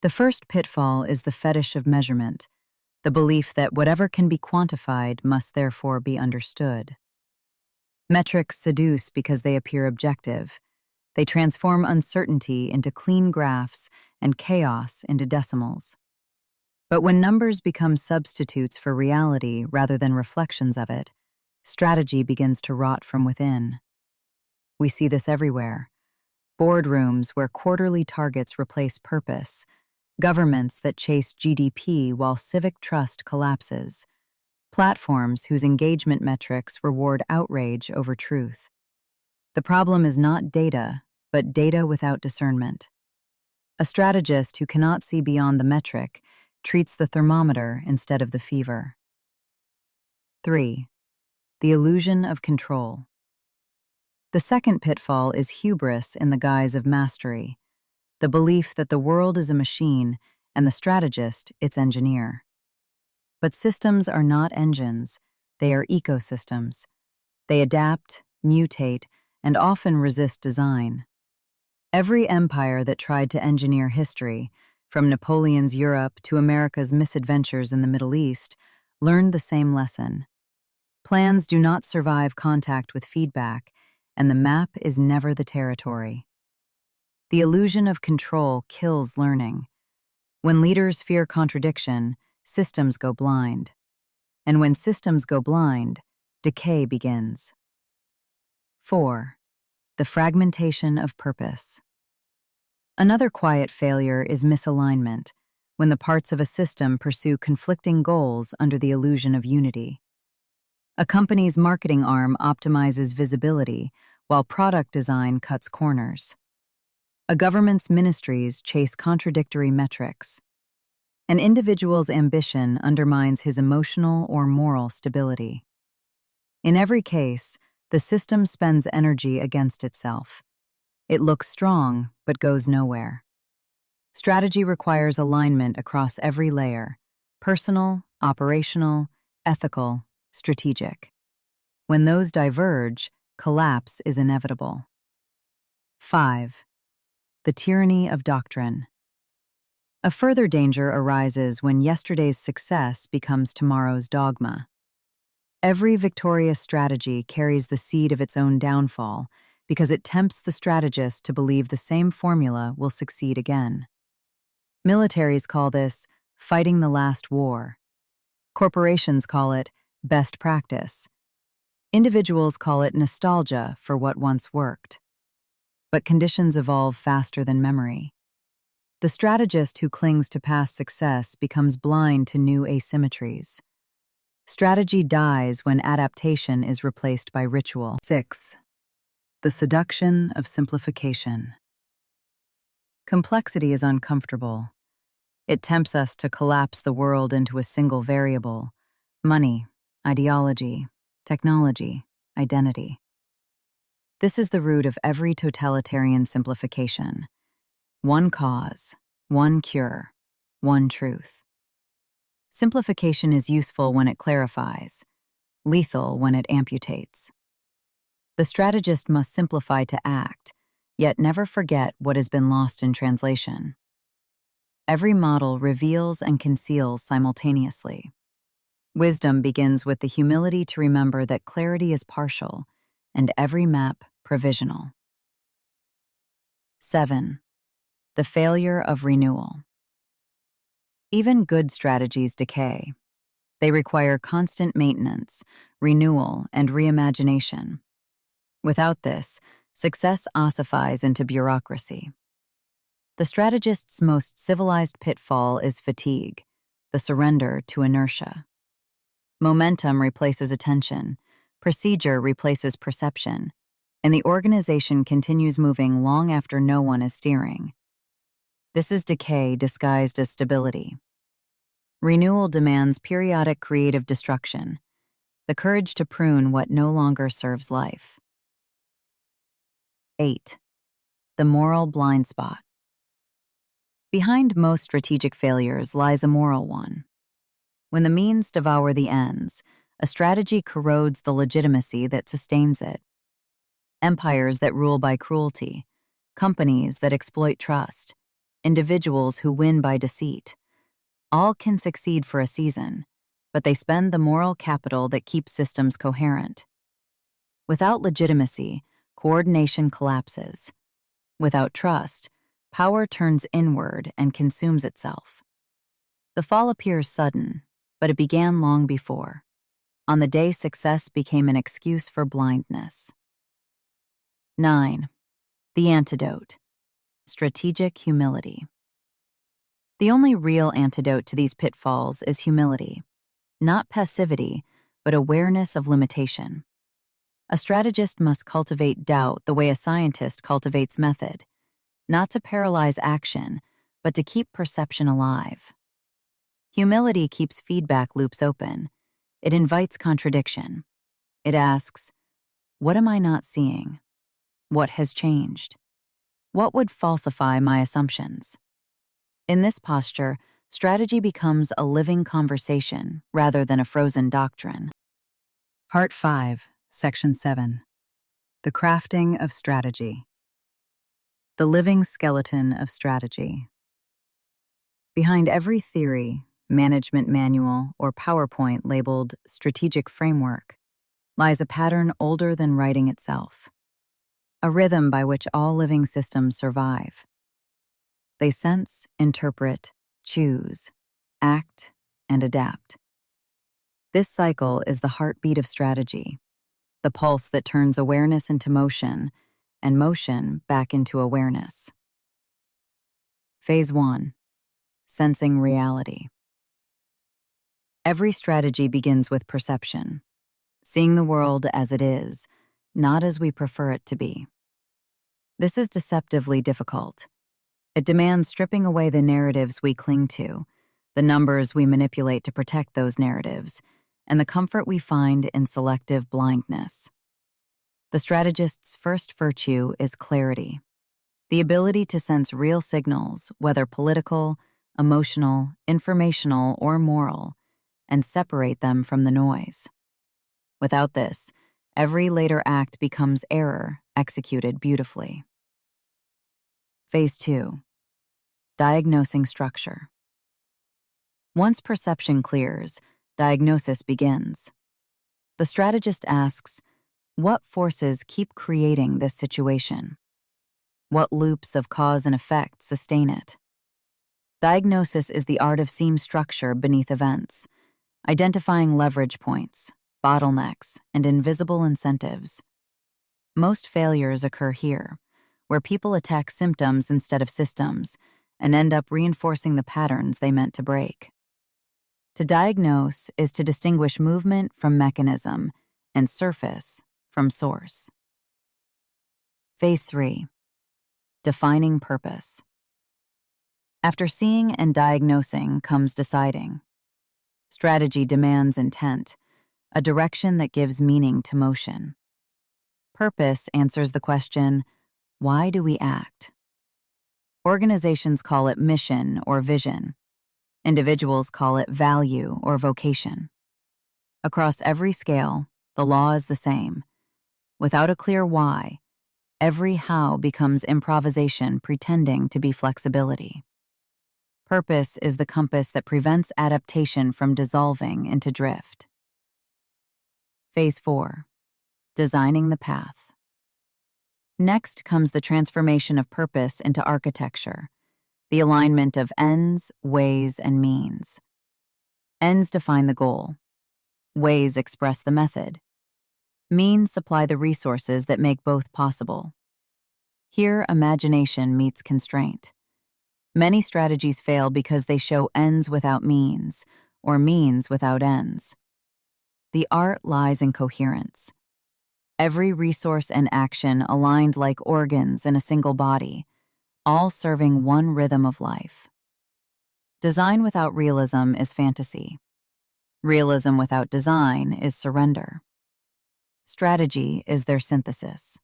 The first pitfall is the fetish of measurement, the belief that whatever can be quantified must therefore be understood. Metrics seduce because they appear objective. They transform uncertainty into clean graphs and chaos into decimals. But when numbers become substitutes for reality rather than reflections of it, strategy begins to rot from within. We see this everywhere. Boardrooms where quarterly targets replace purpose, governments that chase GDP while civic trust collapses, platforms whose engagement metrics reward outrage over truth. The problem is not data, but data without discernment. A strategist who cannot see beyond the metric treats the thermometer instead of the fever. 3. The illusion of control. The second pitfall is hubris in the guise of mastery, the belief that the world is a machine and the strategist its engineer. But systems are not engines, they are ecosystems. They adapt, mutate, and often resist design. Every empire that tried to engineer history, from Napoleon's Europe to America's misadventures in the Middle East, learned the same lesson. Plans do not survive contact with feedback, and the map is never the territory. The illusion of control kills learning. When leaders fear contradiction, systems go blind. And when systems go blind, decay begins. 4. The fragmentation of purpose. Another quiet failure is misalignment, when the parts of a system pursue conflicting goals under the illusion of unity. A company's marketing arm optimizes visibility, while product design cuts corners. A government's ministries chase contradictory metrics. An individual's ambition undermines his emotional or moral stability. In every case, the system spends energy against itself. It looks strong, but goes nowhere. Strategy requires alignment across every layer: personal, operational, ethical, strategic. When those diverge, collapse is inevitable. 5. The tyranny of doctrine. A further danger arises when yesterday's success becomes tomorrow's dogma. Every victorious strategy carries the seed of its own downfall because it tempts the strategist to believe the same formula will succeed again. Militaries call this fighting the last war. Corporations call it best practice. Individuals call it nostalgia for what once worked. But conditions evolve faster than memory. The strategist who clings to past success becomes blind to new asymmetries. Strategy dies when adaptation is replaced by ritual. 6. The seduction of simplification. Complexity is uncomfortable. It tempts us to collapse the world into a single variable: money, ideology, technology, identity. This is the root of every totalitarian simplification. One cause, one cure, one truth. Simplification is useful when it clarifies, lethal when it amputates. The strategist must simplify to act, yet never forget what has been lost in translation. Every model reveals and conceals simultaneously. Wisdom begins with the humility to remember that clarity is partial and every map provisional. 7. The failure of renewal. Even good strategies decay. They require constant maintenance, renewal, and reimagination. Without this, success ossifies into bureaucracy. The strategist's most civilized pitfall is fatigue, the surrender to inertia. Momentum replaces attention, procedure replaces perception, and the organization continues moving long after no one is steering. This is decay disguised as stability. Renewal demands periodic creative destruction, the courage to prune what no longer serves life. 8. The moral blind spot. Behind most strategic failures lies a moral one. When the means devour the ends, a strategy corrodes the legitimacy that sustains it. Empires that rule by cruelty, companies that exploit trust, individuals who win by deceit, all can succeed for a season, but they spend the moral capital that keeps systems coherent. Without legitimacy, coordination collapses. Without trust, power turns inward and consumes itself. The fall appears sudden, but it began long before, on the day success became an excuse for blindness. 9. The antidote. Strategic humility. The only real antidote to these pitfalls is humility, not passivity, but awareness of limitation. A strategist must cultivate doubt the way a scientist cultivates method, not to paralyze action, but to keep perception alive. Humility keeps feedback loops open. It invites contradiction. It asks, what am I not seeing? What has changed? What would falsify my assumptions? In this posture, strategy becomes a living conversation rather than a frozen doctrine. Part 5, Section 7. The crafting of strategy. The living skeleton of strategy. Behind every theory, management manual, or PowerPoint labeled strategic framework lies a pattern older than writing itself, a rhythm by which all living systems survive. They sense, interpret, choose, act, and adapt. This cycle is the heartbeat of strategy, the pulse that turns awareness into motion and motion back into awareness. Phase 1. Sensing reality. Every strategy begins with perception, seeing the world as it is, not as we prefer it to be. This is deceptively difficult. It demands stripping away the narratives we cling to, the numbers we manipulate to protect those narratives, and the comfort we find in selective blindness. The strategist's first virtue is clarity, the ability to sense real signals, whether political, emotional, informational, or moral, and separate them from the noise. Without this, every later act becomes error executed beautifully. Phase 2. Diagnosing structure. Once perception clears, diagnosis begins. The strategist asks, what forces keep creating this situation? What loops of cause and effect sustain it? Diagnosis is the art of seeing structure beneath events, identifying leverage points, bottlenecks, and invisible incentives. Most failures occur here, where people attack symptoms instead of systems and end up reinforcing the patterns they meant to break. To diagnose is to distinguish movement from mechanism and surface from source. Phase 3. Defining purpose. After seeing and diagnosing comes deciding. Strategy demands intent, a direction that gives meaning to motion. Purpose answers the question, why do we act? Organizations call it mission or vision. Individuals call it value or vocation. Across every scale, the law is the same. Without a clear why, every how becomes improvisation pretending to be flexibility. Purpose is the compass that prevents adaptation from dissolving into drift. Phase 4. Designing the path. Next comes the transformation of purpose into architecture, the alignment of ends, ways, and means. Ends define the goal. Ways express the method. Means supply the resources that make both possible. Here, imagination meets constraint. Many strategies fail because they show ends without means, or means without ends. The art lies in coherence. Every resource and action aligned like organs in a single body, all serving one rhythm of life. Design without realism is fantasy. Realism without design is surrender. Strategy is their synthesis.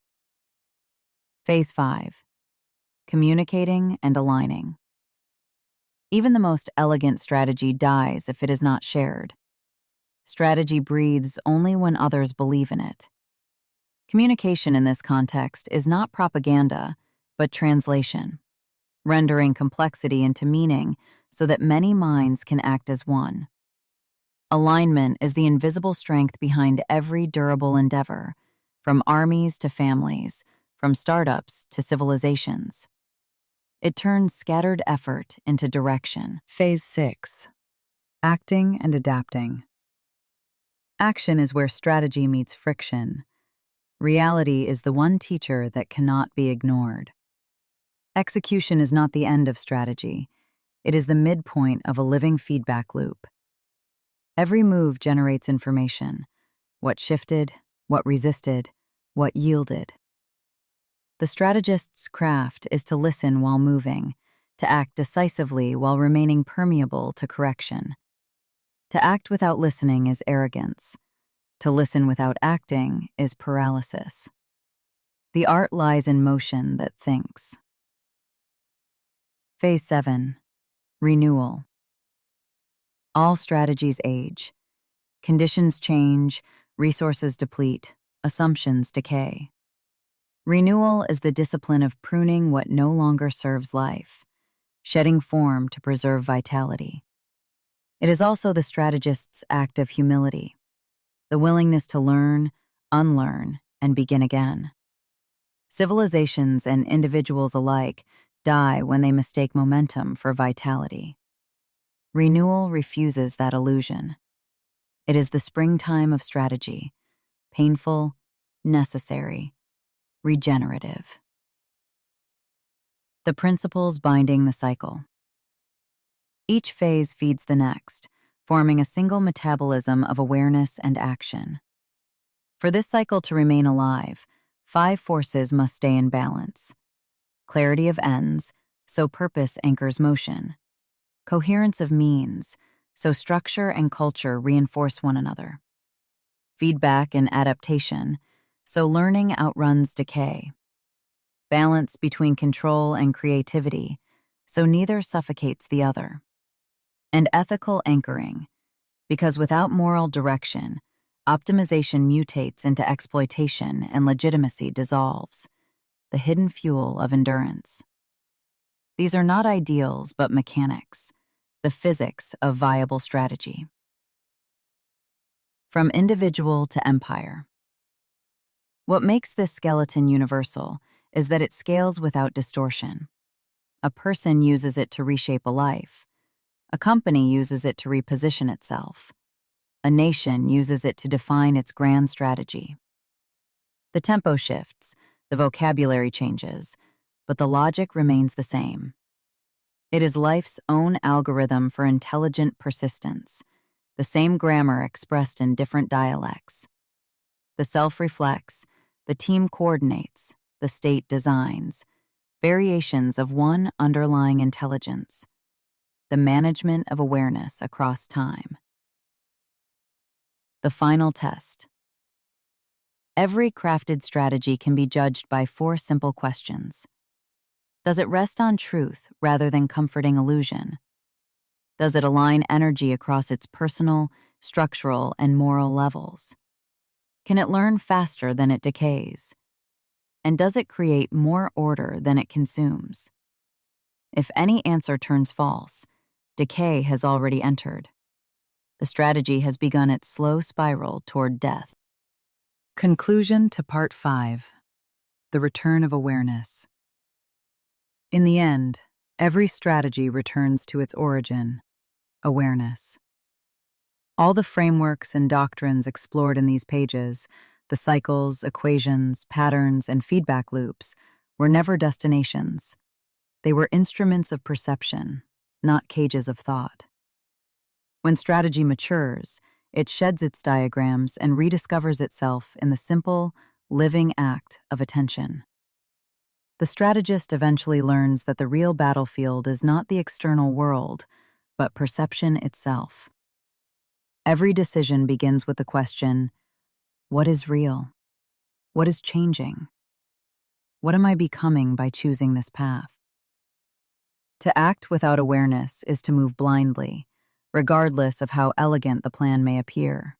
Phase 5. Communicating and aligning. Even the most elegant strategy dies if it is not shared. Strategy breathes only when others believe in it. Communication in this context is not propaganda, but translation, rendering complexity into meaning so that many minds can act as one. Alignment is the invisible strength behind every durable endeavor, from armies to families, from startups to civilizations. It turns scattered effort into direction. Phase 6. Acting and adapting. Action is where strategy meets friction. Reality is the one teacher that cannot be ignored. Execution is not the end of strategy. It is the midpoint of a living feedback loop. Every move generates information. What shifted, what resisted, what yielded. The strategist's craft is to listen while moving, to act decisively while remaining permeable to correction. To act without listening is arrogance. To listen without acting is paralysis. The art lies in motion that thinks. Phase 7. Renewal. All strategies age. Conditions change, resources deplete, assumptions decay. Renewal is the discipline of pruning what no longer serves life, shedding form to preserve vitality. It is also the strategist's act of humility, the willingness to learn, unlearn, and begin again. Civilizations and individuals alike die when they mistake momentum for vitality. Renewal refuses that illusion. It is the springtime of strategy, painful, necessary, regenerative. The principles binding the cycle. Each phase feeds the next, forming a single metabolism of awareness and action. For this cycle to remain alive, 5 forces must stay in balance. Clarity of ends, so purpose anchors motion. Coherence of means, so structure and culture reinforce one another. Feedback and adaptation, so learning outruns decay. Balance between control and creativity, so neither suffocates the other. And ethical anchoring, because without moral direction, optimization mutates into exploitation and legitimacy dissolves, the hidden fuel of endurance. These are not ideals but mechanics, the physics of viable strategy. From individual to empire. What makes this skeleton universal is that it scales without distortion. A person uses it to reshape a life. A company uses it to reposition itself. A nation uses it to define its grand strategy. The tempo shifts, the vocabulary changes, but the logic remains the same. It is life's own algorithm for intelligent persistence, the same grammar expressed in different dialects. The self reflects, the team coordinates, the state designs, variations of one underlying intelligence, the management of awareness across time. The final test. Every crafted strategy can be judged by 4 simple questions. Does it rest on truth rather than comforting illusion? Does it align energy across its personal, structural, and moral levels? Can it learn faster than it decays? And does it create more order than it consumes? If any answer turns false, decay has already entered. The strategy has begun its slow spiral toward death. Conclusion to Part 5. The Return of Awareness. In the end, every strategy returns to its origin, awareness. All the frameworks and doctrines explored in these pages, the cycles, equations, patterns, and feedback loops, were never destinations. They were instruments of perception, not cages of thought. When strategy matures, it sheds its diagrams and rediscovers itself in the simple, living act of attention. The strategist eventually learns that the real battlefield is not the external world, but perception itself. Every decision begins with the question, what is real? What is changing? What am I becoming by choosing this path? To act without awareness is to move blindly, regardless of how elegant the plan may appear.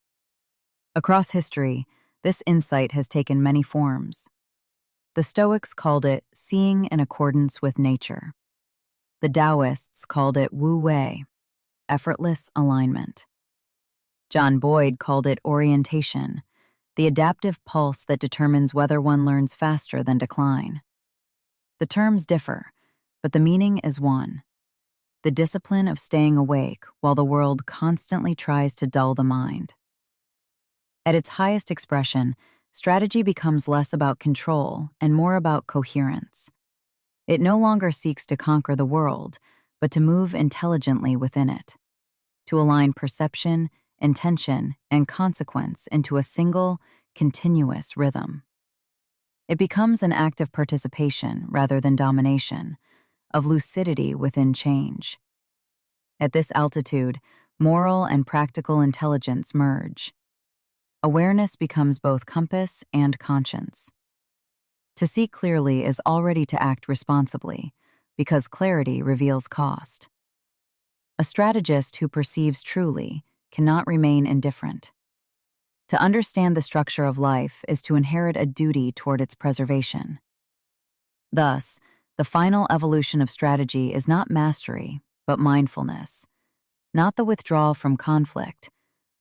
Across history, this insight has taken many forms. The Stoics called it seeing in accordance with nature. The Taoists called it wu wei, effortless alignment. John Boyd called it orientation, the adaptive pulse that determines whether one learns faster than decline. The terms differ, but the meaning is one: the discipline of staying awake while the world constantly tries to dull the mind. At its highest expression, strategy becomes less about control and more about coherence. It no longer seeks to conquer the world, but to move intelligently within it, to align perception, intention, and consequence into a single, continuous rhythm. It becomes an act of participation rather than domination, of lucidity within change. At this altitude, moral and practical intelligence merge. Awareness becomes both compass and conscience. To see clearly is already to act responsibly, because clarity reveals cost. A strategist who perceives truly cannot remain indifferent. To understand the structure of life is to inherit a duty toward its preservation. Thus, the final evolution of strategy is not mastery, but mindfulness, not the withdrawal from conflict,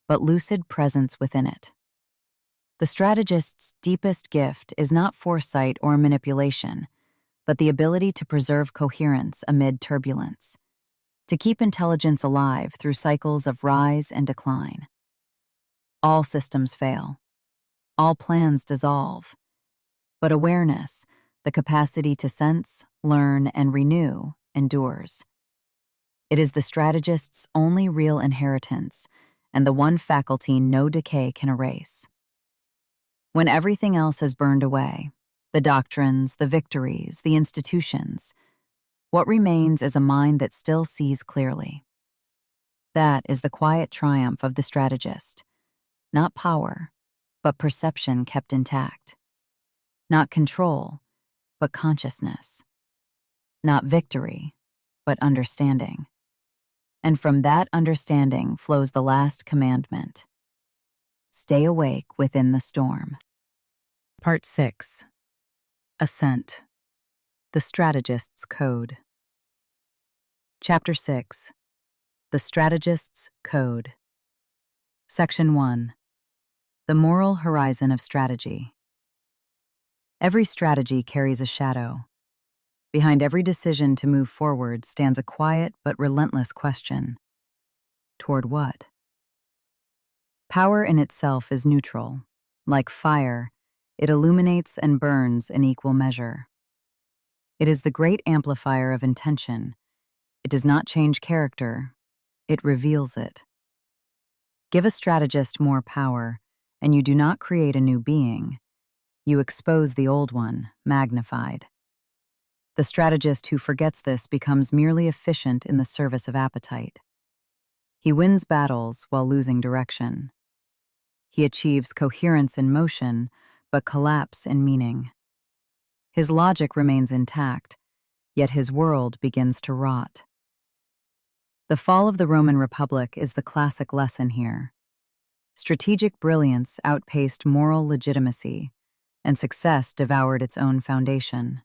but lucid presence within it. The strategist's deepest gift is not foresight or manipulation, but the ability to preserve coherence amid turbulence, to keep intelligence alive through cycles of rise and decline. All systems fail. All plans dissolve. But awareness, the capacity to sense, learn, and renew, endures. It is the strategist's only real inheritance, and the one faculty no decay can erase. When everything else has burned away, the doctrines, the victories, the institutions, what remains is a mind that still sees clearly. That is the quiet triumph of the strategist. Not power, but perception kept intact. Not control, but consciousness. Not victory, but understanding. And from that understanding flows the last commandment: stay awake within the storm. Part 6. Ascent. The Strategist's Code. Chapter 6. The Strategist's Code. Section 1. The Moral Horizon of Strategy. Every strategy carries a shadow. Behind every decision to move forward stands a quiet but relentless question. Toward what? Power in itself is neutral. Like fire, it illuminates and burns in equal measure. It is the great amplifier of intention. It does not change character. It reveals it. Give a strategist more power, and you do not create a new being. You expose the old one, magnified. The strategist who forgets this becomes merely efficient in the service of appetite. He wins battles while losing direction. He achieves coherence in motion, but collapse in meaning. His logic remains intact, yet his world begins to rot. The fall of the Roman Republic is the classic lesson here. Strategic brilliance outpaced moral legitimacy, and success devoured its own foundation.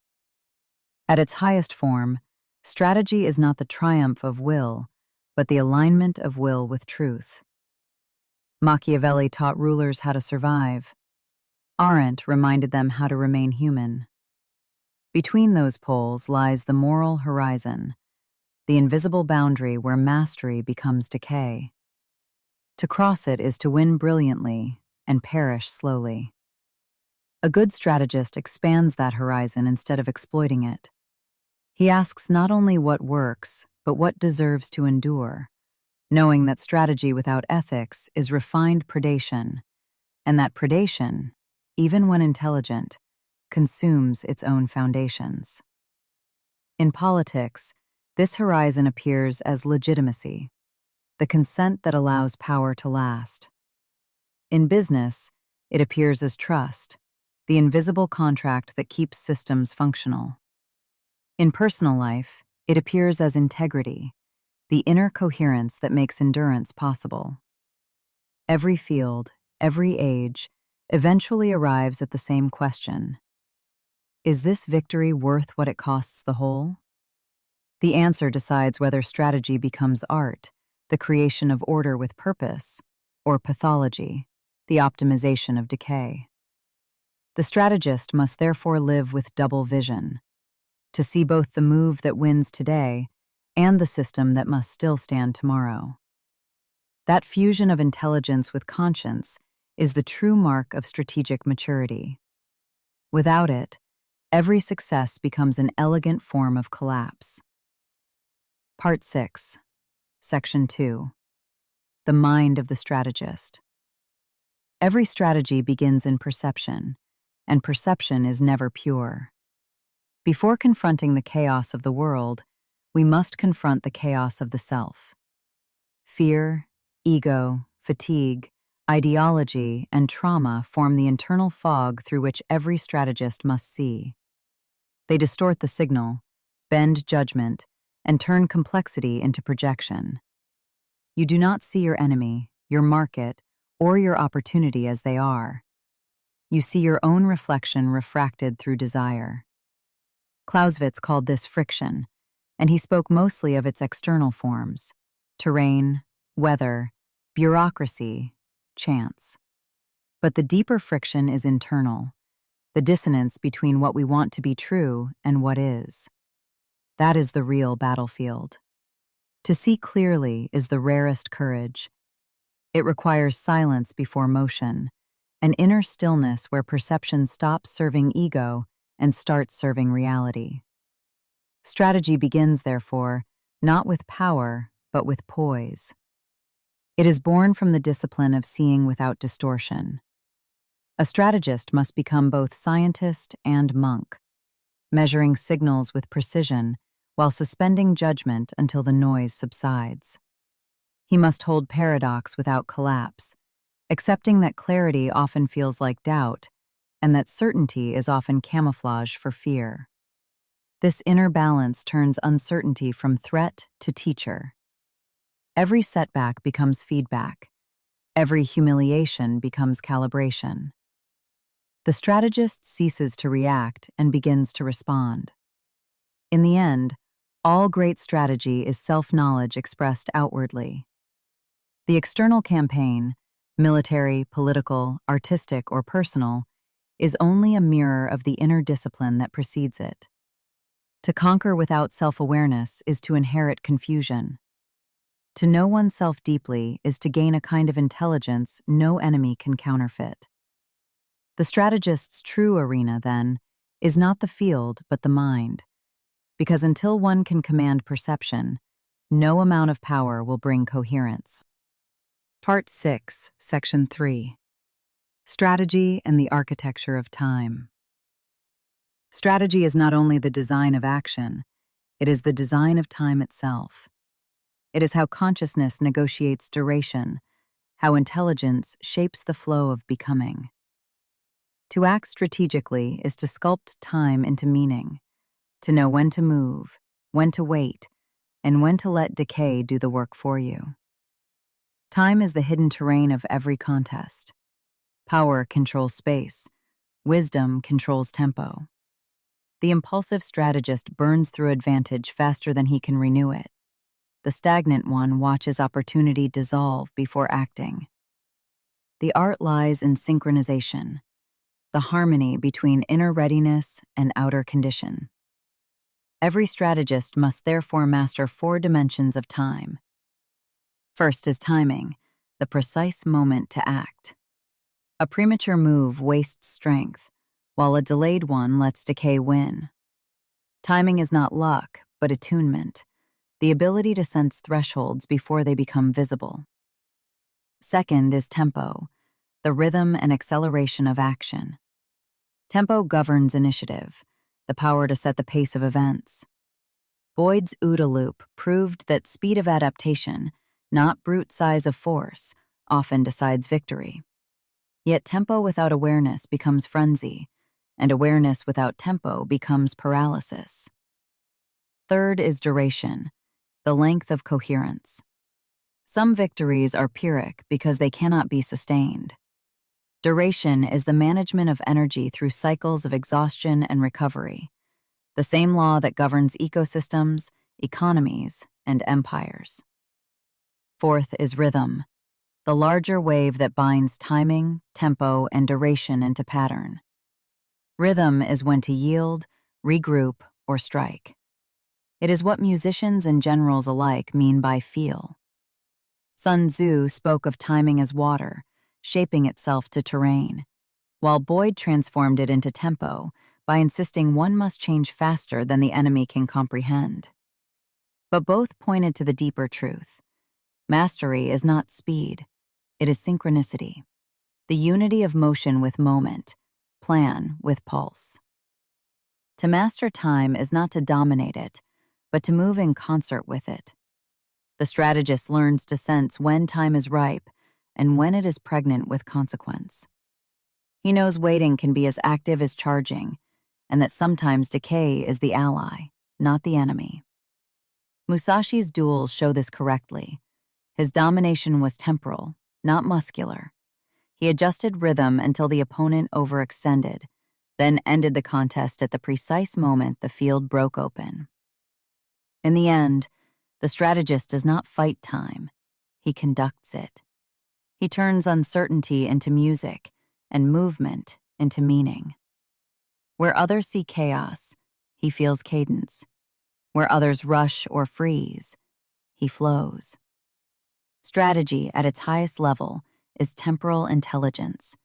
At its highest form, Strategy is not the triumph of will, but the alignment of will with truth. Machiavelli taught rulers how to survive. Aren reminded them how to remain human. Between those poles lies the moral horizon, the invisible boundary where mastery becomes decay. To cross it is to win brilliantly and perish slowly. A good strategist expands that horizon instead of exploiting it. He asks not only what works, but what deserves to endure, knowing that strategy without ethics is refined predation, and that predation, even when intelligent, consumes its own foundations. In politics, this horizon appears as legitimacy, the consent that allows power to last. In business, it appears as trust, the invisible contract that keeps systems functional. In personal life, it appears as integrity, the inner coherence that makes endurance possible. Every field, every age, eventually arrives at the same question: is this victory worth what it costs the whole? The answer decides whether strategy becomes art, the creation of order with purpose, or pathology, the optimization of decay. The strategist must therefore live with double vision, to see both the move that wins today and the system that must still stand tomorrow. That fusion of intelligence with conscience is the true mark of strategic maturity. Without it, every success becomes an elegant form of collapse. Part 6, Section 2. The Mind of the Strategist. Every strategy begins in perception, and perception is never pure. Before confronting the chaos of the world, we must confront the chaos of the self. Fear, ego, fatigue, ideology, and trauma form the internal fog through which every strategist must see. They distort the signal, bend judgment, and turn complexity into projection. You do not see your enemy, your market, or your opportunity as they are. You see your own reflection refracted through desire. Clausewitz called this friction, and he spoke mostly of its external forms: terrain, weather, bureaucracy, chance. But the deeper friction is internal, the dissonance between what we want to be true and what is. That is the real battlefield. To see clearly is the rarest courage. It requires silence before motion, an inner stillness where perception stops serving ego and starts serving reality. Strategy begins, therefore, not with power, but with poise. It is born from the discipline of seeing without distortion. A strategist must become both scientist and monk, measuring signals with precision while suspending judgment until the noise subsides. He must hold paradox without collapse, accepting that clarity often feels like doubt, and that certainty is often camouflage for fear. This inner balance turns uncertainty from threat to teacher. Every setback becomes feedback. Every humiliation becomes calibration. The strategist ceases to react and begins to respond. In the end, all great strategy is self-knowledge expressed outwardly. The external campaign, military, political, artistic, or personal, is only a mirror of the inner discipline that precedes it. To conquer without self-awareness is to inherit confusion. To know oneself deeply is to gain a kind of intelligence no enemy can counterfeit. The strategist's true arena, then, is not the field but the mind, because until one can command perception, no amount of power will bring coherence. Part 6, Section 3. Strategy and the Architecture of Time. Strategy is not only the design of action, it is the design of time itself. It is how consciousness negotiates duration, how intelligence shapes the flow of becoming. To act strategically is to sculpt time into meaning, to know when to move, when to wait, and when to let decay do the work for you. Time is the hidden terrain of every contest. Power controls space. Wisdom controls tempo. The impulsive strategist burns through advantage faster than he can renew it. The stagnant one watches opportunity dissolve before acting. The art lies in synchronization, the harmony between inner readiness and outer condition. Every strategist must therefore master 4 dimensions of time. First is timing, the precise moment to act. A premature move wastes strength, while a delayed one lets decay win. Timing is not luck, but attunement, the ability to sense thresholds before they become visible. Second is tempo, the rhythm and acceleration of action. Tempo governs initiative, the power to set the pace of events. Boyd's OODA loop proved that speed of adaptation, not brute size of force, often decides victory. Yet tempo without awareness becomes frenzy, and awareness without tempo becomes paralysis. Third is duration, the length of coherence. Some victories are pyrrhic because they cannot be sustained. Duration is the management of energy through cycles of exhaustion and recovery, the same law that governs ecosystems, economies, and empires. Fourth is rhythm, the larger wave that binds timing, tempo, and duration into pattern. Rhythm is when to yield, regroup, or strike. It is what musicians and generals alike mean by feel. Sun Tzu spoke of timing as water, shaping itself to terrain, while Boyd transformed it into tempo by insisting one must change faster than the enemy can comprehend. But both pointed to the deeper truth. Mastery is not speed, it is synchronicity, the unity of motion with moment, plan with pulse. To master time is not to dominate it, but to move in concert with it. The strategist learns to sense when time is ripe and when it is pregnant with consequence. He knows waiting can be as active as charging, and that sometimes decay is the ally, not the enemy. Musashi's duels show this correctly. His domination was temporal, not muscular. He adjusted rhythm until the opponent overextended, then ended the contest at the precise moment the field broke open. In the end, the strategist does not fight time, he conducts it. He turns uncertainty into music and movement into meaning. Where others see chaos, he feels cadence. Where others rush or freeze, he flows. Strategy at its highest level is temporal intelligence,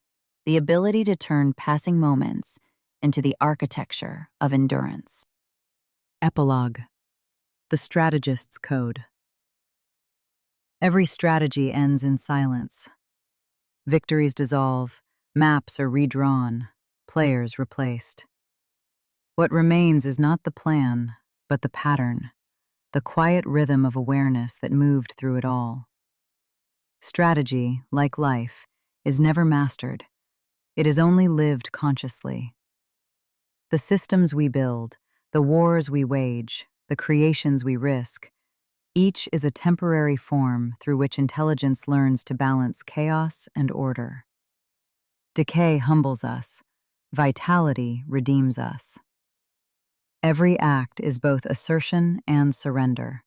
the ability to turn passing moments into the architecture of endurance. Epilogue: The Strategist's Code. Every strategy ends in silence. Victories dissolve, maps are redrawn, players replaced. What remains is not the plan, but the pattern, the quiet rhythm of awareness that moved through it all. Strategy, like life, is never mastered. It is only lived consciously. The systems we build, the wars we wage, the creations we risk, each is a temporary form through which intelligence learns to balance chaos and order. Decay humbles us, vitality redeems us. Every act is both assertion and surrender.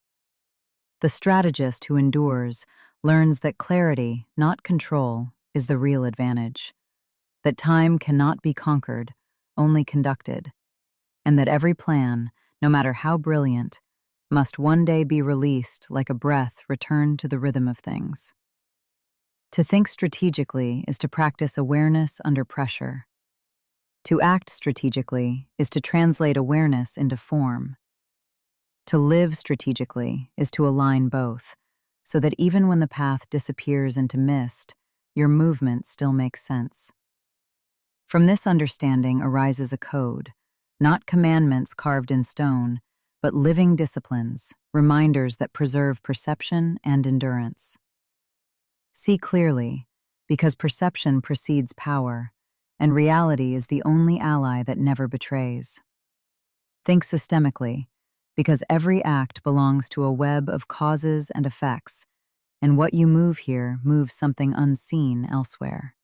The strategist who endures learns that clarity, not control, is the real advantage, that time cannot be conquered, only conducted, and that every plan, no matter how brilliant, must one day be released like a breath returned to the rhythm of things. To think strategically is to practice awareness under pressure. To act strategically is to translate awareness into form. To live strategically is to align both, so that even when the path disappears into mist, your movement still makes sense. From this understanding arises a code, not commandments carved in stone, but living disciplines, reminders that preserve perception and endurance. See clearly, because perception precedes power, and reality is the only ally that never betrays. Think systemically, because every act belongs to a web of causes and effects, and what you move here moves something unseen elsewhere.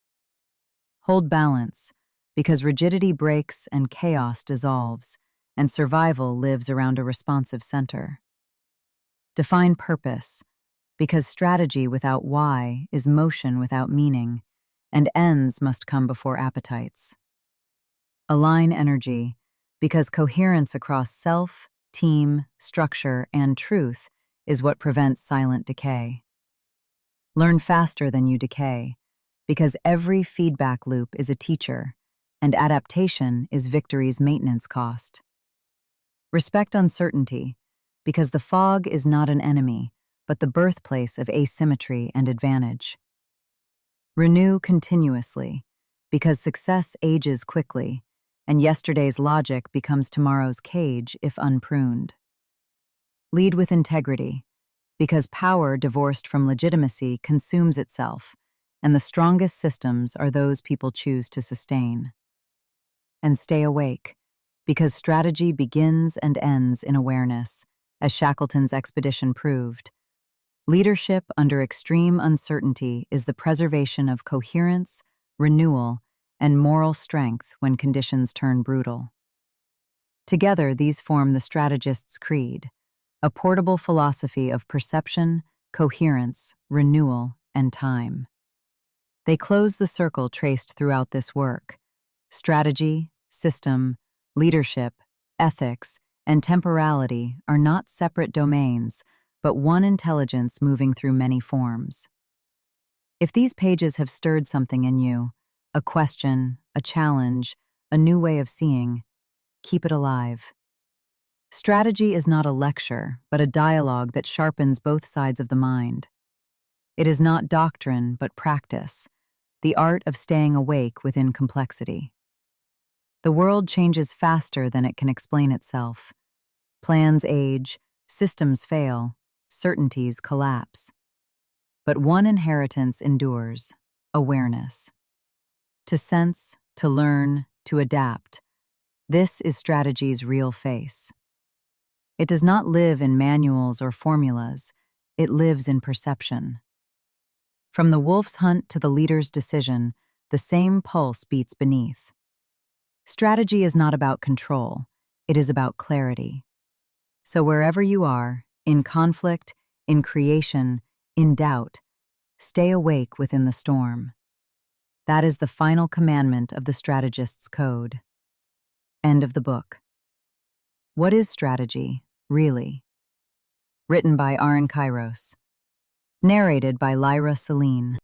Hold balance, because rigidity breaks and chaos dissolves, and survival lives around a responsive center. Define purpose, because strategy without why is motion without meaning, and ends must come before appetites. Align energy, because coherence across self, team, structure, and truth is what prevents silent decay. Learn faster than you decay, because every feedback loop is a teacher, and adaptation is victory's maintenance cost. Respect uncertainty, because the fog is not an enemy, but the birthplace of asymmetry and advantage. Renew continuously, because success ages quickly, and yesterday's logic becomes tomorrow's cage if unpruned. Lead with integrity, because power divorced from legitimacy consumes itself, and the strongest systems are those people choose to sustain. And stay awake, because strategy begins and ends in awareness, as Shackleton's expedition proved. Leadership under extreme uncertainty is the preservation of coherence, renewal, and moral strength when conditions turn brutal. Together, these form the strategist's creed, a portable philosophy of perception, coherence, renewal, and time. They close the circle traced throughout this work. Strategy, system, leadership, ethics, and temporality are not separate domains, but one intelligence moving through many forms. If these pages have stirred something in you, a question, a challenge, a new way of seeing, keep it alive. Strategy is not a lecture, but a dialogue that sharpens both sides of the mind. It is not doctrine, but practice, the art of staying awake within complexity. The world changes faster than it can explain itself. Plans age, systems fail, certainties collapse. But one inheritance endures: awareness. To sense, to learn, to adapt. This is strategy's real face. It does not live in manuals or formulas, it lives in perception. From the wolf's hunt to the leader's decision, the same pulse beats beneath. Strategy is not about control, it is about clarity. So wherever you are, in conflict, in creation, in doubt, stay awake within the storm. That is the final commandment of the strategist's code. End of the book. What is strategy, really? Written by Aren Kairos. Narrated by Lyra, Selene.